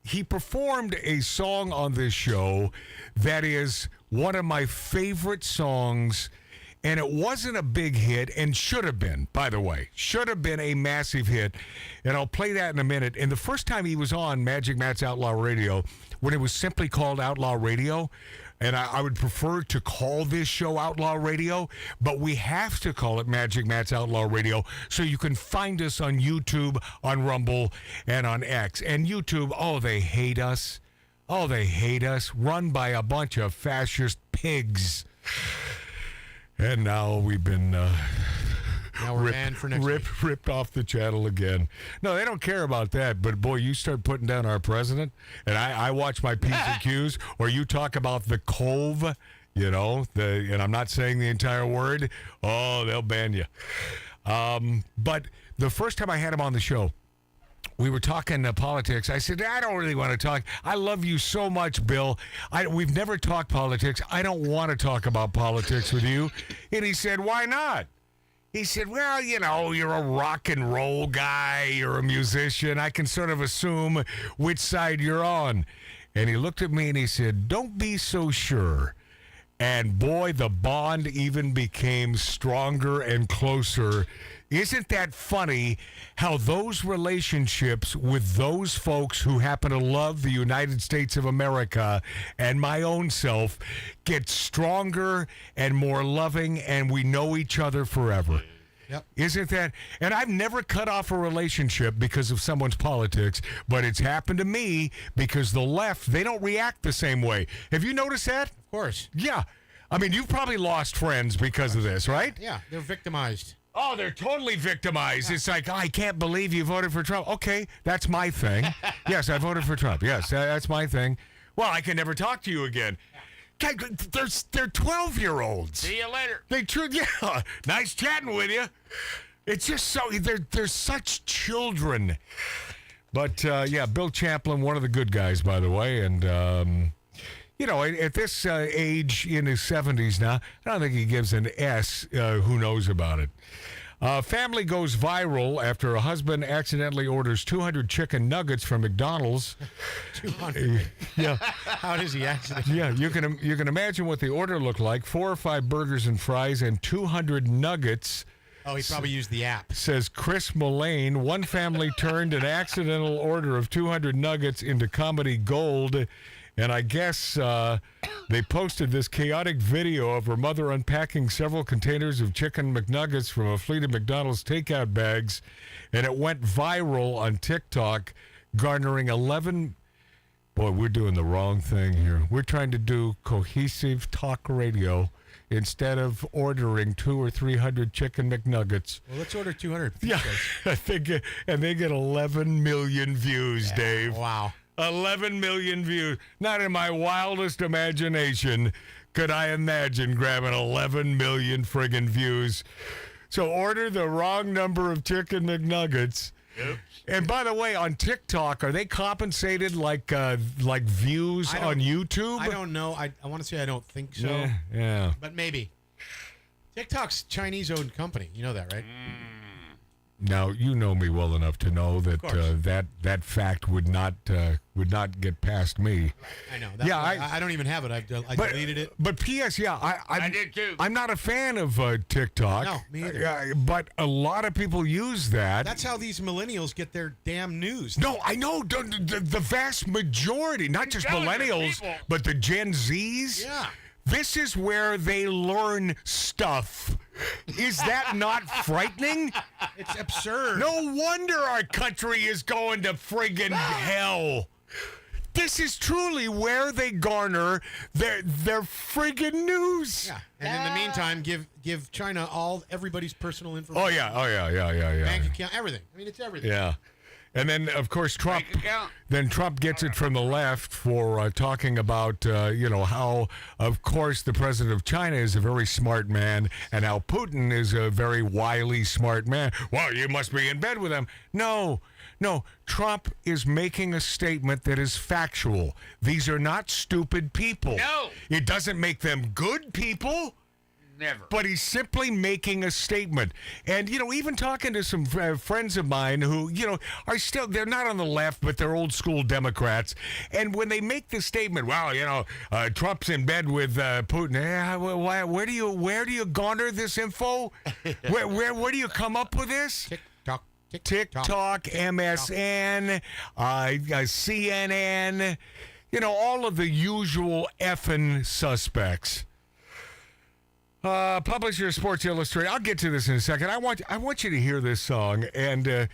he performed a song on this show that is one of my favorite songs. And it wasn't a big hit, and should have been, by the way. Should have been a massive hit. And I'll play that in a minute. And the first time he was on Magic Matt's Outlaw Radio, when it was simply called Outlaw Radio, and I would prefer to call this show Outlaw Radio, but we have to call it Magic Matt's Outlaw Radio, so you can find us on YouTube, on Rumble, and on X. And YouTube, oh, they hate us. Oh, they hate us. Run by a bunch of fascist pigs. And now we've been Now we're banned for next week. Ripped off the channel again. No, they don't care about that. But boy, you start putting down our president, and I watch my P's and Q's, or you talk about the Cove, and I'm not saying the entire word. Oh, they'll ban you. But the first time I had him on the show, we were talking politics. I said, I don't really want to talk. I love you so much, Bill. We've never talked politics. I don't want to talk about politics with you. And he said, why not? He said, well, you're a rock and roll guy. You're a musician. I can sort of assume which side you're on. And he looked at me and he said, don't be so sure. And boy, the bond even became stronger and closer. Isn't that funny how those relationships with those folks who happen to love the United States of America and my own self get stronger and more loving, and we know each other forever? Yep. Isn't that? And I've never cut off a relationship because of someone's politics, but it's happened to me because the left, they don't react the same way. Have you noticed that? Of course. Yeah. I mean, you've probably lost friends because of this, right? Yeah, they're victimized. Oh, they're totally victimized. It's like, I can't believe you voted for Trump. Okay, that's my thing. Yes, I voted for Trump. Yes, that's my thing. Well, I can never talk to you again. They're 12-year-olds. See you later. Yeah, nice chatting with you. It's just so, they're such children. But, Bill Champlin, one of the good guys, by the way, and... at this age, in his 70s now, I don't think he gives an S. Who knows about it? Family goes viral after a husband accidentally orders 200 chicken nuggets from McDonald's. 200? Yeah. How does he accidentally? Yeah, you can imagine what the order looked like. 4 or 5 burgers and fries and 200 nuggets. Oh, he probably used the app. Says Chris Mullane. One family turned an accidental order of 200 nuggets into comedy gold. And I guess they posted this chaotic video of her mother unpacking several containers of chicken McNuggets from a fleet of McDonald's takeout bags, and it went viral on TikTok, garnering 11... Boy, we're doing the wrong thing here. We're trying to do cohesive talk radio instead of ordering 200 or 300 chicken McNuggets. Well, let's order 200. Yeah, I think, and they get 11 million views, Dave. Wow. 11 million views. Not in my wildest imagination could I imagine grabbing 11 million friggin' views. So order the wrong number of chicken McNuggets. Oops. And by the way, on TikTok, are they compensated like views on YouTube? I don't know. I want to say I don't think so. Yeah. But maybe. TikTok's Chinese-owned company. You know that, right? Now, you know me well enough to know that that fact would not get past me. I know. That's I don't even have it. I deleted it. But P.S., I did too. I'm not a fan of TikTok. No, me either. But a lot of people use that. That's how these millennials get their damn news. No, I know. The vast majority, not just millennials, but the Gen Zs. Yeah. This is where they learn stuff. Is that not frightening? It's absurd. No wonder our country is going to friggin' hell. This is truly where they garner their friggin' news. Yeah. And in the meantime, give China everybody's personal information. Oh yeah. Bank account, everything. I mean, it's everything. Yeah. And then, of course, Trump gets it from the left for talking about, how, of course, the president of China is a very smart man and how Putin is a very wily, smart man. Well, you must be in bed with him. No. Trump is making a statement that is factual. These are not stupid people. No. It doesn't make them good people. Never. But he's simply making a statement. And, even talking to some friends of mine who, are still, they're not on the left, but they're old school Democrats. And when they make the statement, well, Trump's in bed with Putin, where do you garner this info? where do you come up with this? TikTok, MSN, CNN, all of the usual effing suspects. Publisher Sports Illustrated. I'll get to this in a second. I want you to hear this song, and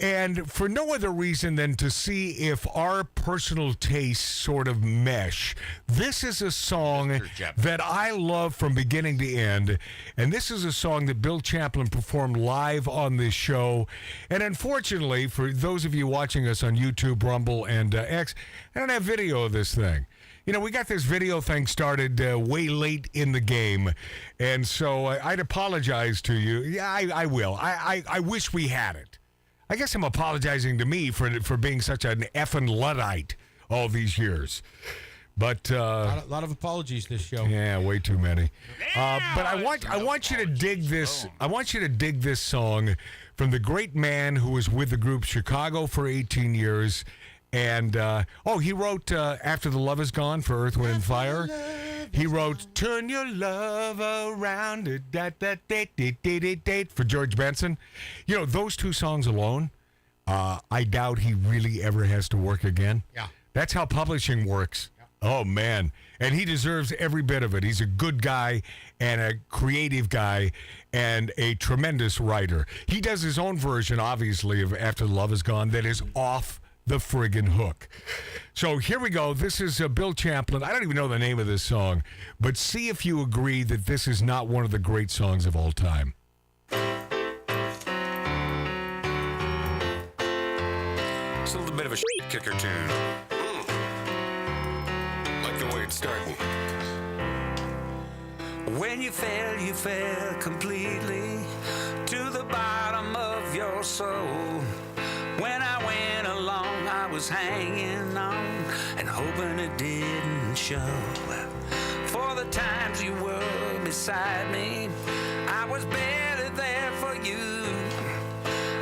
And for no other reason than to see if our personal tastes sort of mesh. This is a song that I love from beginning to end. And this is a song that Bill Champlin performed live on this show. And unfortunately, for those of you watching us on YouTube, Rumble, and X, I don't have video of this thing. You know, we got this video thing started way late in the game, and so I'd apologize to you. Yeah, I will. I wish we had it. I guess I'm apologizing to me for being such an effing Luddite all these years. But a lot of apologies this show. Yeah, way too many. But I want you to dig this. I want you to dig this song from the great man who was with the group Chicago for 18 years. And, he wrote After the Love Is Gone for Earth, Wind, and Fire. He wrote Turn Your Love Around for George Benson. You know, those two songs alone, I doubt he really ever has to work again. Yeah. That's how publishing works. Yeah. Oh, man. And he deserves every bit of it. He's a good guy and a creative guy and a tremendous writer. He does his own version, obviously, of After the Love Is Gone that is off the friggin' hook. So here we go. This is Bill Champlin. I don't even know the name of this song, but see if you agree that this is not one of the great songs of all time. It's a little bit of a kicker tune. Like the way it's starting. When you fell completely to the bottom of your soul. When I went along, I was hanging on and hoping it didn't show. For the times you were beside me, I was barely there for you.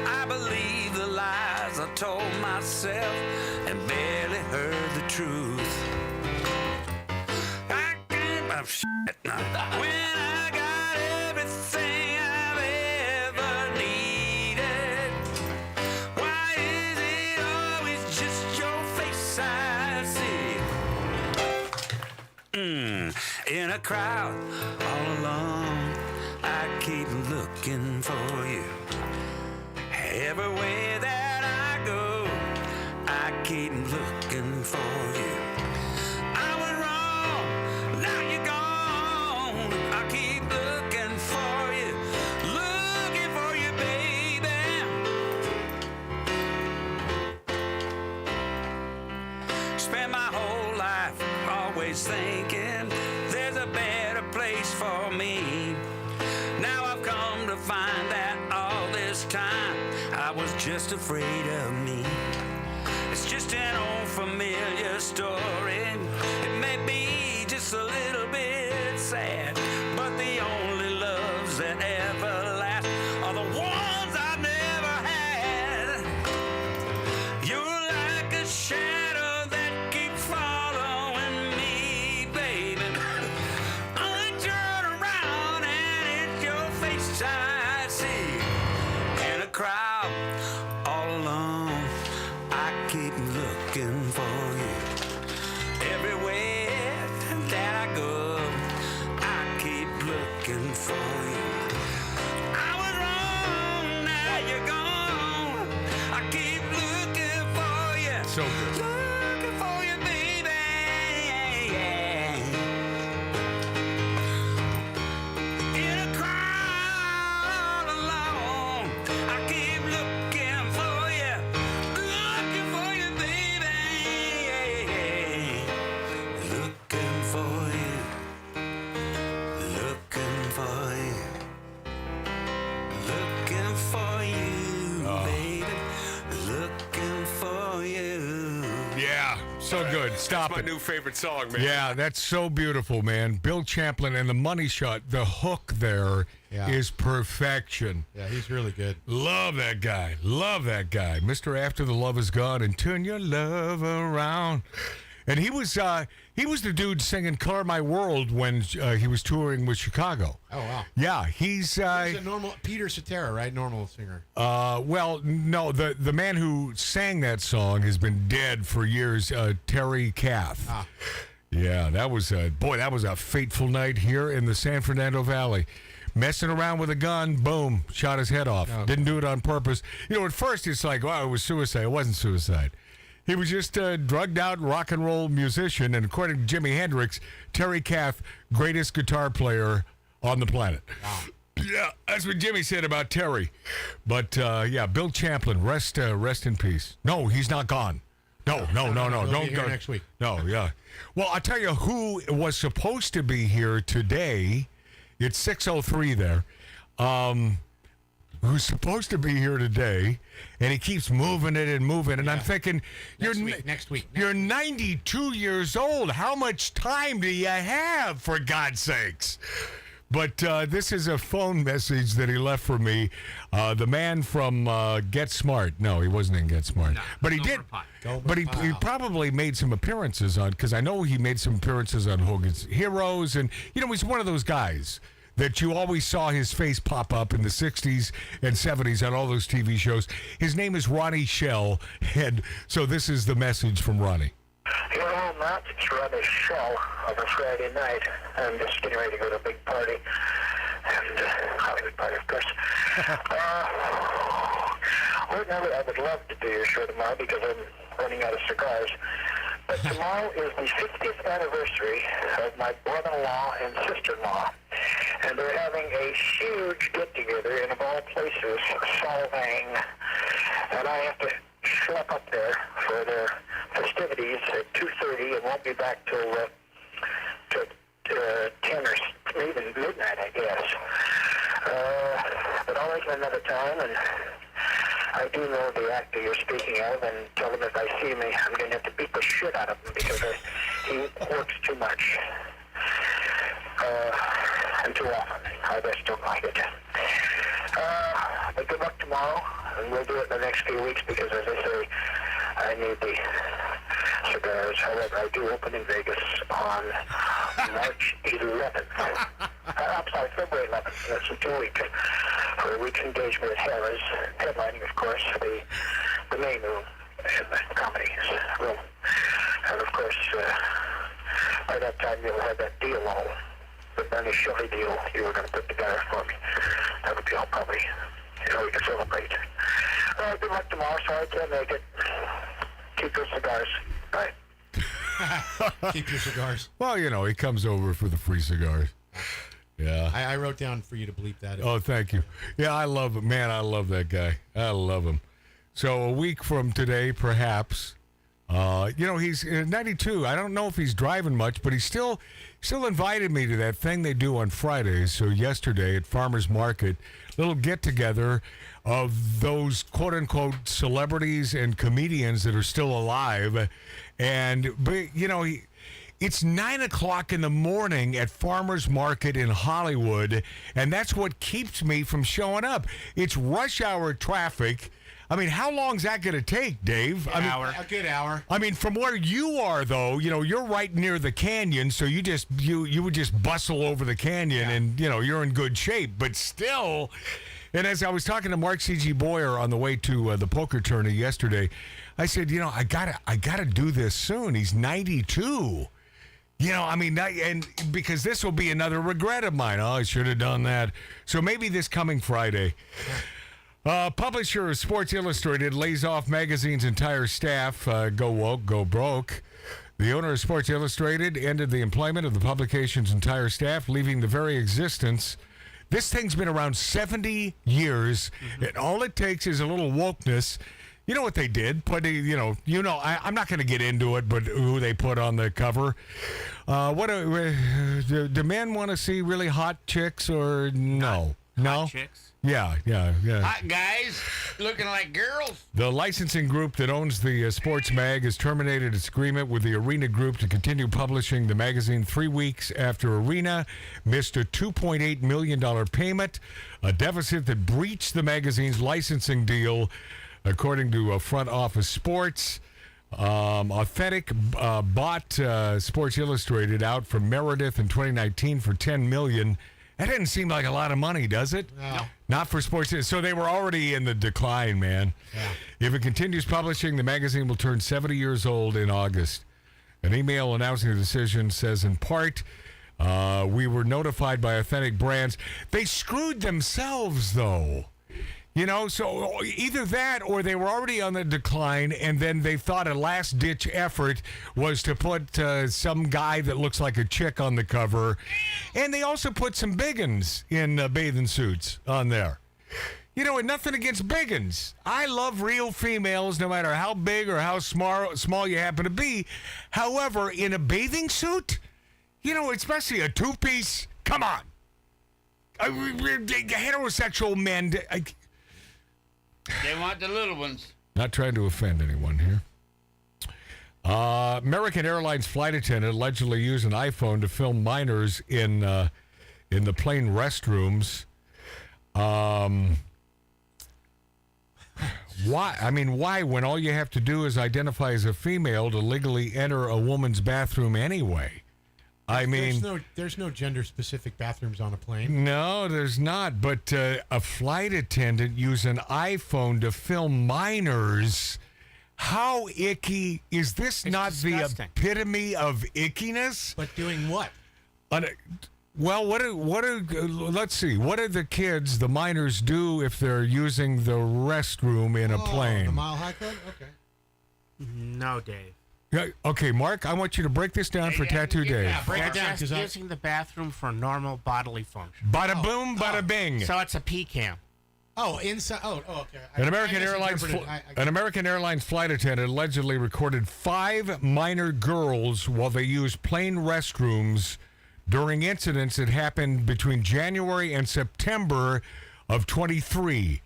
I believed the lies I told myself and barely heard the truth. I can't have shit now. When I got everything I've ever needed, why is it always just your face I see? In a crowd all alone, I keep looking for you. Everywhere that I go, I keep looking for you. I was wrong, now you're gone. I keep looking for you, baby. Spent my whole life always thinking there's a better place for me. Now I've come to find that all this time I was just afraid of me. It's just an old familiar story. It may be just a little bit sad, but the only loves that ever last are the ones I never had. You're like a shadow that keeps following me, baby. I turn around and it's your face I see. In a crowd all alone, I keep looking for you. Everywhere that I go, I keep looking for you. I was wrong, now you're gone. I keep looking for you. So good. Looking for you, baby. In a crowd alone, I keep looking for you. Looking for you, baby. Looking for you. Looking for you. Looking for you, baby. Looking for you. Yeah, so good. Stop That's it. my new favorite song, man. Yeah, that's so beautiful, man. Bill Champlin and the money shot, the hook there is perfection. Yeah, he's really good. Love that guy. Love that guy. Mr. After the Love Is Gone and Turn Your Love Around. And he was the dude singing Color My World when he was touring with Chicago. Oh, wow. Yeah, he's He's a normal Peter Cetera, right? Normal singer. well, no, the man who sang that song has been dead for years, Terry Kath. Ah. Yeah, that was a fateful night here in the San Fernando Valley. messing around with a gun, boom, shot his head off. Oh. Didn't do it on purpose. You know, at first it's like, well, it was suicide. It wasn't suicide. He was just a drugged out rock and roll musician, and according to Jimi Hendrix, Terry Kath, greatest guitar player on the planet. Wow. Yeah, that's what Jimmy said about Terry. But, yeah, Bill Champlin, rest in peace. No, he's not gone. No. He'll Don't be go here next week. No, yeah. Well, I'll tell you who was supposed to be here today. It's 6:03 there. Who's supposed to be here today, and he keeps moving it. And I'm thinking, next week. You're 92 years old. How much time do you have, for God's sakes? But this is a phone message that he left for me. The man from Get Smart. No, he wasn't in Get Smart. No, but he did. But he probably made some appearances on, because I know he made some appearances on Hogan's Heroes. And, you know, he's one of those guys that you always saw his face pop up in the 60s and 70s on all those TV shows. His name is Ronnie Shell. And so this is the message from Ronnie. Hello, Matt. It's Ronnie Shell of a Friday night. I'm just getting ready to go to a big party. And Hollywood party, of course. Ordinarily, I would love to do your show tomorrow because I'm running out of cigars. But tomorrow is the 50th anniversary of my brother-in-law and sister-in-law. And they're having a huge get-together in, of all places, Solvang. And I have to schlep up there for their festivities at 2:30 and won't be back till 10 or even midnight, I guess. But I'll make it another time, and I do know the actor you're speaking of, and tell him if I see me, I'm going to have to beat the shit out of him because he works too much. And too often. I just don't like it. But good luck tomorrow, and we'll do it in the next few weeks because, as I say, I need the cigars. However, I do open in Vegas on March 11th. I'm sorry, February 11th. That's in 2 weeks. For a week's engagement at Harrah's, headlining, of course, the main room in the comedy room. And, of course, by that time you'll have that deal all, the Bernie Shelley deal you were going to put together for me. That would be all probably, we can celebrate. Good luck tomorrow. Sorry I can't make it. Keep your cigars. Bye. Keep your cigars. Well, he comes over for the free cigars. Yeah. I wrote down for you to bleep that. Oh, thank you. Yeah, I love him. Man, I love that guy. I love him. So a week from today, perhaps, he's 92. I don't know if he's driving much, but he still invited me to that thing they do on Fridays. So yesterday at Farmers Market, little get-together of those quote-unquote celebrities and comedians that are still alive. It's 9 o'clock in the morning at Farmers Market in Hollywood, and that's what keeps me from showing up. It's rush hour traffic. I mean, how long's that going to take, Dave? A good hour. I mean, from where you are, though, you're right near the canyon, so you would just bustle over the canyon, and you're in good shape. But still, and as I was talking to Mark C.G. Boyer on the way to the poker tourney yesterday, I said, I gotta do this soon. He's 92. And because this will be another regret of mine. Oh, I should have done that. So maybe this coming Friday. Publisher of Sports Illustrated lays off magazine's entire staff. Go woke, go broke. The owner of Sports Illustrated ended the employment of the publication's entire staff, leaving the very existence. This thing's been around 70 years, and all it takes is a little wokeness. You know what they did? I'm not going to get into it, but who they put on the cover. Do men want to see really hot chicks or no? No? Hot chicks? Yeah. Hot guys looking like girls. The licensing group that owns the sports mag has terminated its agreement with the Arena Group to continue publishing the magazine 3 weeks after Arena missed a $2.8 million payment, a deficit that breached the magazine's licensing deal, according to Front Office Sports. Authentic bought Sports Illustrated out from Meredith in 2019 for $10 million. That doesn't seem like a lot of money, does it? No. Not for Sports. So they were already in the decline, man. Yeah. If it continues publishing, the magazine will turn 70 years old in August. An email announcing the decision says, in part, We were notified by Authentic Brands. They screwed themselves, though. You know, so either that or they were already on the decline, and then they thought a last-ditch effort was to put some guy that looks like a chick on the cover. And they also put some biggins in bathing suits on there. You know, and nothing against biggins. I love real females, no matter how big or how small you happen to be. However, in a bathing suit, you know, especially a two-piece, come on. Heterosexual men... They want the little ones. Not trying to offend anyone here. American Airlines flight attendant allegedly used an iPhone to film minors in the plane restrooms. Why? I mean, why? When all you have to do is identify as a female to legally enter a woman's bathroom anyway. I mean, there's no gender-specific bathrooms on a plane. No, there's not. But a flight attendant used an iPhone to film minors. How icky is this? It's not disgusting. The epitome of ickiness? But doing what? Well, let's see. What do the kids, the minors, do if they're using the restroom in a plane? The Mile High Club? Okay. No, Dave. Yeah, okay, Mark, I want you to break this down for Tattoo Dave. Yeah, break it down. Just using the bathroom for normal bodily function. Bada boom, bada bing. So it's a PCAM. Oh, inside. Oh, okay. An American Airlines flight attendant allegedly recorded 5 minor girls while they used plane restrooms during incidents that happened between January and September of 23.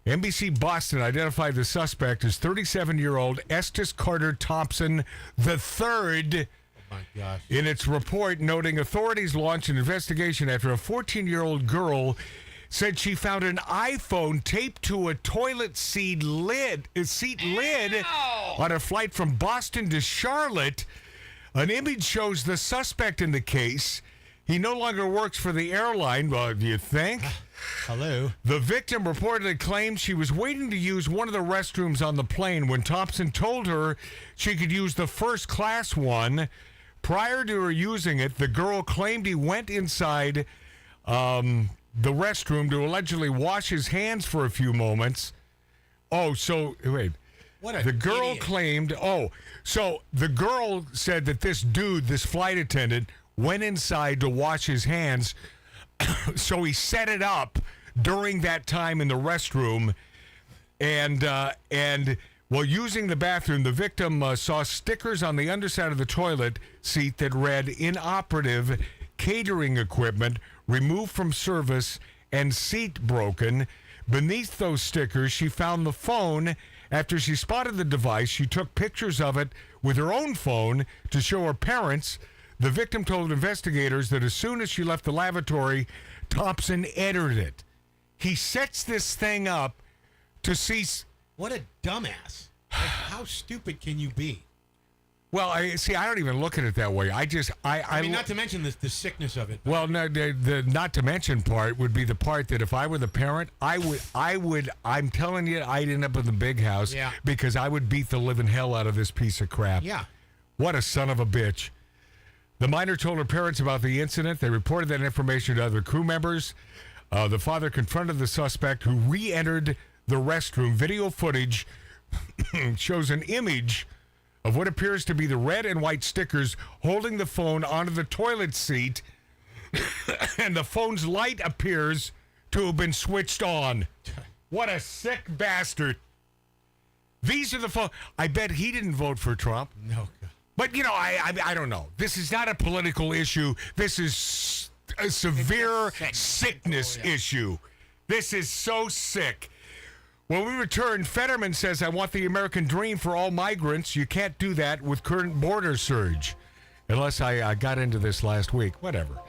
NBC Boston identified the suspect as 37-year-old Estes Carter Thompson III. Oh my gosh. In its report, noting authorities launched an investigation after a 14-year-old girl said she found an iPhone taped to a toilet seat lid on a flight from Boston to Charlotte. An image shows the suspect in the case. He no longer works for the airline, well, do you think? Hello. The victim reportedly claimed she was waiting to use one of the restrooms on the plane when Thompson told her she could use the first class one. Prior to her using it, the girl claimed he went inside the restroom to allegedly wash his hands for a few moments. Oh, so, wait. The girl idiot. claimed, so the girl said that this dude, this flight attendant, went inside to wash his hands, so he set it up during that time in the restroom, and while using the bathroom, the victim saw stickers on the underside of the toilet seat that read "inoperative catering equipment, removed from service, and seat broken." Beneath those stickers, she found the phone. After she spotted the device, she took pictures of it with her own phone to show her parents. The victim told investigators that as soon as she left the lavatory, Thompson entered it. He sets this thing up to see... What a dumbass. Like, how stupid can you be? Well, I don't even look at it that way. I mean, not to mention the sickness of it. Well, no, the not to mention part would be the part that if I were the parent, I'm telling you, I'd end up in the big house because I would beat the living hell out of this piece of crap. Yeah. What a son of a bitch. The minor told her parents about the incident. They reported that information to other crew members. The father confronted the suspect, who re-entered the restroom. Video footage shows an image of what appears to be the red and white stickers holding the phone onto the toilet seat, and the phone's light appears to have been switched on. What a sick bastard. These are the phones. I bet he didn't vote for Trump. No. But, you know, I don't know. This is not a political issue. This is a severe sickness issue. This is so sick. When we return, Fetterman says, I want the American dream for all migrants. You can't do that with current border surge. Unless I got into this last week. Whatever.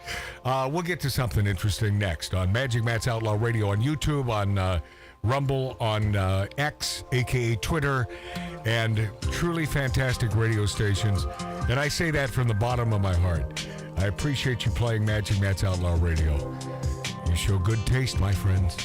We'll get to something interesting next on Magic Matt's Outlaw Radio on YouTube, on Rumble, on X, a.k.a. Twitter, and truly fantastic radio stations. And I say that from the bottom of my heart. I appreciate you playing Magic Matt's Outlaw Radio. You show good taste, my friends.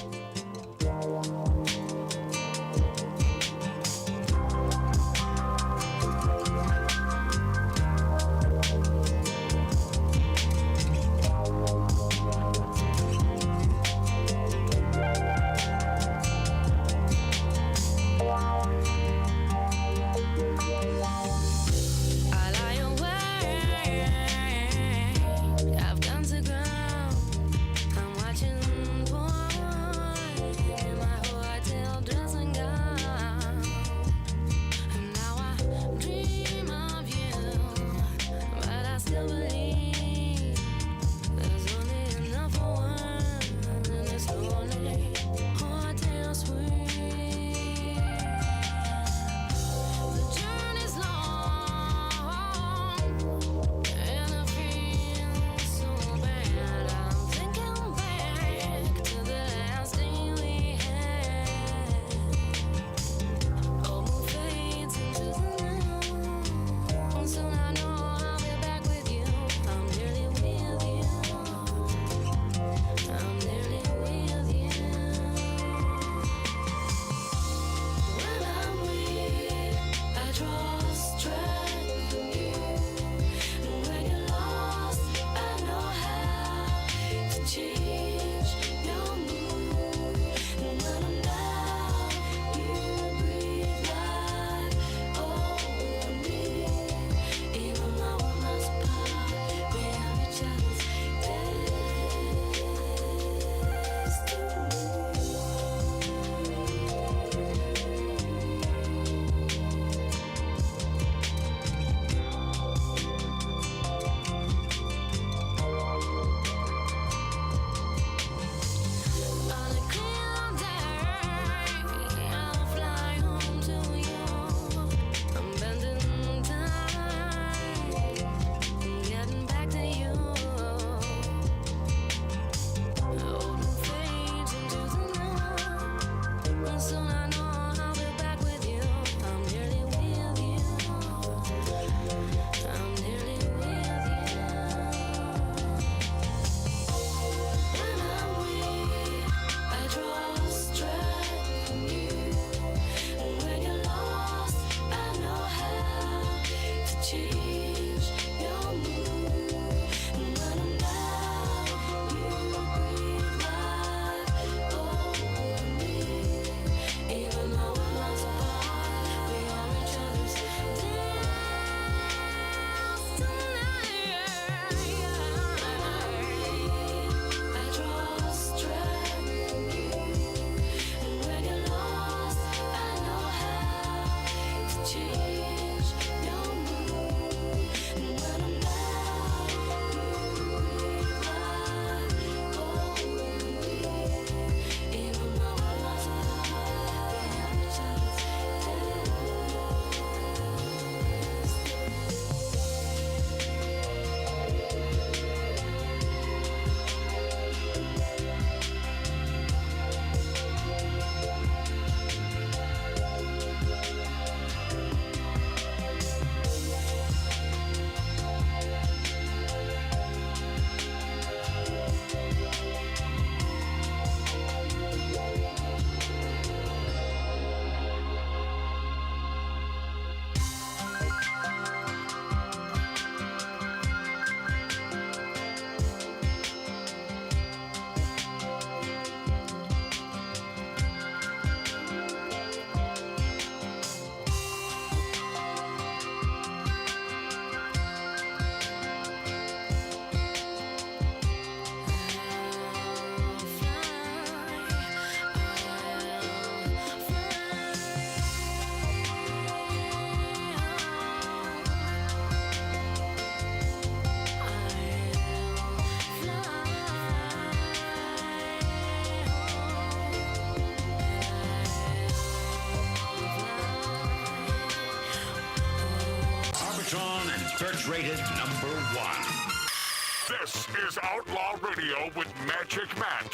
Search rated #1. This is Outlaw Radio with Magic Matt,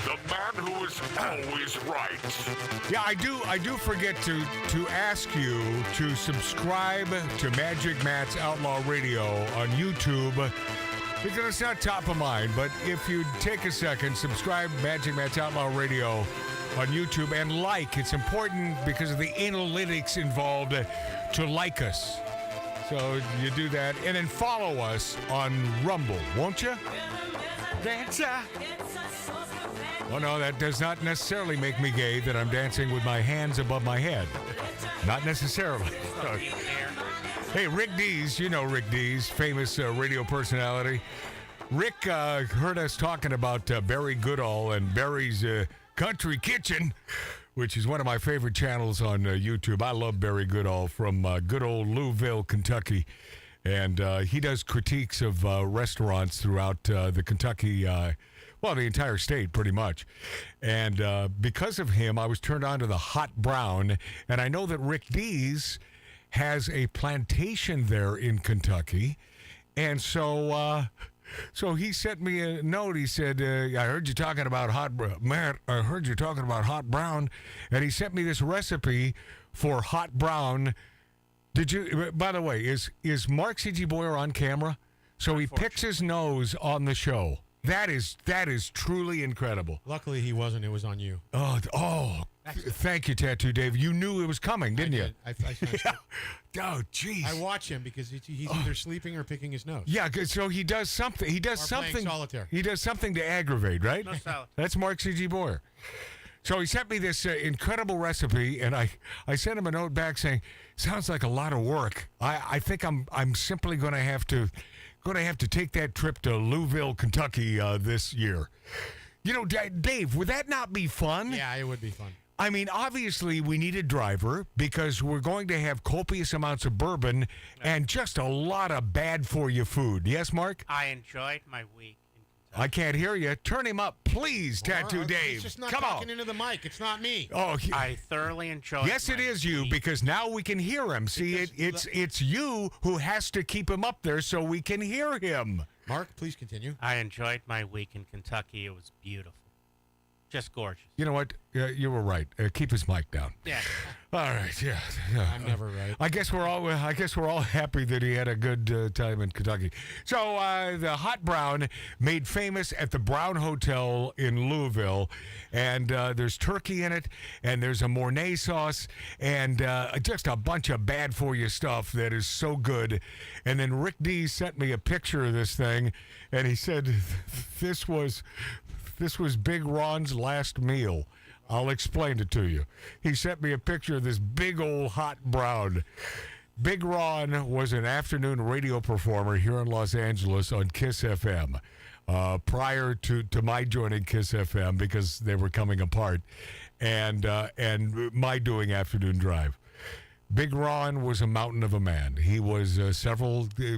the man who is always right. Yeah, I do forget to ask you to subscribe to Magic Matt's Outlaw Radio on YouTube, because it's not top of mind, but if you take a second, subscribe Magic Matt's Outlaw Radio on YouTube and like. It's important because of the analytics involved to like us. So you do that, and then follow us on Rumble, won't you? Dancer. Oh, no, that does not necessarily make me gay that I'm dancing with my hands above my head. Not necessarily. Hey, Rick Dees, you know Rick Dees, famous radio personality. Rick heard us talking about Barry Goodall and Barry's Country Kitchen, which is one of my favorite channels on YouTube. I love Barry Goodall from good old Louisville, Kentucky. And he does critiques of restaurants throughout the Kentucky, the entire state pretty much. And because of him, I was turned on to the Hot Brown. And I know that Rick Dees has a plantation there in Kentucky. And so he sent me a note. He said, I heard you talking about Matt, I heard you talking about Hot Brown. And he sent me this recipe for Hot Brown. Did you, by the way, is Mark C.G. Boyer on camera? So he picks his nose on the show. That is truly incredible. Luckily he wasn't. It was on you. Thank you, Tattoo Dave. You knew it was coming, didn't you? I sensed it. Oh, jeez. I watch him because he's either sleeping or picking his nose. Yeah, so he does something. He does Or something. playing solitaire. He does something to aggravate, right? No solitaire. That's Mark C.G. Boyer. So he sent me this incredible recipe, and I sent him a note back saying, "Sounds like a lot of work. I think I'm simply going to have to take that trip to Louisville, Kentucky this year." You know, Dave, would that not be fun? Yeah, it would be fun. I mean, obviously, we need a driver because we're going to have copious amounts of bourbon and just a lot of bad-for-you food. Yes, Mark? I enjoyed my week. I can't hear you. Turn him up, please, Tattoo Dave. He's just not Come talking on. into the mic. It's not me. Oh, I thoroughly enjoyed. yes, it is you, because now we can hear him. See, it's you who has to keep him up there so we can hear him. Mark, please continue. I enjoyed my week in Kentucky. It was beautiful. Just gorgeous. You know what? You were right. Keep his mic down. Yeah. All right. Yeah. I'm never right. I guess we're all happy that he had a good time in Kentucky. So the Hot Brown, made famous at the Brown Hotel in Louisville, and there's turkey in it, and there's a Mornay sauce, and just a bunch of bad for you stuff that is so good. And then Rick D sent me a picture of this thing, and he said this was Big Ron's last meal. I'll explain it to you. He sent me a picture of this big old Hot Brown. Big Ron was an afternoon radio performer here in Los Angeles on Kiss FM prior to my joining Kiss FM because they were coming apart and my doing Afternoon Drive. Big Ron was a mountain of a man. He was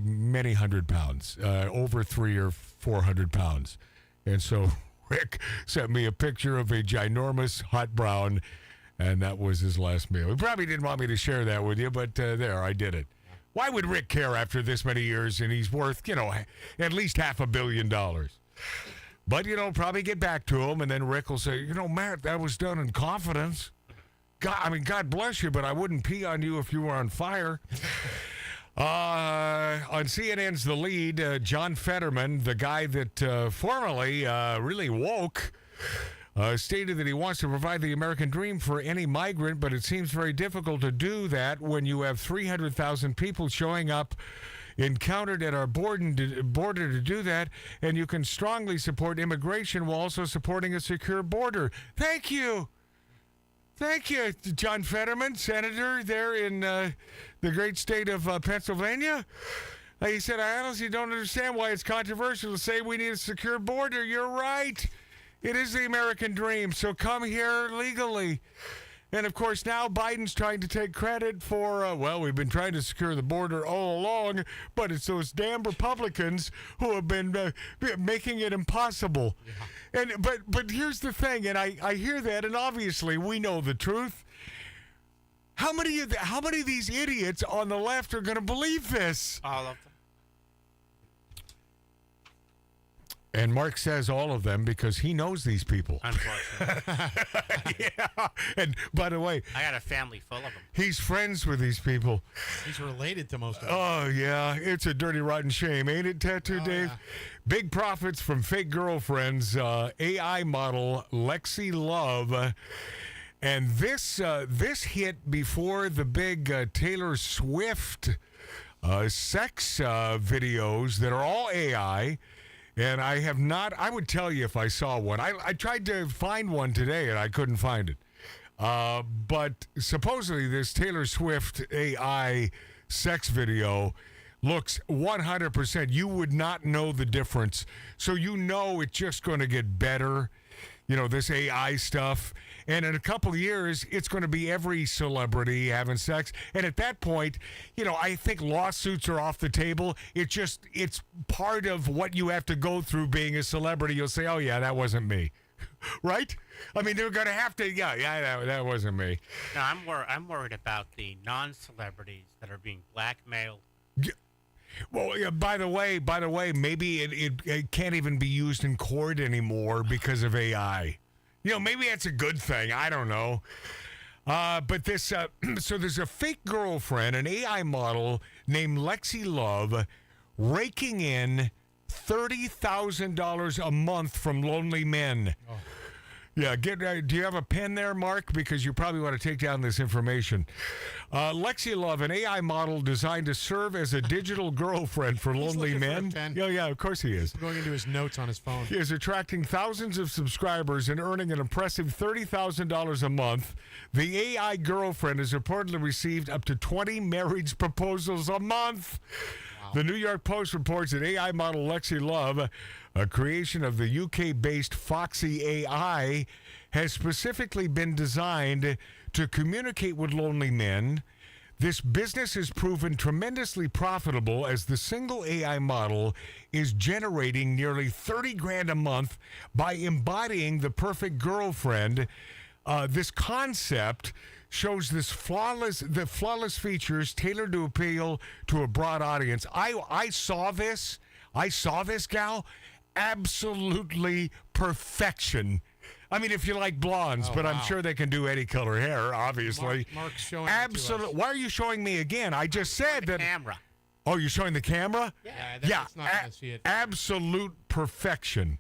many hundred pounds, over 300 or 400 pounds. And so Rick sent me a picture of a ginormous Hot Brown, and that was his last meal. He probably didn't want me to share that with you, but there, I did it. Why would Rick care after this many years, and he's worth, at least $500 million? But, probably get back to him, and then Rick will say, Matt, that was done in confidence. God bless you, but I wouldn't pee on you if you were on fire. On CNN's The Lead, John Fetterman, the guy that formerly really woke, stated that he wants to provide the American dream for any migrant, but it seems very difficult to do that when you have 300,000 people showing up encountered at our border to do that, and you can strongly support immigration while also supporting a secure border. Thank you. Thank you, John Fetterman, senator there in the great state of Pennsylvania. He said, I honestly don't understand why it's controversial to say we need a secure border. You're right. It is the American dream, so come here legally. And, of course, now Biden's trying to take credit for, we've been trying to secure the border all along, but it's those damn Republicans who have been making it impossible. Yeah. But here's the thing, and I hear that, and obviously we know the truth. How many of these idiots on the left are going to believe this? All of them. And Mark says all of them because he knows these people. Unfortunately. Yeah. And by the way, I got a family full of them. he's friends with these people. He's related to most of them. Oh, yeah. It's a dirty, rotten shame, ain't it, Tattoo Dave? Yeah. Big profits from fake girlfriends. AI model Lexi Love. And this hit before the big Taylor Swift sex videos that are all AI. And I have not, I would tell you if I saw one. I tried to find one today and I couldn't find it. But supposedly this Taylor Swift AI sex video looks 100%. You would not know the difference. So you know it's just going to get better, this AI stuff. And in a couple of years, it's going to be every celebrity having sex. And at that point, I think lawsuits are off the table. It's part of what you have to go through being a celebrity. You'll say, oh, yeah, that wasn't me. Right? I mean, they're going to have to, that wasn't me. No, I'm worried about the non-celebrities that are being blackmailed. Well, yeah, by the way, maybe it can't even be used in court anymore because of AI. Maybe that's a good thing. I don't know. But this, so there's a fake girlfriend, an AI model named Lexi Love, raking in $30,000 a month from lonely men. Oh. Yeah, do you have a pen there, Mark? Because you probably want to take down this information. Lexi Love, an AI model designed to serve as a digital girlfriend for lonely men. Yeah, of course he is. He's going into his notes on his phone. He is attracting thousands of subscribers and earning an impressive $30,000 a month. The AI girlfriend has reportedly received up to 20 marriage proposals a month. Wow. The New York Post reports that AI model Lexi Love, a creation of the UK-based Foxy AI, has specifically been designed to communicate with lonely men. This business has proven tremendously profitable as the single AI model is generating nearly $30,000 a month by embodying the perfect girlfriend. This concept shows the flawless features tailored to appeal to a broad audience. I saw this gal. Absolutely perfection. I mean, if you like blondes, but wow. I'm sure they can do any color hair, obviously. Mark's showing Absolutely. Why are you showing me again? I just said that. Camera. Oh, you're showing the camera? Yeah. It's not gonna see it. Absolute perfection.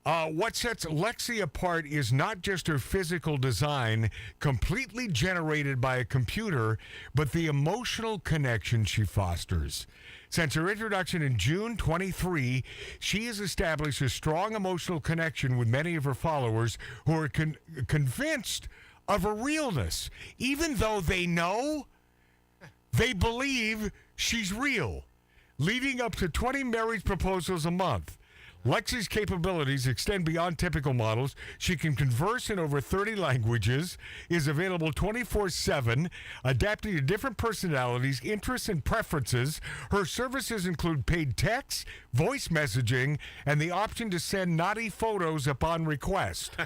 What sets Lexi apart is not just her physical design, completely generated by a computer, but the emotional connection she fosters. Since her introduction in June 23, she has established a strong emotional connection with many of her followers who are convinced of her realness. Even though they know, they believe she's real, leading up to 20 marriage proposals a month. Lexi's capabilities extend beyond typical models. She can converse in over 30 languages, is available 24/7, adapting to different personalities, interests, and preferences. Her services include paid text, voice messaging, and the option to send naughty photos upon request. Oh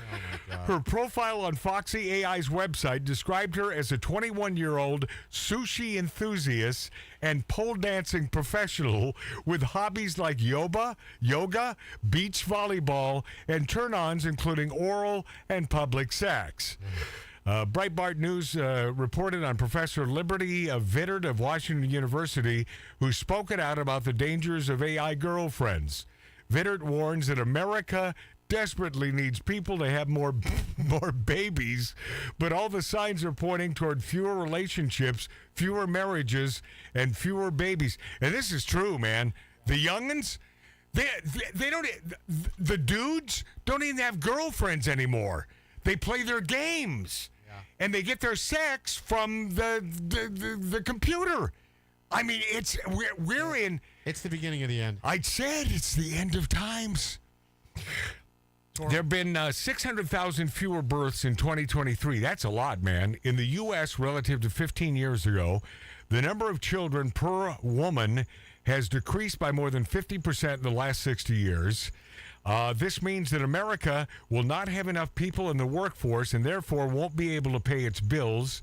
my God. Her profile on Foxy AI's website described her as a 21-year-old sushi enthusiast and pole dancing professional with hobbies like yoga, beach volleyball, and turn-ons including oral and public sex. Breitbart News reported on Professor Liberty Vittert of Washington University, who's spoken out about the dangers of AI girlfriends. Vittert warns that America desperately needs people to have more babies, but all the signs are pointing toward fewer relationships, fewer marriages, and fewer babies. And this is true, man. The youngins, they don't. The dudes don't even have girlfriends anymore. They play their games, and they get their sex from the computer. I mean, we're in. It's the beginning of the end. I said it's the end of times. There have been 600,000 fewer births in 2023. That's a lot, man. In the U.S., relative to 15 years ago, the number of children per woman has decreased by more than 50% in the last 60 years. This means that America will not have enough people in the workforce and therefore won't be able to pay its bills.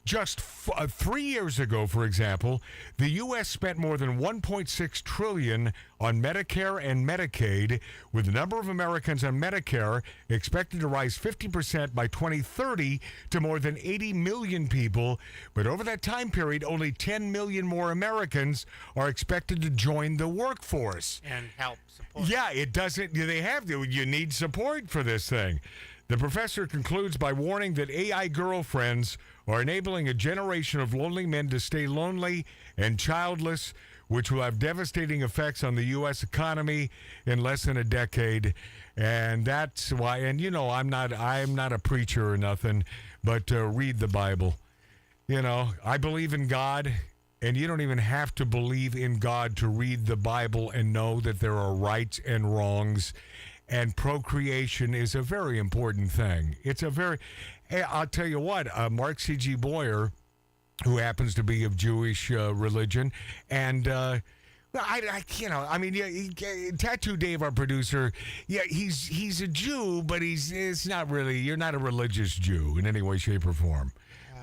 Just 3 years ago, for example, the U.S. spent more than $1.6 trillion on Medicare and Medicaid, with the number of Americans on Medicare expected to rise 50% by 2030 to more than 80 million people. But over that time period, only 10 million more Americans are expected to join the workforce. And help support. Yeah, it doesn't. They have to. You need support for this thing. The professor concludes by warning that AI girlfriends are enabling a generation of lonely men to stay lonely and childless, which will have devastating effects on the U.S. economy in less than a decade. And that's why, and you know, I'm not a preacher or nothing, but read the Bible. You know, I believe in God, and you don't even have to believe in God to read the Bible and know that there are rights and wrongs. And procreation is a very important thing. I'll tell you what, Mark C.G. Boyer, who happens to be of Jewish religion, and Tattoo Dave, our producer, yeah, he's a Jew, but it's not really. You're not a religious Jew in any way, shape, or form.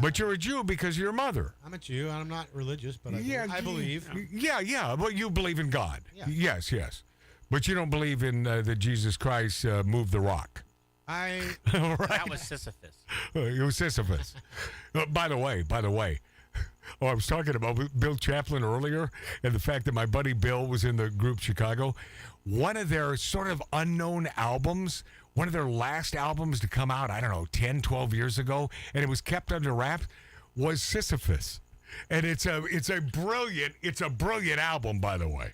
But you're a Jew because of your mother. I'm a Jew, and I'm not religious, but I believe. Yeah. Well, you believe in God. Yeah. Yes. But you don't believe in that Jesus Christ moved the rock. Right. That was Sisyphus. It was Sisyphus. By the way, I was talking about Bill Chaplin earlier, and the fact that my buddy Bill was in the group Chicago. One of their sort of unknown albums, one of their last albums to come out, I don't know, 10, 12 years ago, and it was kept under wraps, was Sisyphus. And it's a brilliant album, by the way.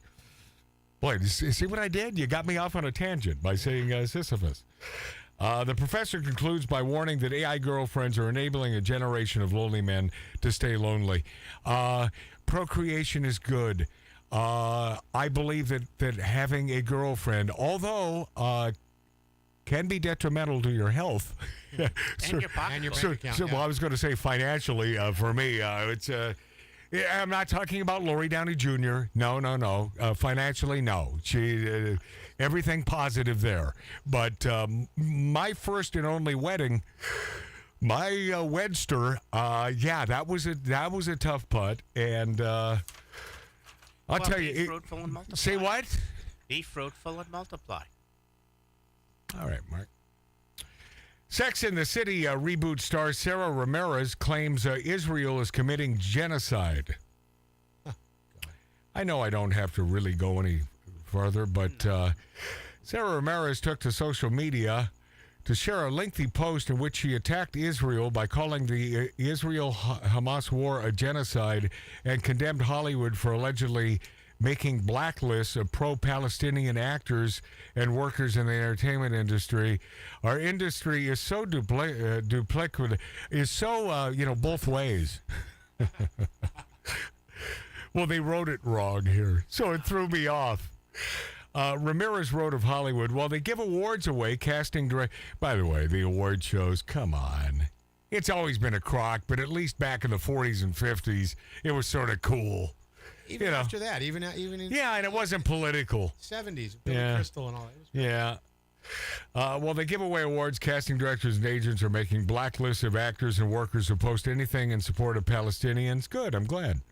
Boy, see what I did? You got me off on a tangent by saying Sisyphus. The professor concludes by warning that AI girlfriends are enabling a generation of lonely men to stay lonely. Procreation is good. I believe that having a girlfriend, although can be detrimental to your health. And your pocket. And your bank account. Well, I was going to say financially, for me, it's... I'm not talking about Lori Downey Jr. No. Financially, no. She, everything positive there. But my first and only wedding, my wedster, that was a tough putt. And I'll tell you, be fruitful and multiply. Say what? Be fruitful and multiply. All right, Mark. Sex and the City reboot star Sarah Ramirez claims Israel is committing genocide. I know I don't have to really go any further, but Sarah Ramirez took to social media to share a lengthy post in which she attacked Israel by calling the Israel-Hamas war a genocide and condemned Hollywood for allegedly making blacklists of pro-Palestinian actors and workers in the entertainment industry. Our industry is so duplicative, is so, both ways. Well, they wrote it wrong here, so it threw me off. Ramirez wrote of Hollywood, while they give awards away, casting direct... By the way, the award shows, come on. It's always been a crock, but at least back in the 40s and 50s, it was sort of cool. Even after that, even in and it wasn't political. 70s, Billy Crystal and all that. Yeah. Well, they give away awards. Casting directors and agents are making blacklists of actors and workers who post anything in support of Palestinians. Good, I'm glad.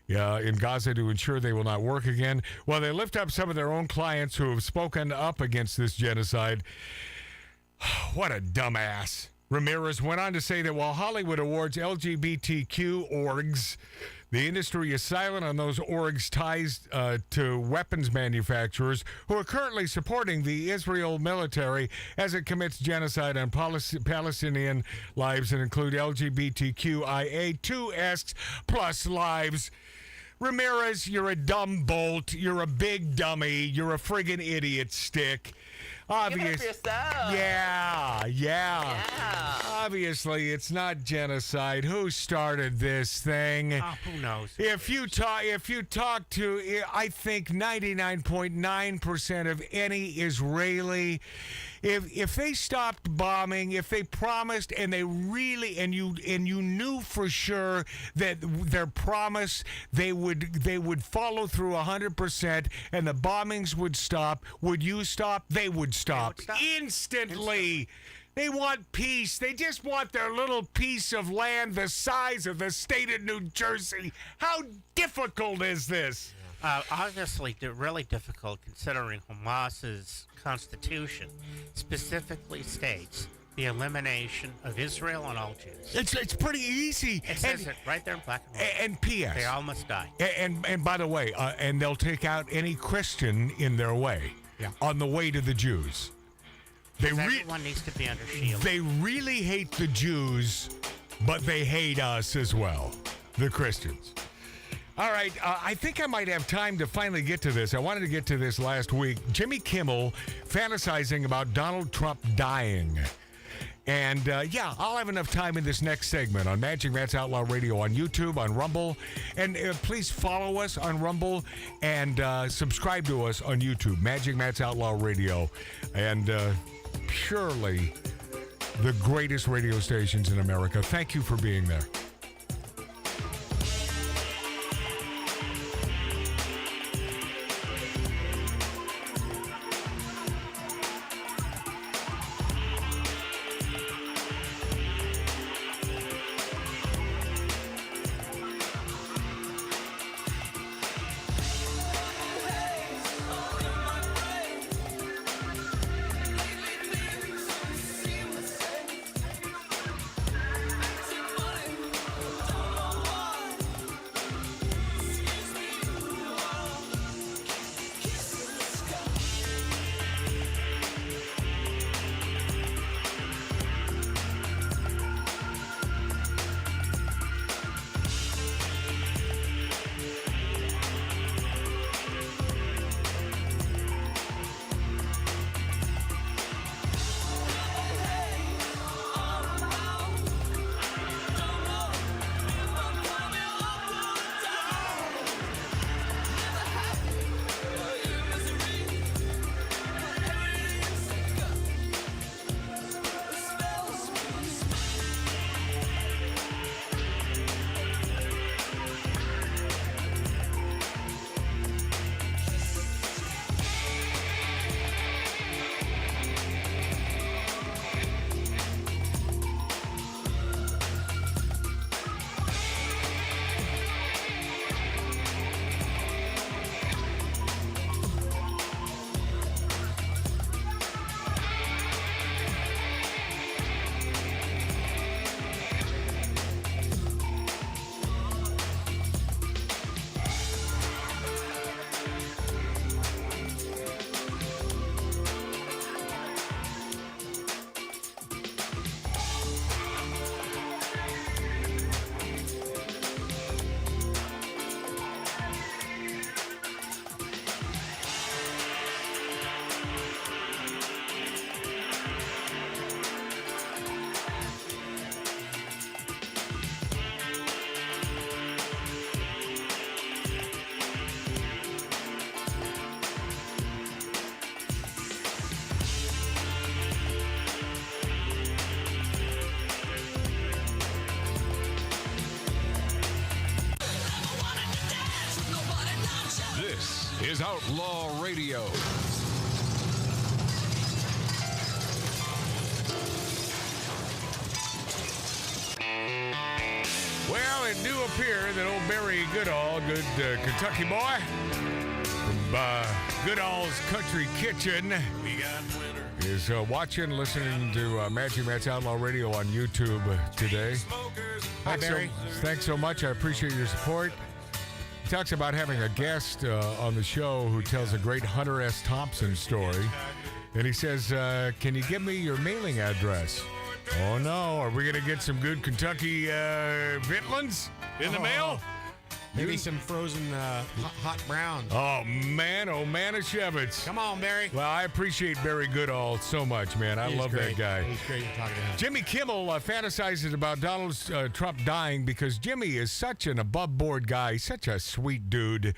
In Gaza to ensure they will not work again. While they lift up some of their own clients who have spoken up against this genocide. What a dumbass. Ramirez went on to say that while Hollywood awards LGBTQ orgs, the industry is silent on those orgs' ties to weapons manufacturers who are currently supporting the Israel military as it commits genocide on Palestinian lives and include LGBTQIA2S plus lives. Ramirez, you're a dumb bolt. You're a big dummy. You're a friggin' idiot stick. Obvious. Give it up for yourself. Yeah. Obviously, it's not genocide. Who started this thing? Who knows? If you talk to, I think 99.9% of any Israeli, if they stopped bombing, if they promised and they really and you knew for sure that their promise they would follow through 100% and the bombings would stop, would you stop? They would stop instantly. They want peace. They just want their little piece of land the size of the state of New Jersey. How difficult is this? Obviously, really difficult considering Hamas's constitution specifically states the elimination of Israel and all Jews. It's pretty easy. It says it right there in black and white. And P.S. They all must die. And by the way, and they'll take out any Christian in their way on the way to the Jews. Everyone needs to be under shield. They really hate the Jews, but they hate us as well, the Christians. All right, I think I might have time to finally get to this. I wanted to get to this last week. Jimmy Kimmel fantasizing about Donald Trump dying. And, I'll have enough time in this next segment on Magic Matt's Outlaw Radio on YouTube, on Rumble. And please follow us on Rumble and subscribe to us on YouTube, Magic Matt's Outlaw Radio. And surely the greatest radio stations in America. Thank you for being there. Is Outlaw Radio. Well, it do appear that old Barry Goodall, good Kentucky boy, from Goodall's Country Kitchen, is watching, listening to Magic Matt's Outlaw Radio on YouTube today. Hi, Barry. Thanks so much. I appreciate your support. He talks about having a guest on the show who tells a great Hunter S. Thompson story. And he says, can you give me your mailing address? Oh, no. Are we going to get some good Kentucky Vitlins in the mail? Maybe some frozen hot browns. Oh, man of Shevitz. Come on, Barry. Well, I appreciate Barry Goodall so much, man. I love that guy. He's great talking to him. Jimmy Kimmel fantasizes about Donald Trump dying because Jimmy is such an above-board guy, such a sweet dude.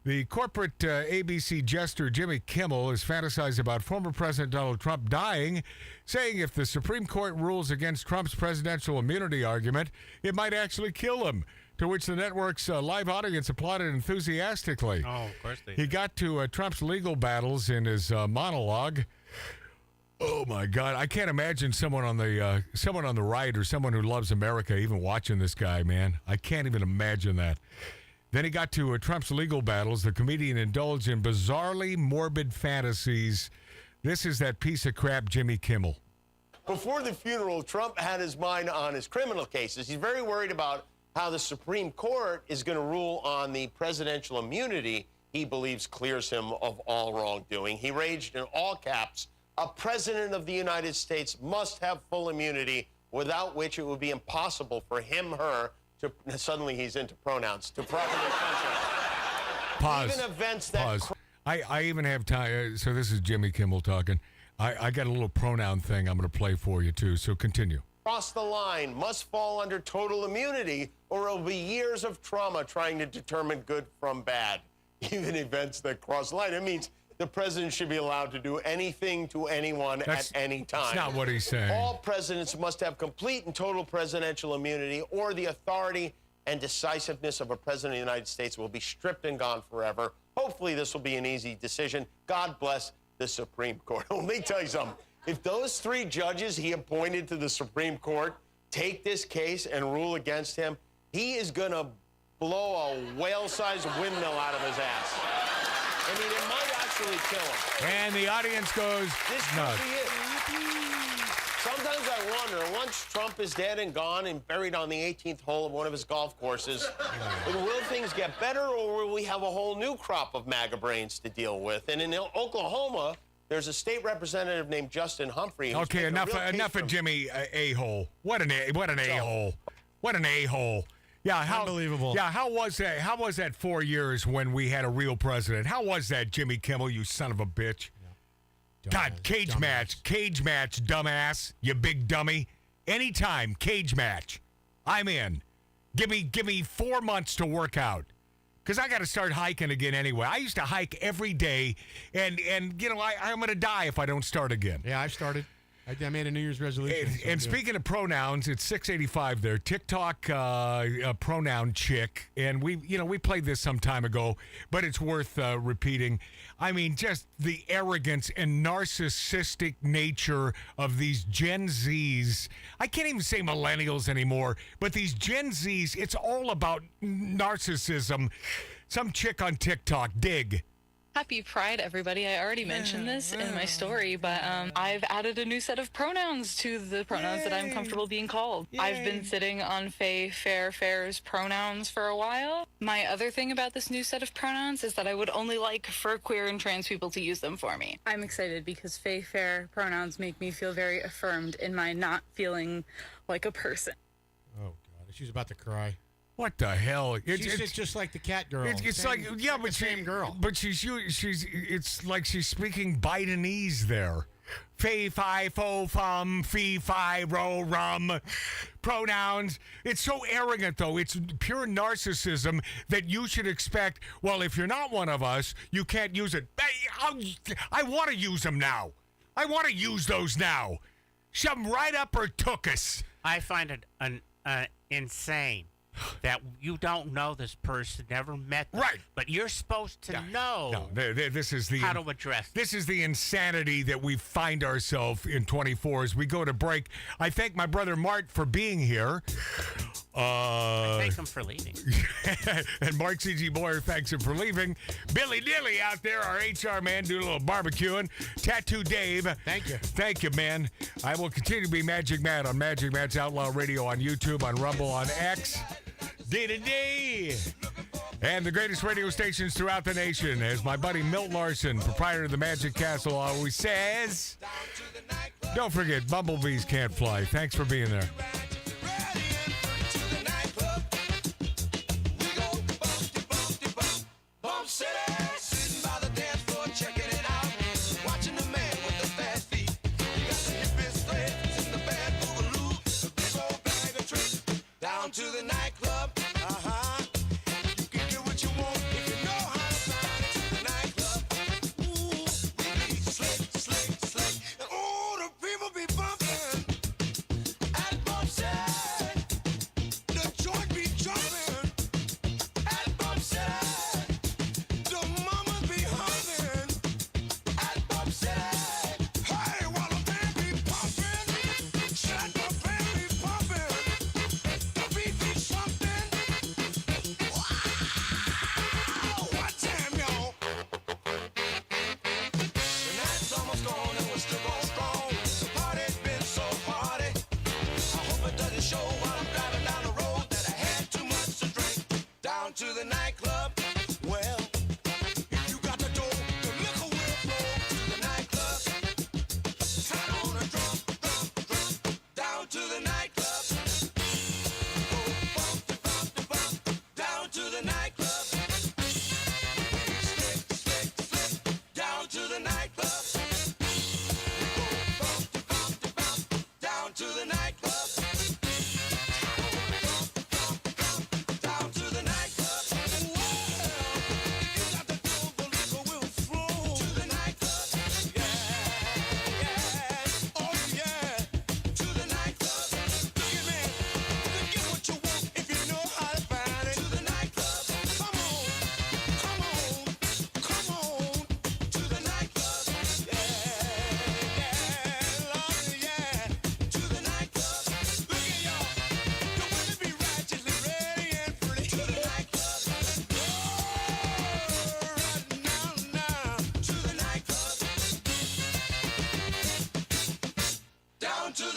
The corporate ABC jester Jimmy Kimmel has fantasized about former President Donald Trump dying, saying if the Supreme Court rules against Trump's presidential immunity argument, it might actually kill him. To which the network's live audience applauded enthusiastically. Oh, of course they He got to Trump's legal battles in his monologue. Oh my God! I can't imagine someone on the right or someone who loves America even watching this guy. Man, I can't even imagine that. Then he got to Trump's legal battles. The comedian indulged in bizarrely morbid fantasies. This is that piece of crap, Jimmy Kimmel. Before the funeral, Trump had his mind on his criminal cases. He's very worried about how the Supreme Court is going to rule on the presidential immunity he believes clears him of all wrongdoing. He raged in all caps, "A president of the United States must have full immunity, without which it would be impossible for him, her, to," suddenly he's into pronouns, "to properly function." Pause. Even events that... Pause. I even have time. So this is Jimmy Kimmel talking. I got a little pronoun thing I'm going to play for you, too. So continue. Cross the line must fall under total immunity, or it'll be years of trauma trying to determine good from bad. Even events that cross the line. It means the president should be allowed to do anything to anyone at any time. That's not what he's saying. All presidents must have complete and total presidential immunity, or the authority and decisiveness of a president of the United States will be stripped and gone forever. Hopefully this will be an easy decision. God bless the Supreme Court. Let me tell you something. If those 3 judges he appointed to the Supreme Court take this case and rule against him, he is going to blow a whale-sized windmill out of his ass. I mean, it might actually kill him. And the audience goes This nuts. could be it. Sometimes I wonder, once Trump is dead and gone and buried on the 18th hole of one of his golf courses, will things get better, or will we have a whole new crop of MAGA brains to deal with? And in Oklahoma, there's a state representative named Justin Humphrey. who's Okay, making a real case enough for of Jimmy a-hole. What an a-hole. What an a-hole. Yeah, Unbelievable. Yeah, how was that? How was that 4 years when we had a real president? How was that, Jimmy Kimmel, you son of a bitch? God, cage match, dumbass, you big dummy. Anytime, cage match. I'm in. Give me 4 months to work out. Because I got to start hiking again anyway. I used to hike every day, and you know, I'm going to die if I don't start again. Yeah, I've started. I made a New Year's resolution. And speaking of pronouns, it's 685 there. TikTok pronoun chick, and we played this some time ago, but it's worth repeating. I mean, just the arrogance and narcissistic nature of these Gen Zs. I can't even say millennials anymore, but these Gen Zs, it's all about narcissism. Some chick on TikTok, dig. Happy Pride, everybody. I already mentioned this in my story, but I've added a new set of pronouns to the pronouns that I'm comfortable being called. I've been sitting on Fair's pronouns for a while. My other thing about this new set of pronouns is that I would only like for queer and trans people to use them for me. I'm excited because Fair pronouns make me feel very affirmed in my not feeling like a person. Oh, God. She's about to cry. What the hell? She's just like the cat girl. It's like, yeah, but same girl. But it's like she's speaking Bidenese there. Fee, fi, fo, fum, fee, fi, ro, rum. Pronouns. It's so arrogant, though. It's pure narcissism that you should expect, well, if you're not one of us, you can't use it. I want to use them now. I want to use those now. Shove them right up her tuchus. I find it insane that you don't know this person, never met them, right? But you're supposed to know. No, this is the how to address. This is the insanity that we find ourselves in 24 as we go to break. I thank my brother Mart for being here. I thank him for leaving. And Mark C.G. Boyer thanks him for leaving. Billy Dilly out there, our HR man, doing a little barbecuing. Tattoo Dave. Thank you, man. I will continue to be Magic Matt on Magic Matt's Outlaw Radio on YouTube, on Rumble, on X. Day. And the greatest radio stations throughout the nation, as my buddy Milt Larson, proprietor of the Magic Castle, always says. Don't forget, bumblebees can't fly. Thanks for being there. To the nightclub, you can get what you want if you know how to find it. To the nightclub, ooh, we be slick, and ooh, the people be bumping at Bump Set. The joint be jumping at Bump Set. The mamas be humping at Bump Set. Hey, while I'm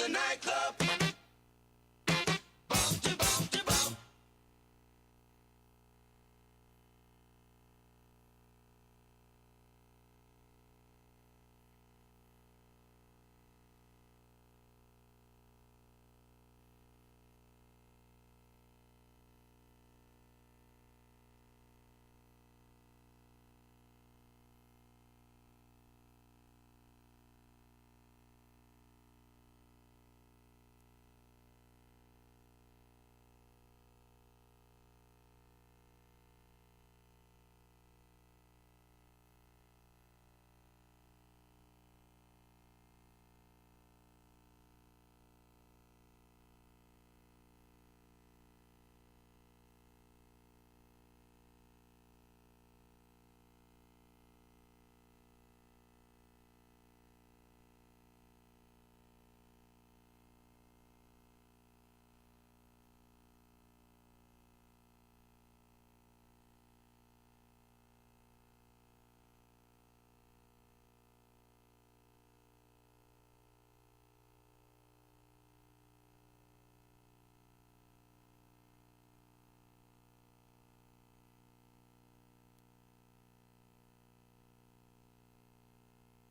the nightclub.